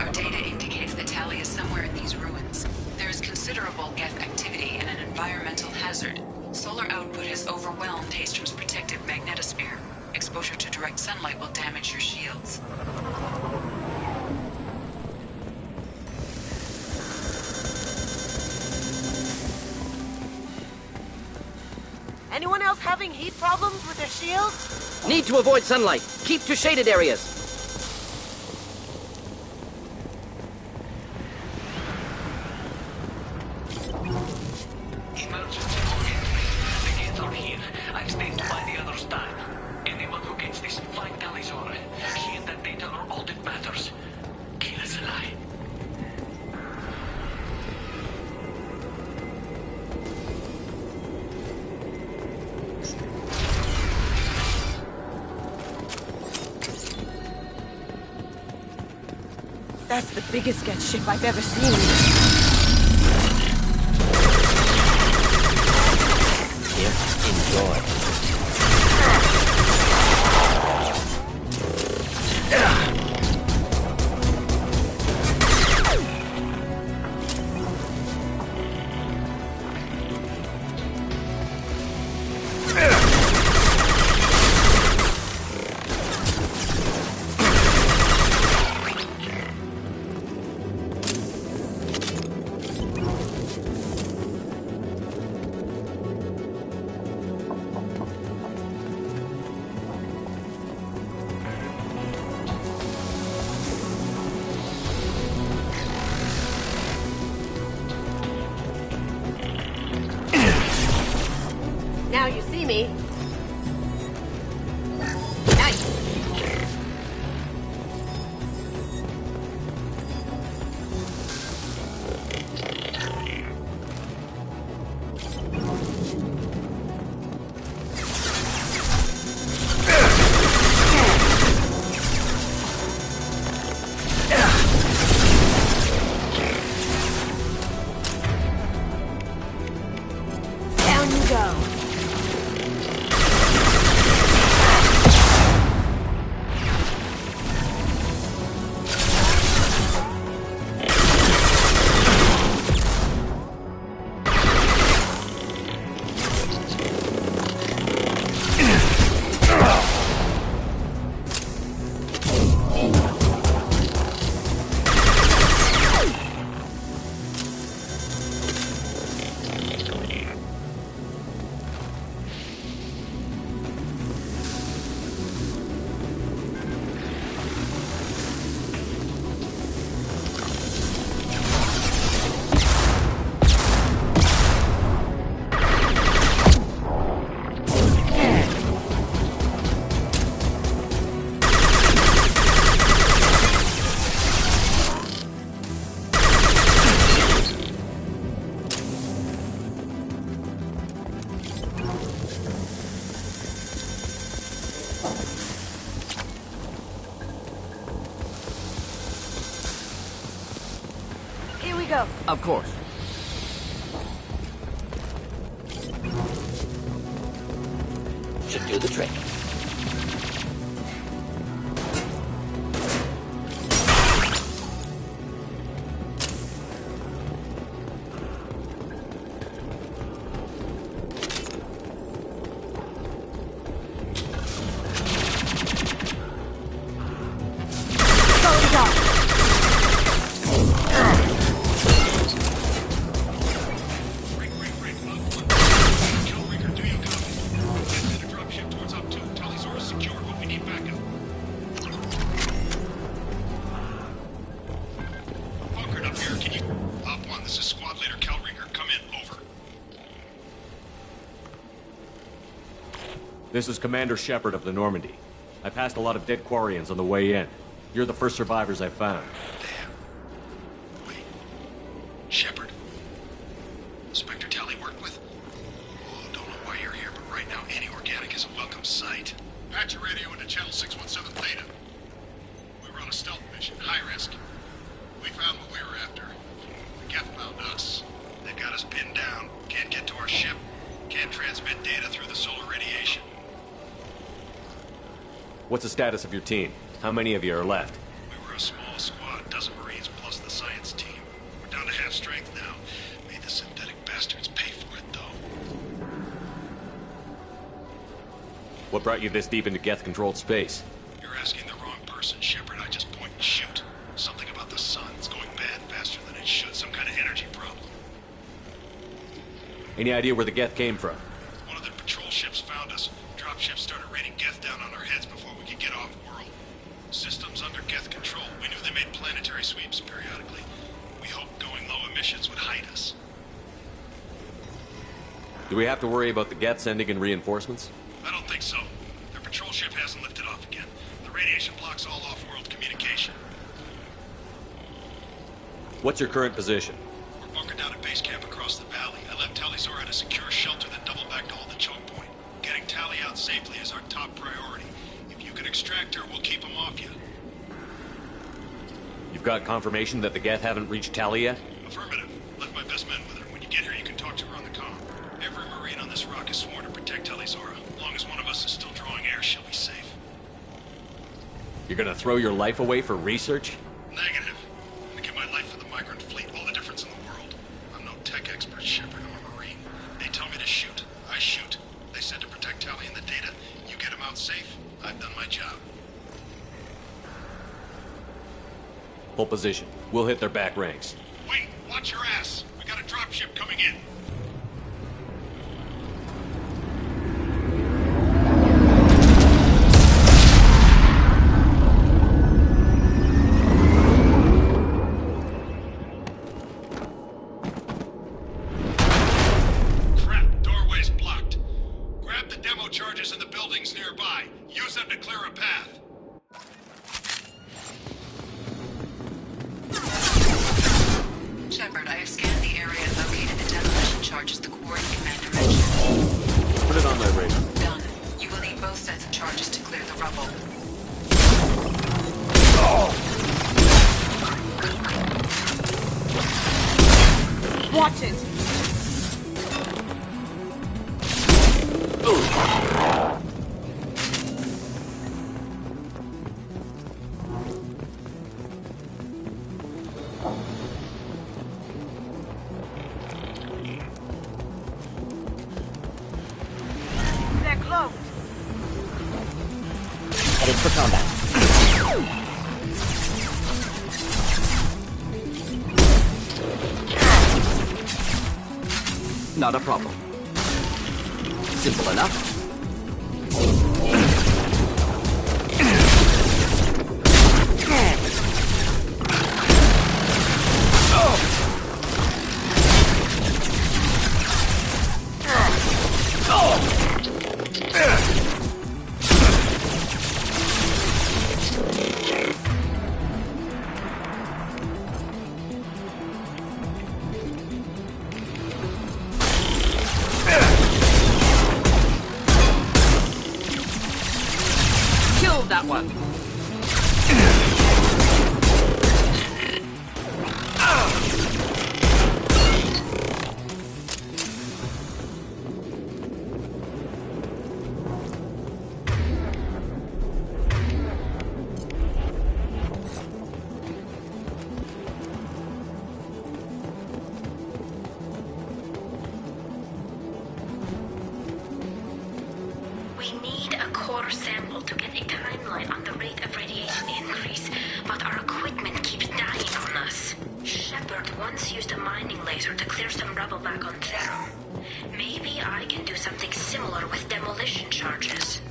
Our data indicates that Tali is somewhere in these ruins. There is considerable Geth activity and an environmental hazard. Solar output has overwhelmed Hastrom's protective magnetosphere. direct sunlight will damage your shields. Anyone else having heat problems with their shields? Need to avoid sunlight. Keep to shaded areas. That's the biggest jet ship I've ever seen. Here, enjoy. Now you see me. Down you go. Here we go. Of course. Should do the trick. This is Commander Shepard of the Normandy. I passed a lot of dead Quarians on the way in. You're the first survivors I found. Shepard? Inspector Tally worked with? Oh, don't know why you're here, but right now any organic is a welcome sight. Patch your radio into channel 617 Theta. We were on a stealth mission, high risk. We found what we were after. The Geth found us. They've got us pinned down. Can't get to our ship. Can't transmit data through the solar radiation. What's the status of your team? How many of you are left? We were a small squad, dozen Marines plus the science team. We're down to half strength now. Made the synthetic bastards pay for it, though. What brought you this deep into Geth-controlled space? You're asking the wrong person, Shepard. I just point and shoot. Something about the sun. It's going bad faster than it should. Some kind of energy problem. Any idea where the Geth came from? One of the patrol ships found us. Dropships started raining Geth down on our heads before we could get off-world. Systems under Geth control. We knew they made planetary sweeps periodically. We hoped going low emissions would hide us. Do we have to worry about the Geth sending in reinforcements? I don't think so. Their patrol ship hasn't lifted off again. The radiation blocks all off-world communication. What's your current position? We're bunkered down at base camp across the valley. I left Tali'Zorah at a secure shelter that doubled back to hold the choke point. Getting Tali out safely is our top priority. If you can extract her, we'll keep them off you. You've got confirmation that the Geth haven't reached Tali yet? Affirmative. Left my best men with her. When you get here, you can talk to her on the comm. Every Marine on this rock is sworn to protect Tali'Zorah. As long as one of us is still drawing air, she'll be safe. You're gonna throw your life away for research? Negative. I give my life for the migrant fleet. All the difference in the world. I'm no tech expert, Shepard. I'm a Marine. They tell me to shoot. I shoot. They said to protect Tali and the data. You get them out safe. I've done my job. Full position. We'll hit their back ranks. Wait! Watch your ass! We got a dropship coming in. Crap! Doorway's blocked. Grab the demo charges in the buildings nearby. Use them to clear a path. Shepard, I have scanned the area and located the demolition charges the coordinate commander mentioned. Put it on my radar. Done. You will need both sets of charges to clear the rubble. Watch it! They're close. Headed for combat. Not a problem. Simple enough. Kill that one. We need a core sample to get a timeline on the rate of radiation increase, but our equipment keeps dying on us. Shepard once used a mining laser to clear some rubble back on Therum. Maybe I can do something similar with demolition charges.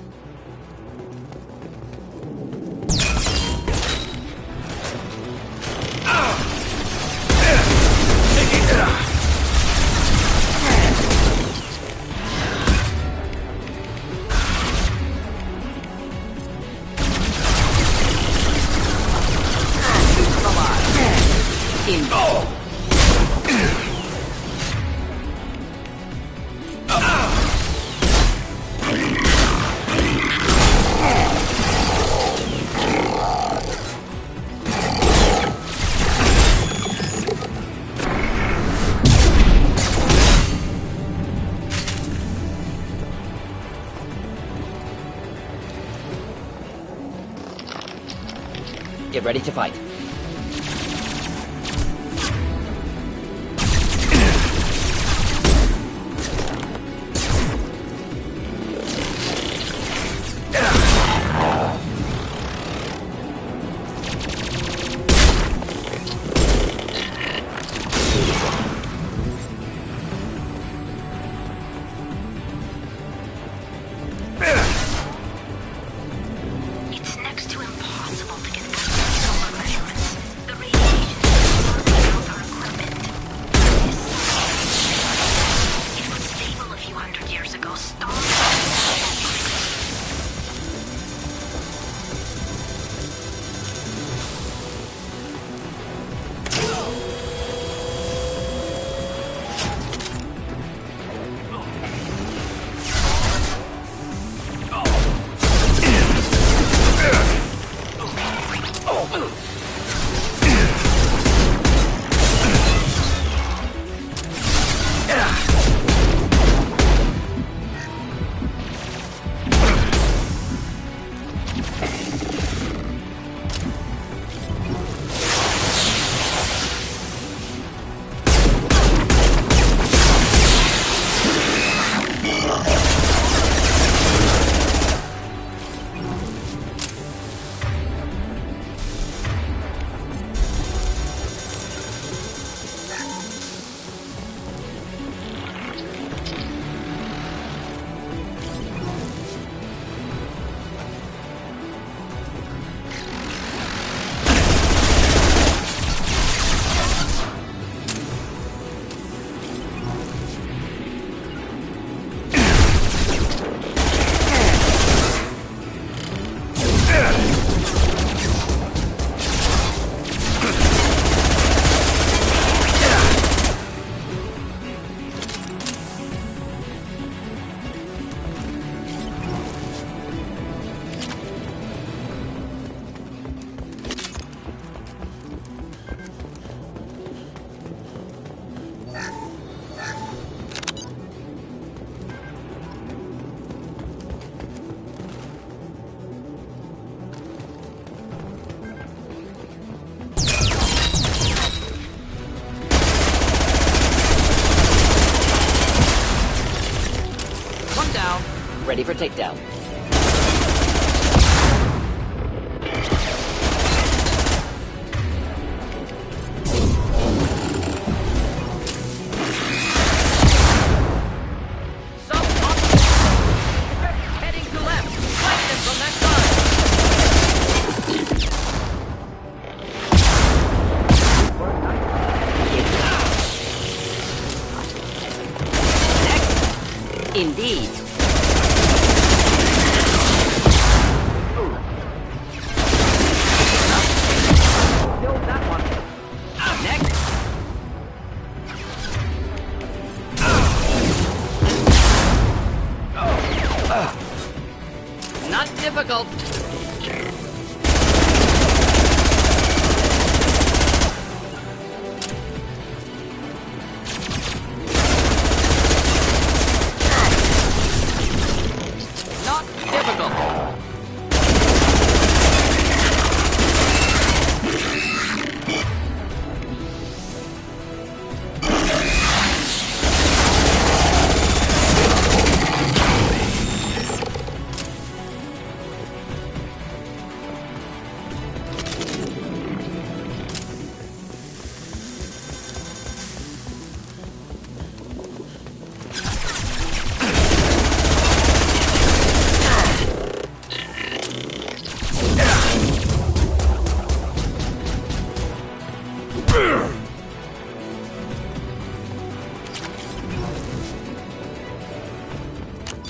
Get ready to fight. takedown. Heading to left. Flank them from that side. Next. Indeed. Not difficult. Not difficult.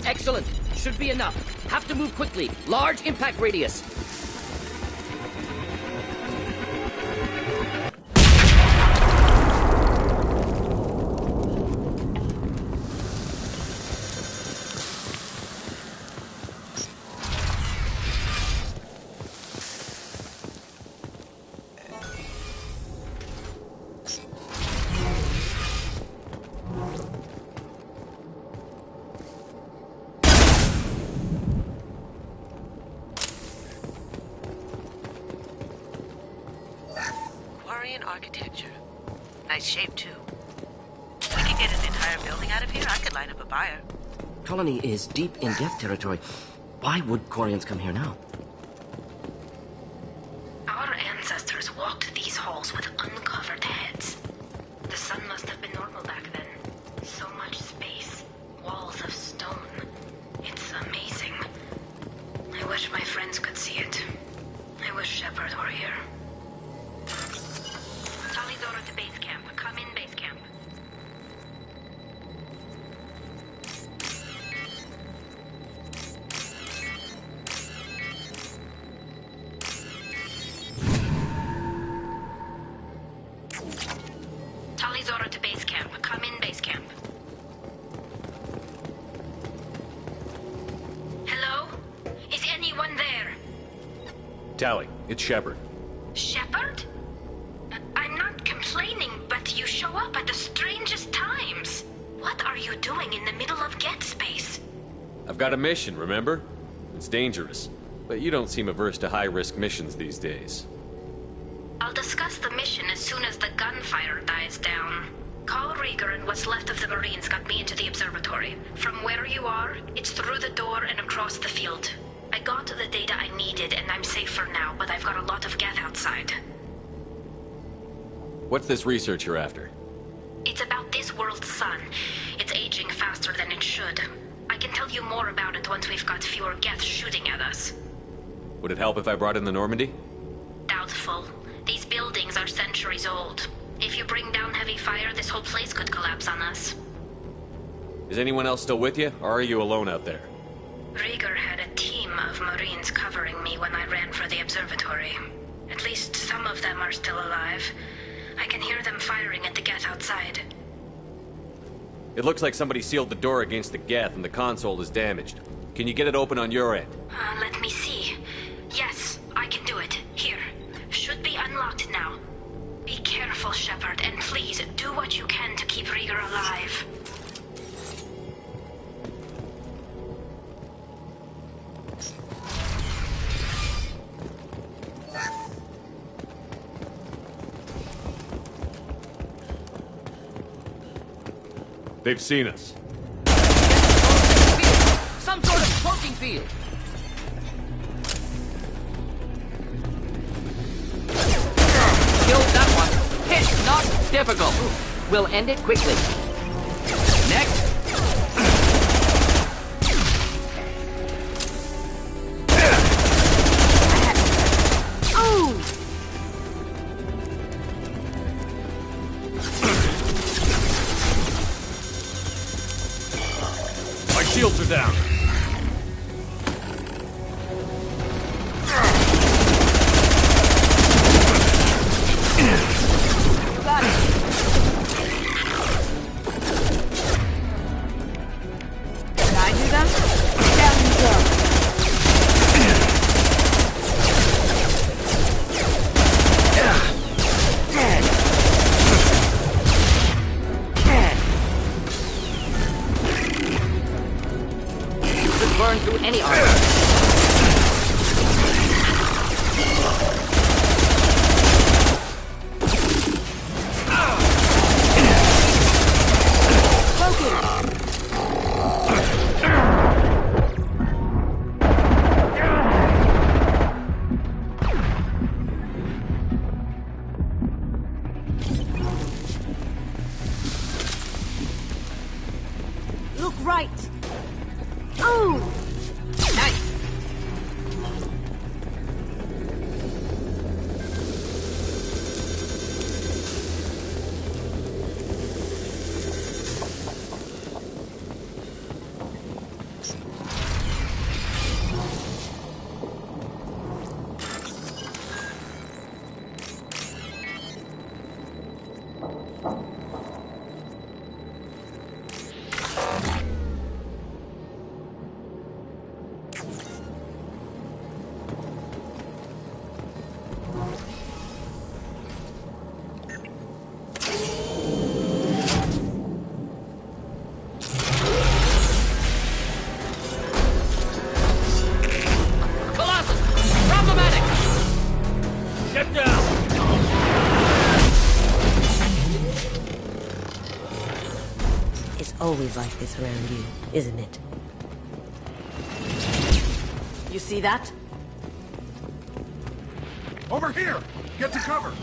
Excellent. Should be enough. Have to move quickly. Large impact radius. Architecture. Nice shape, too. If we could get an entire building out of here, I could line up a buyer. Colony is deep in death territory. Why would Quarians come here now? Our ancestors walked these halls with uncovered heads. The sun must have been normal back then. So much space. Walls of stone. It's amazing. I wish my friends could see it. I wish Shepard were here. Tallyzora to base camp. Come in, base camp. Tallyzora to base camp. Come in, base camp. Hello? Is anyone there? Tally, it's Shepard. Shepard? I'm not complaining, but you show up at the strangest times. What are you doing in the middle of Get Space? I've got a mission, remember? It's dangerous, but you don't seem averse to high-risk missions these days. I'll discuss the mission as soon as the gunfire dies down. Call Rieger and what's left of the Marines got me into the observatory. From where you are, it's through the door and across the field. I got the data I needed and I'm safe for now, but I've got a lot of Geth outside. What's this research you're after? It's about this world's sun. It's aging faster than it should. I can tell you more about it once we've got fewer Geth shooting at us. Would it help if I brought in the Normandy? Doubtful. These buildings are centuries old. If you bring down heavy fire, this whole place could collapse on us. Is anyone else still with you, or are you alone out there? Rieger had a team of Marines covering me when I ran for the observatory. At least some of them are still alive. I can hear them firing at the Geth outside. It looks like somebody sealed the door against the Geth and the console is damaged. Can you get it open on your end? Let me see. Yes, I can do it. Here. Should be unlocked now. Be careful, Shepard, and please do what you can to keep Rieger alive. They've seen us. Some sort of protein shield. Killed that one. Hit, not difficult. We'll end it quickly. Next. My shields are down. Got it. Did I do that? Down you go. Could burn through any armor. Look right. Oh! Nice. Colossus! Problematic! Get down! It's always like this around you, isn't it? You see that? Over here! Get to cover!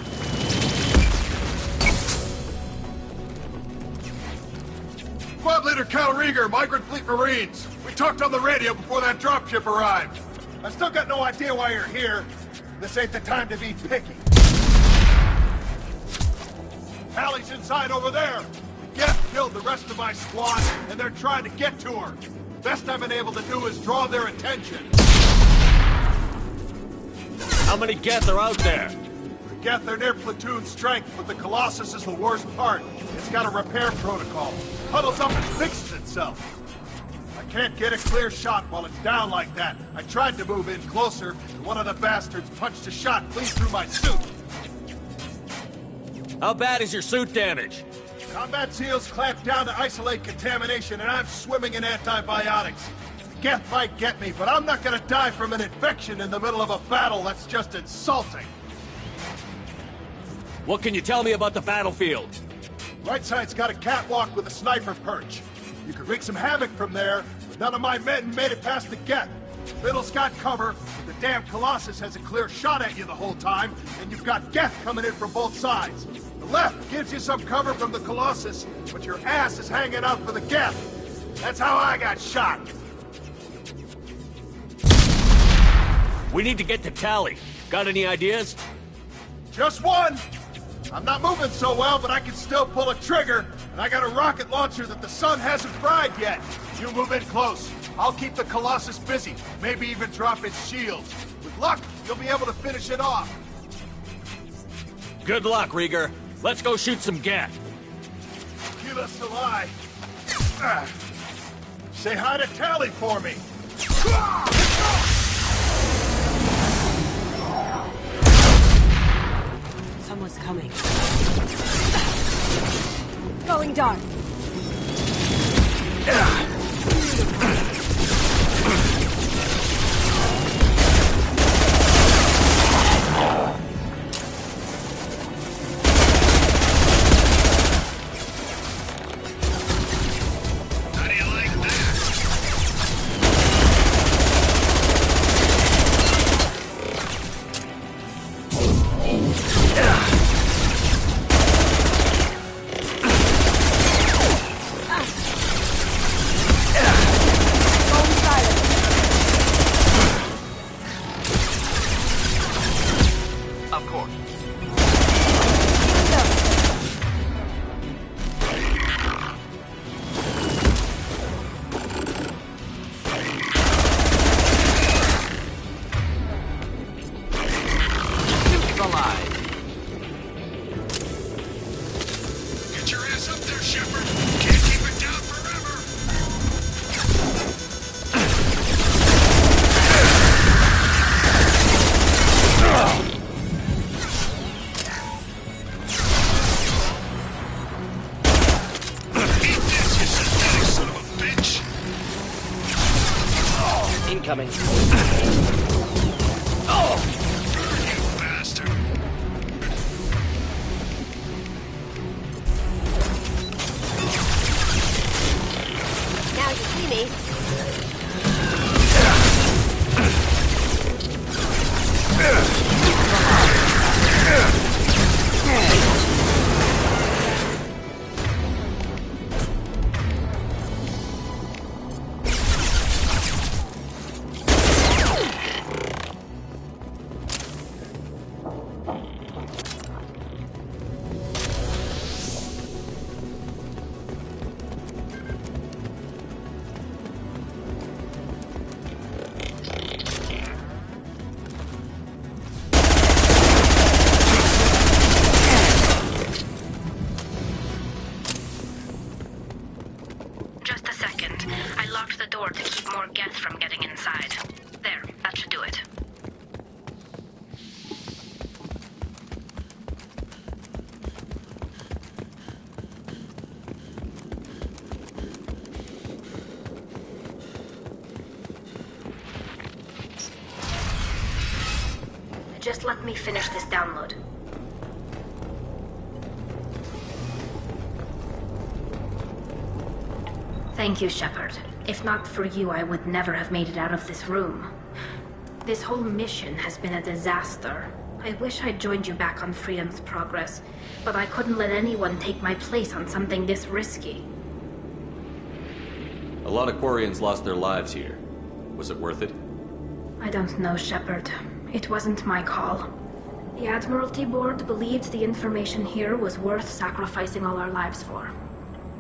Squad Leader Cal Rieger, Migrant Fleet Marines. We talked on the radio before that dropship arrived. I still got no idea why you're here. This ain't the time to be picky. Hallie's inside over there. Geth killed the rest of my squad, and they're trying to get to her. Best I've been able to do is draw their attention. How many Geth are out there? The Geth are near platoon strength, but the Colossus is the worst part. It's got a repair protocol. Huddles up and fixes itself. I can't get a clear shot while it's down like that. I tried to move in closer, and one of the bastards punched a shot clean through my suit. How bad is your suit damage? Combat SEALs clamped down to isolate contamination, and I'm swimming in antibiotics. Geth might get me, but I'm not gonna die from an infection in the middle of a battle. That's just insulting. What can you tell me about the battlefield? Right side's got a catwalk with a sniper perch. You could wreak some havoc from there, but none of my men made it past the Geth. Middle's got cover, but the damn Colossus has a clear shot at you the whole time, and you've got Geth coming in from both sides. The left gives you some cover from the Colossus, but your ass is hanging out for the Geth. That's how I got shot. We need to get to Tally. Got any ideas? Just one! I'm not moving so well, but I can still pull a trigger, and I got a rocket launcher that the sun hasn't fried yet. You move in close. I'll keep the Colossus busy, maybe even drop its shields. With luck, you'll be able to finish it off. Good luck, Rieger. Let's go shoot some Geth. Give us the lie. Say hi to Tally for me. Someone's coming. Going dark. course. Get your ass up there, Shepard. Can't keep it down forever. Eat this, you synthetic son of a bitch. Incoming. You bastard. Now you see me. Just a second. I locked the door to keep more Geth from getting inside. There, that should do it. Just let me finish this download. Thank you, Shepard. If not for you, I would never have made it out of this room. This whole mission has been a disaster. I wish I'd joined you back on Freedom's Progress, but I couldn't let anyone take my place on something this risky. A lot of Quarians lost their lives here. Was it worth it? I don't know, Shepard. It wasn't my call. The Admiralty Board believed the information here was worth sacrificing all our lives for.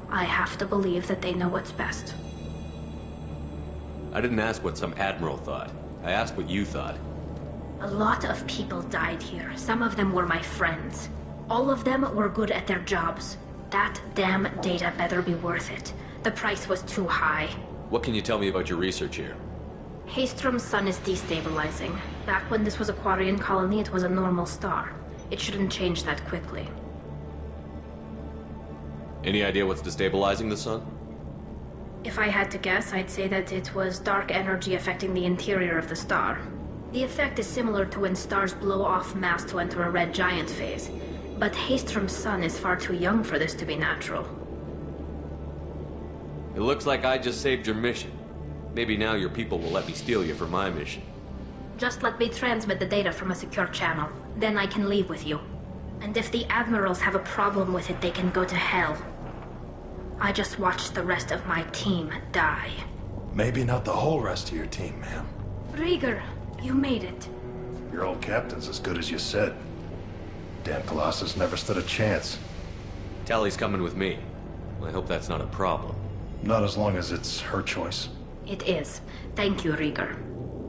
I have to believe that they know what's best. I didn't ask what some admiral thought. I asked what you thought. A lot of people died here. Some of them were my friends. All of them were good at their jobs. That damn data better be worth it. The price was too high. What can you tell me about your research here? Haystrom's sun is destabilizing. Back when this was a Quarian colony, it was a normal star. It shouldn't change that quickly. Any idea what's destabilizing the sun? If I had to guess, I'd say that it was dark energy affecting the interior of the star. The effect is similar to when stars blow off mass to enter a red giant phase. But Haystrom's sun is far too young for this to be natural. It looks like I just saved your mission. Maybe now your people will let me steal you for my mission. Just let me transmit the data from a secure channel. Then I can leave with you. And if the Admirals have a problem with it, they can go to hell. I just watched the rest of my team die. Maybe not the whole rest of your team, ma'am. Rieger, you made it. Your old captain's as good as you said. Damn Colossus never stood a chance. Tally's coming with me. I hope that's not a problem. Not as long as it's her choice. It is. Thank you, Rieger.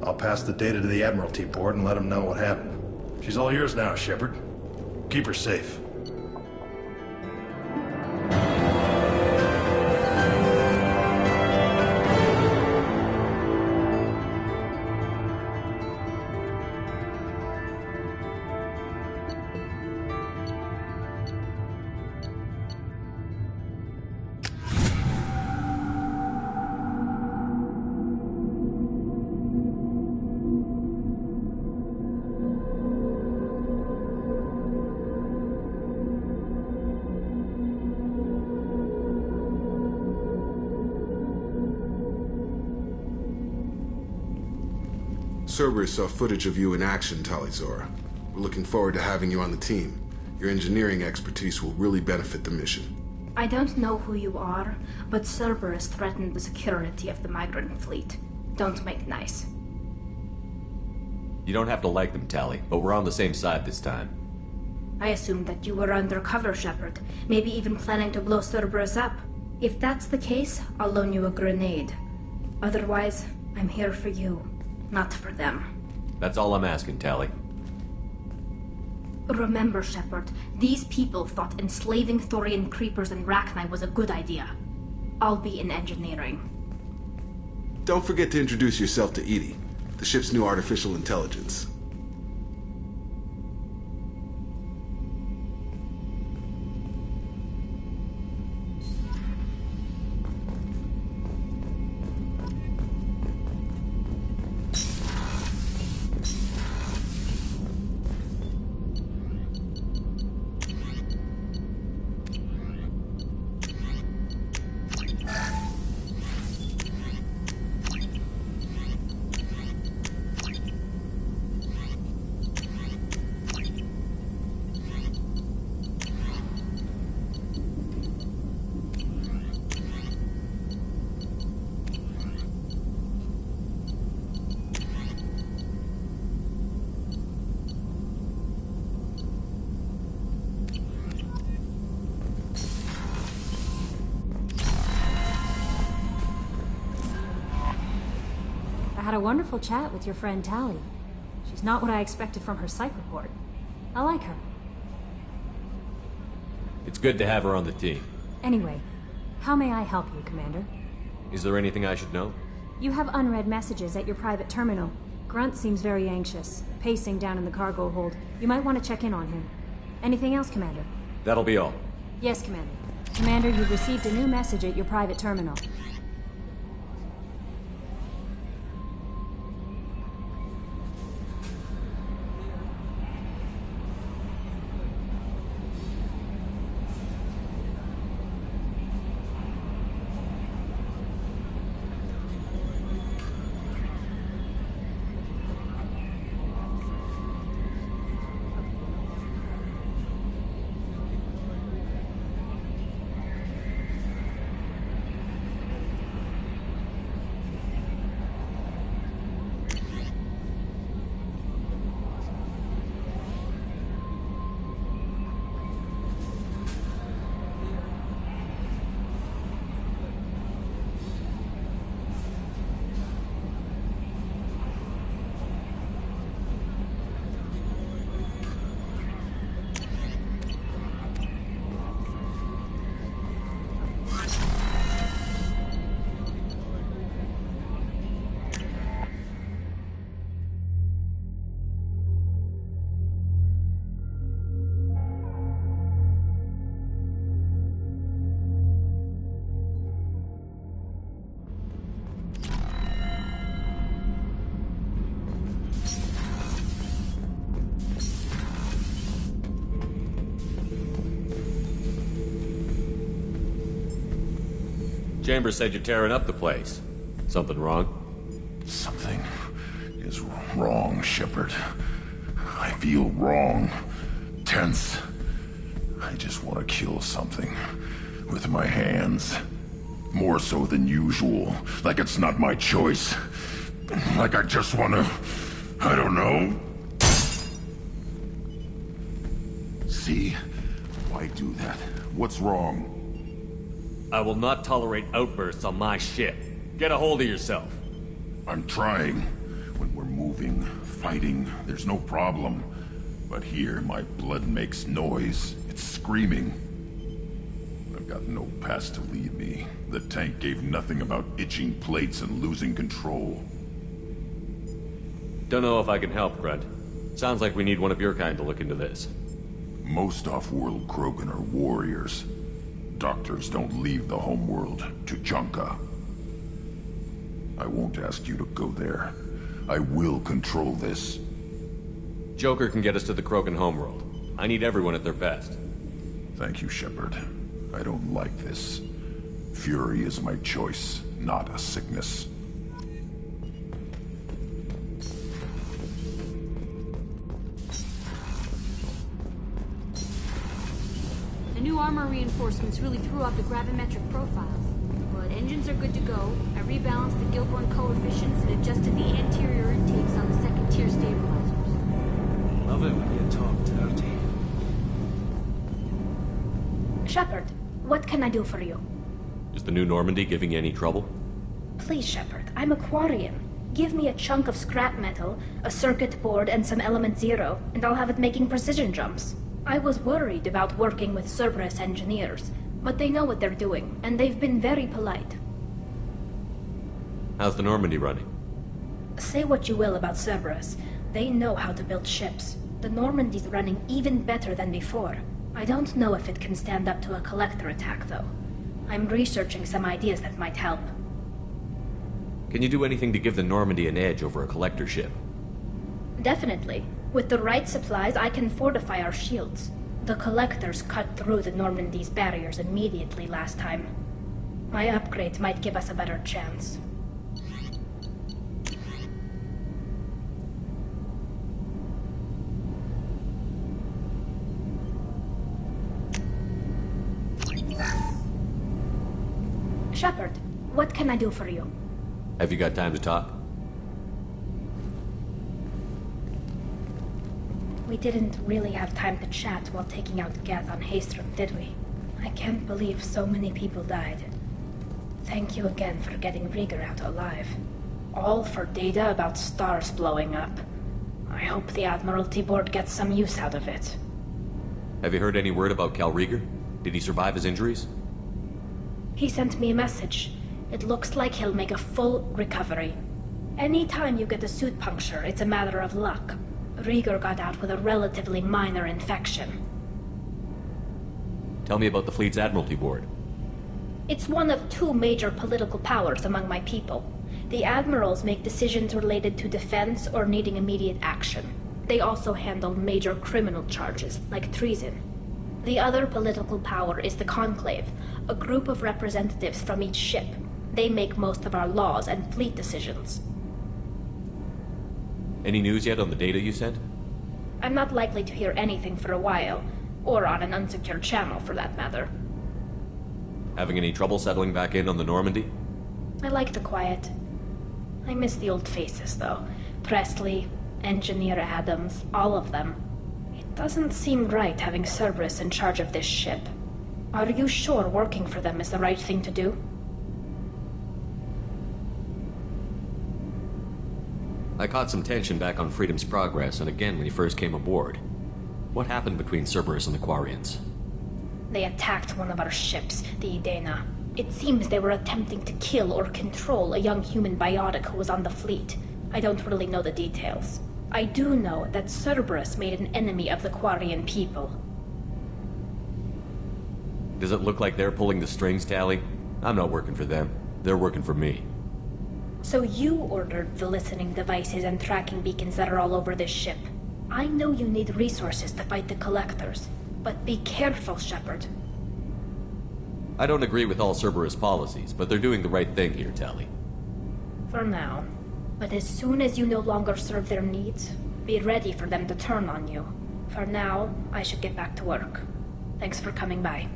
I'll pass the data to the Admiralty Board and let them know what happened. She's all yours now, Shepard. Keep her safe. Cerberus saw footage of you in action, Talizora. We're looking forward to having you on the team. Your engineering expertise will really benefit the mission. I don't know who you are, but Cerberus threatened the security of the migrant fleet. Don't make nice. You don't have to like them, Tally, but we're on the same side this time. I assumed that you were undercover, Shepard. Maybe even planning to blow Cerberus up. If that's the case, I'll loan you a grenade. Otherwise, I'm here for you, not for them. That's all I'm asking, Tally. Remember, Shepard, these people thought enslaving Thorian creepers in Rachni was a good idea. I'll be in engineering. Don't forget to introduce yourself to Edie, the ship's new artificial intelligence. I had a wonderful chat with your friend Tally. She's not what I expected from her psych report. I like her. It's good to have her on the team. Anyway, how may I help you, Commander? Is there anything I should know? You have unread messages at your private terminal. Grunt seems very anxious, pacing down in the cargo hold. You might want to check in on him. Anything else, Commander? That'll be all. Yes, Commander. Commander, you've received a new message at your private terminal. Chambers said you're tearing up the place. Something wrong? Something is wrong, Shepard. I feel wrong. Tense. I just want to kill something. With my hands. More so than usual. Like it's not my choice. Like I just want to... I don't know. See? Why do that? What's wrong? I will not tolerate outbursts on my ship. Get a hold of yourself. I'm trying. When we're moving, fighting, there's no problem. But here, my blood makes noise. It's screaming. I've got no past to lead me. The tank gave nothing about itching plates and losing control. Don't know if I can help, Grunt. Sounds like we need one of your kind to look into this. Most off-world Krogan are warriors. Doctors don't leave the homeworld to Junka. I won't ask you to go there. I will control this. Joker can get us to the Krogan homeworld. I need everyone at their best. Thank you, Shepard. I don't like this. Fury is my choice, not a sickness. The new armor reinforcements really threw off the gravimetric profiles. But engines are good to go. I rebalanced the Gilborn coefficients and adjusted the anterior intakes on the second tier stabilizer. it when you talk dirty. Shepard, what can I do for you? Is the new Normandy giving you any trouble? Please, Shepard, I'm a Quarian. Give me a chunk of scrap metal, a circuit board, and some element zero, and I'll have it making precision jumps. I was worried about working with Cerberus engineers, but they know what they're doing, and they've been very polite. How's the Normandy running? Say what you will about Cerberus, they know how to build ships. The Normandy's running even better than before. I don't know if it can stand up to a collector attack, though. I'm researching some ideas that might help. Can you do anything to give the Normandy an edge over a collector ship? Definitely. With the right supplies, I can fortify our shields. The collectors cut through the Normandy's barriers immediately last time. My upgrade might give us a better chance. Shepard, what can I do for you? Have you got time to talk? We didn't really have time to chat while taking out Gath on Haestrom, did we? I can't believe so many people died. Thank you again for getting Rieger out alive. All for data about stars blowing up. I hope the Admiralty Board gets some use out of it. Have you heard any word about Cal Rieger? Did he survive his injuries? He sent me a message. It looks like he'll make a full recovery. Anytime you get a suit puncture, it's a matter of luck. Rieger got out with a relatively minor infection. Tell me about the fleet's Admiralty Board. It's one of two major political powers among my people. The admirals make decisions related to defense or needing immediate action. They also handle major criminal charges, like treason. The other political power is the Conclave, a group of representatives from each ship. They make most of our laws and fleet decisions. Any news yet on the data you sent? I'm not likely to hear anything for a while, or on an unsecured channel for that matter. Having any trouble settling back in on the Normandy? I like the quiet. I miss the old faces, though. Presley, Engineer Adams, all of them. It doesn't seem right having Cerberus in charge of this ship. Are you sure working for them is the right thing to do? I caught some tension back on Freedom's Progress, and again when you first came aboard. What happened between Cerberus and the Quarians? They attacked one of our ships, the Idena. It seems they were attempting to kill or control a young human biotic who was on the fleet. I don't really know the details. I do know that Cerberus made an enemy of the Quarian people. Does it look like they're pulling the strings, Tally? I'm not working for them. They're working for me. So you ordered the listening devices and tracking beacons that are all over this ship. I know you need resources to fight the Collectors, but be careful, Shepard. I don't agree with all Cerberus policies, but they're doing the right thing here, Tally. For now. But as soon as you no longer serve their needs, be ready for them to turn on you. For now, I should get back to work. Thanks for coming by.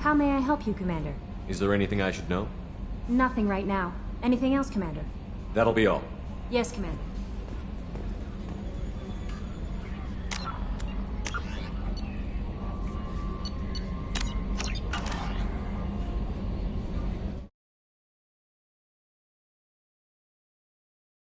How may I help you, Commander? Is there anything I should know? Nothing right now. Anything else, Commander? That'll be all. Yes, Commander.